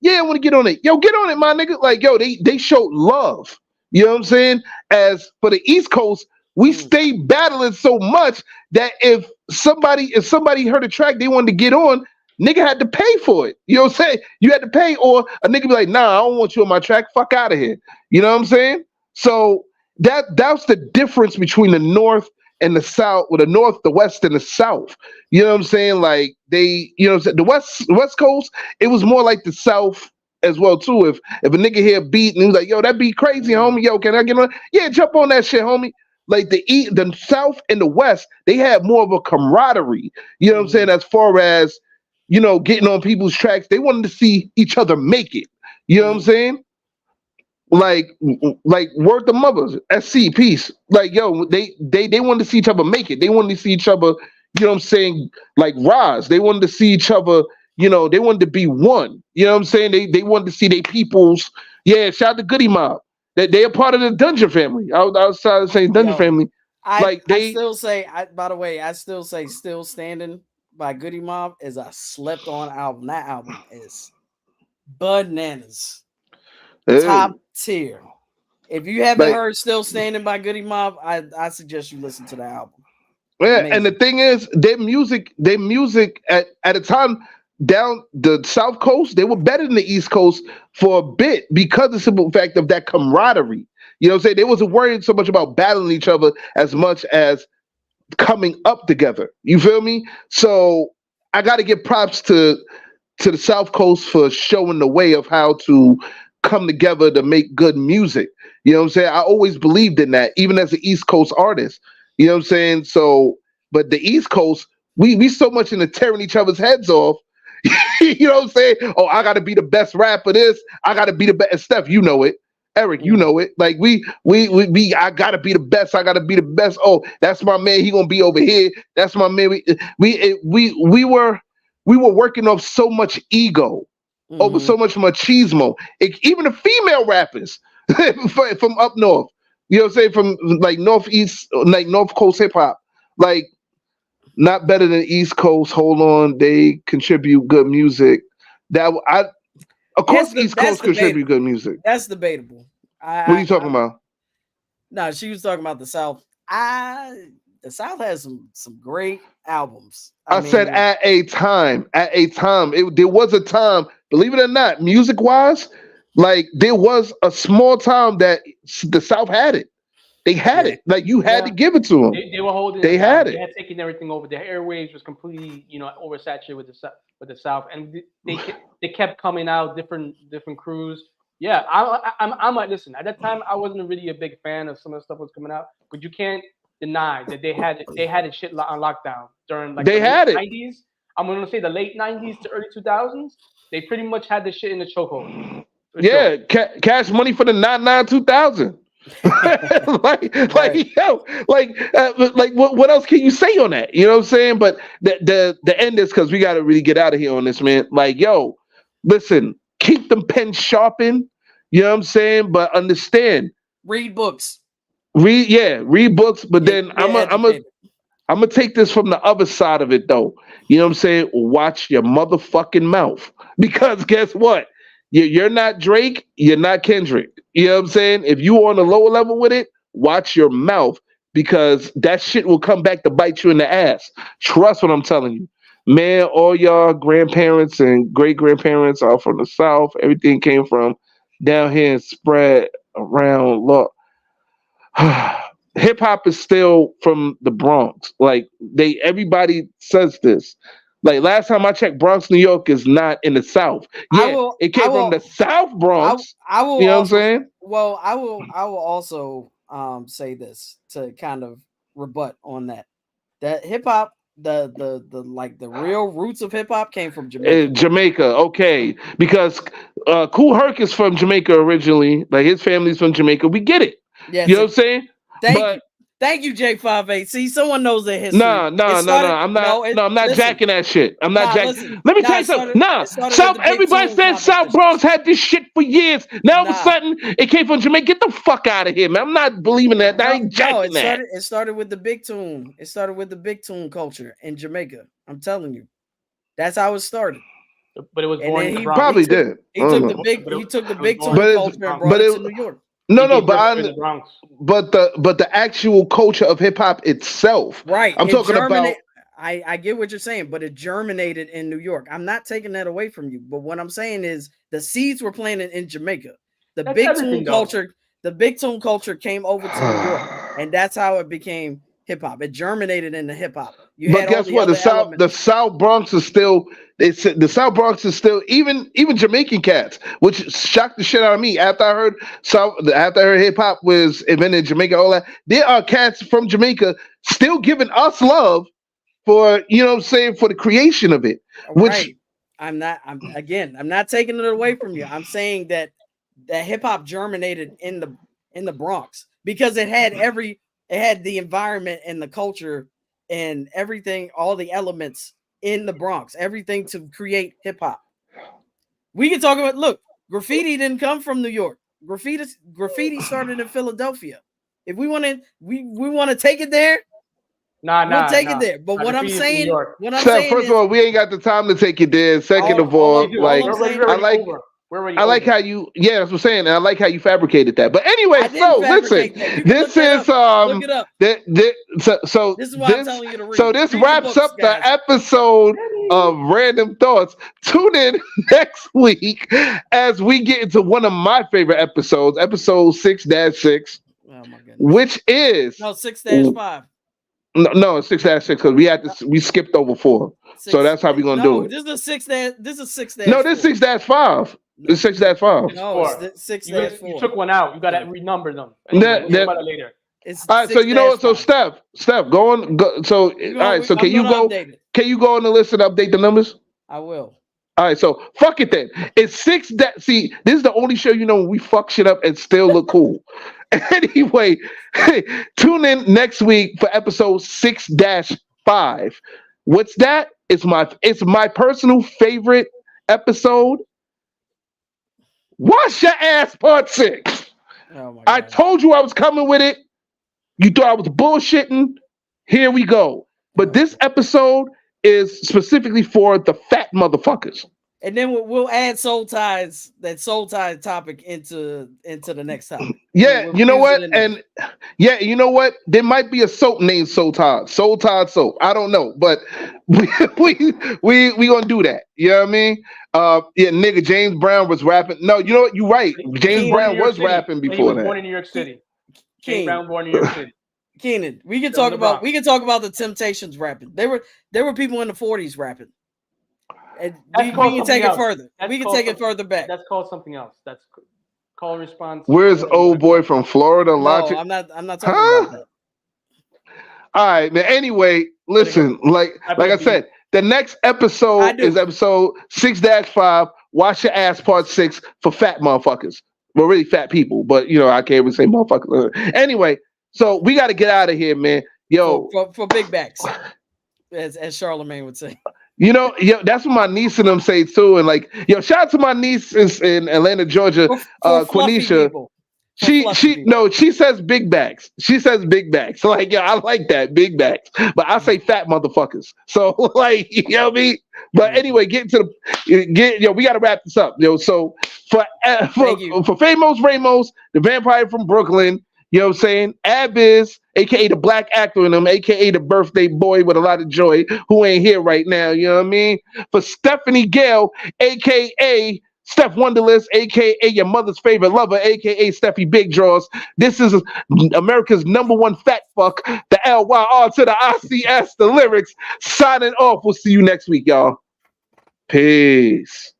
Yeah, I want to get on it. Yo, get on it, my nigga. Like, yo, they showed love. You know what I'm saying? As for the East Coast, we stay battling so much that if somebody heard a track they wanted to get on, nigga had to pay for it. You know what I'm saying? You had to pay, or a nigga be like, nah, I don't want you on my track. Fuck out of here. You know what I'm saying? So that's the difference between the North and the South, or the North, the West, and the South. You know what I'm saying? Like, they, you know what I'm saying? The West Coast, it was more like the South as well too. If a nigga hear a beat and he's like, yo, that beat crazy, homie. Yo, can I get on? Yeah, jump on that shit, homie. Like the South and the West, they had more of a camaraderie. You know what I'm saying? As far as, you know, getting on people's tracks, they wanted to see each other make it. You know what I'm saying? Like word to mothers, SC, peace. Like, yo, they wanted to see each other make it. They wanted to see each other, you know what I'm saying, like rise. They wanted to see each other, you know, they wanted to be one. You know what I'm saying? They wanted to see their peoples. Yeah, shout out to Goody Mob. That they are part of the Dungeon family. Outside of saying Dungeon family. I still say, by the way, I still say Still Standing by Goody Mob is a slept on album. That album is bananas. Top tier. If you haven't heard Still Standing by Goody Mob, I suggest you listen to the album. Yeah, amazing. And the thing is, their music at a time down the South Coast, they were better than the East Coast for a bit because of the simple fact of that camaraderie. You know what I'm saying? They wasn't worried so much about battling each other as much as coming up together. You feel me? So I got to give props to the South Coast for showing the way of how to come together to make good music. You know what I'm saying? I always believed in that, even as an East Coast artist. You know what I'm saying? So, but the East Coast, we so much into tearing each other's heads off. You know what I'm saying? Oh, I got to be the best rapper. This, I got to be the best. Steph, you know it. Eric, you know it. Like we I gotta be the best. I gotta be the best. Oh, that's my man. He gonna be over here. That's my man. We were working off so much ego, over so much machismo. Even the female rappers from up north. You know what I'm saying? From like northeast, like North Coast hip hop. Like, not better than East Coast. Hold on, they contribute good music. Of course, East Coast contribute good music. That's debatable. What are you talking about? No, she was talking about the South. The South has some great albums. I said at a time. There was a time, believe it or not, music-wise, like there was a small time that the South had it. They had it. Like you had to give it to them. They were holding. They had it. They had taken everything over. The airwaves was completely, oversaturated with the South, and they kept coming out different crews. Yeah, I'm like, listen. At that time, I wasn't really a big fan of some of the stuff that was coming out, but you can't deny that they had it shit on lockdown during like the late 90s. I'm gonna say the late 90s to early 2000s. They pretty much had the shit in the chokehold. Yeah, Cash Money for the 99 2000. What else can you say on that? You know what I'm saying? But the end is, because we got to really get out of here on this, man. Like, yo, listen, keep them pens sharpened. You know what I'm saying? But understand, read books. Read books. But then I'm I'm gonna take this from the other side of it though. You know what I'm saying? Watch your motherfucking mouth. Because guess what? You're not Drake, you're not Kendrick. You know what I'm saying? If you on a lower level with it, watch your mouth because that shit will come back to bite you in the ass. Trust what I'm telling you. Man, all y'all grandparents and great grandparents are from the South. Everything came from down here and spread around. Look, hip hop is still from the Bronx. Like everybody says this. Like last time I checked, Bronx, New York is not in the South. Yeah, it came from the South Bronx. I will. You know also, what I'm saying? Well, I will also say this to kind of rebut on that. That hip hop, the like the real roots of hip hop came from Jamaica. Jamaica, okay, because Kool Herc is from Jamaica originally. Like his family's from Jamaica. We get it. Yes, you know what I'm saying? Thank you, J58. See, someone knows their history. No. I'm not jacking that shit. I'm not jacking. Let me tell you something. South. Everybody said South Bronx had this shit for years. Now all of a sudden it came from Jamaica. Get the fuck out of here, man. I'm not believing that. I ain't jacking that. It started with the big tune. It started with the big tune culture in Jamaica. I'm telling you, that's how it started. But it was born in the Bronx. Probably did. He took the big tune culture and brought it to New York. No, but the actual culture of hip hop itself, right? I'm talking about. I get what you're saying, but it germinated in New York. I'm not taking that away from you, but what I'm saying is the seeds were planted in Jamaica. The big tune culture came over to New York, and that's how it became hip hop. It germinated into hip hop. But guess what? The South Bronx is still. The South Bronx is still even Jamaican cats, which shocked the shit out of me after I heard hip hop was invented in Jamaica. All that there are cats from Jamaica still giving us love for what I'm saying for the creation of it. Which I'm not taking it away from you. I'm saying that hip hop germinated in the Bronx because it had the environment and the culture and everything, all the elements in the Bronx, everything to create hip hop. We can talk about, graffiti didn't come from New York. Graffiti started in Philadelphia. If we want to take it there, we'll take it there. But what I'm saying, first of all, we ain't got the time to take it there. Second of all, I like how you, that's what I'm saying. And I like how you fabricated that. But anyway, so listen, this is look it up. So this is why I'm telling you to read. So this wraps up the episode of Random Thoughts. Tune in next week as we get into one of my favorite episodes, episode 6-6, which is 6-5. No, 6-6 because we skipped over 4. So that's how we're gonna do it. This is 6. This is 6. No, this is 6-5. It's 6-5. No, it's 6-4. You took one out. You gotta renumber them. Later. All right, so you know what? So Steph, go on. So all right, so can you go? Can you go on the list and update the numbers? I will. All right, so fuck it then. It's 6. See, this is the only show when we fuck shit up and still look cool. Anyway, tune in next week for episode 6-5. What's that? It's my personal favorite episode. Wash your ass, part 6. Oh my God. I told you I was coming with it. You thought I was bullshitting. Here we go. But this episode is specifically for the fat motherfuckers. And then we'll add soul ties topic into the next topic. Yeah, you know what? And yeah, you know what? There might be a soap named Soul Tide. Soul Tide soap. I don't know, but we gonna do that. You know what I mean? Nigga, James Brown was rapping. No, you know what? You're right. James Brown was rapping before that. He was born in New York City. James Brown born in New York City. Keenan, we can talk about the Temptations rapping. There were people in the 40s rapping. And we can take it further. We can take it further back. That's called something else. That's call and response. Where's old boy from Florida? Logic? I'm not talking about that. All right, man. Anyway, listen, like I said, the next episode is episode 6-5. Wash your ass, part 6 for fat motherfuckers. Well, really fat people, but I can't even say motherfuckers. Anyway, so we got to get out of here, man. Yo, for big backs, as Charlemagne would say. That's what my niece and them say too. And shout out to my niece in Atlanta, Georgia, Quenisha. She says big bags. She says big bags. So like, yeah, I like that, big bags. But I say fat motherfuckers. So like, you know what I mean? But anyway, we gotta wrap this up. So for Famous Ramos, the vampire from Brooklyn, you know what I'm saying? Abiz, aka the black actor in him, aka the birthday boy with a lot of joy, who ain't here right now, you know what I mean? For Stephanie Gale, aka Steph Wonderlist, aka your mother's favorite lover, aka Steffi Big Draws. This is America's #1 fat fuck, the LYR to the ICS, the lyrics. Signing off. We'll see you next week, y'all. Peace.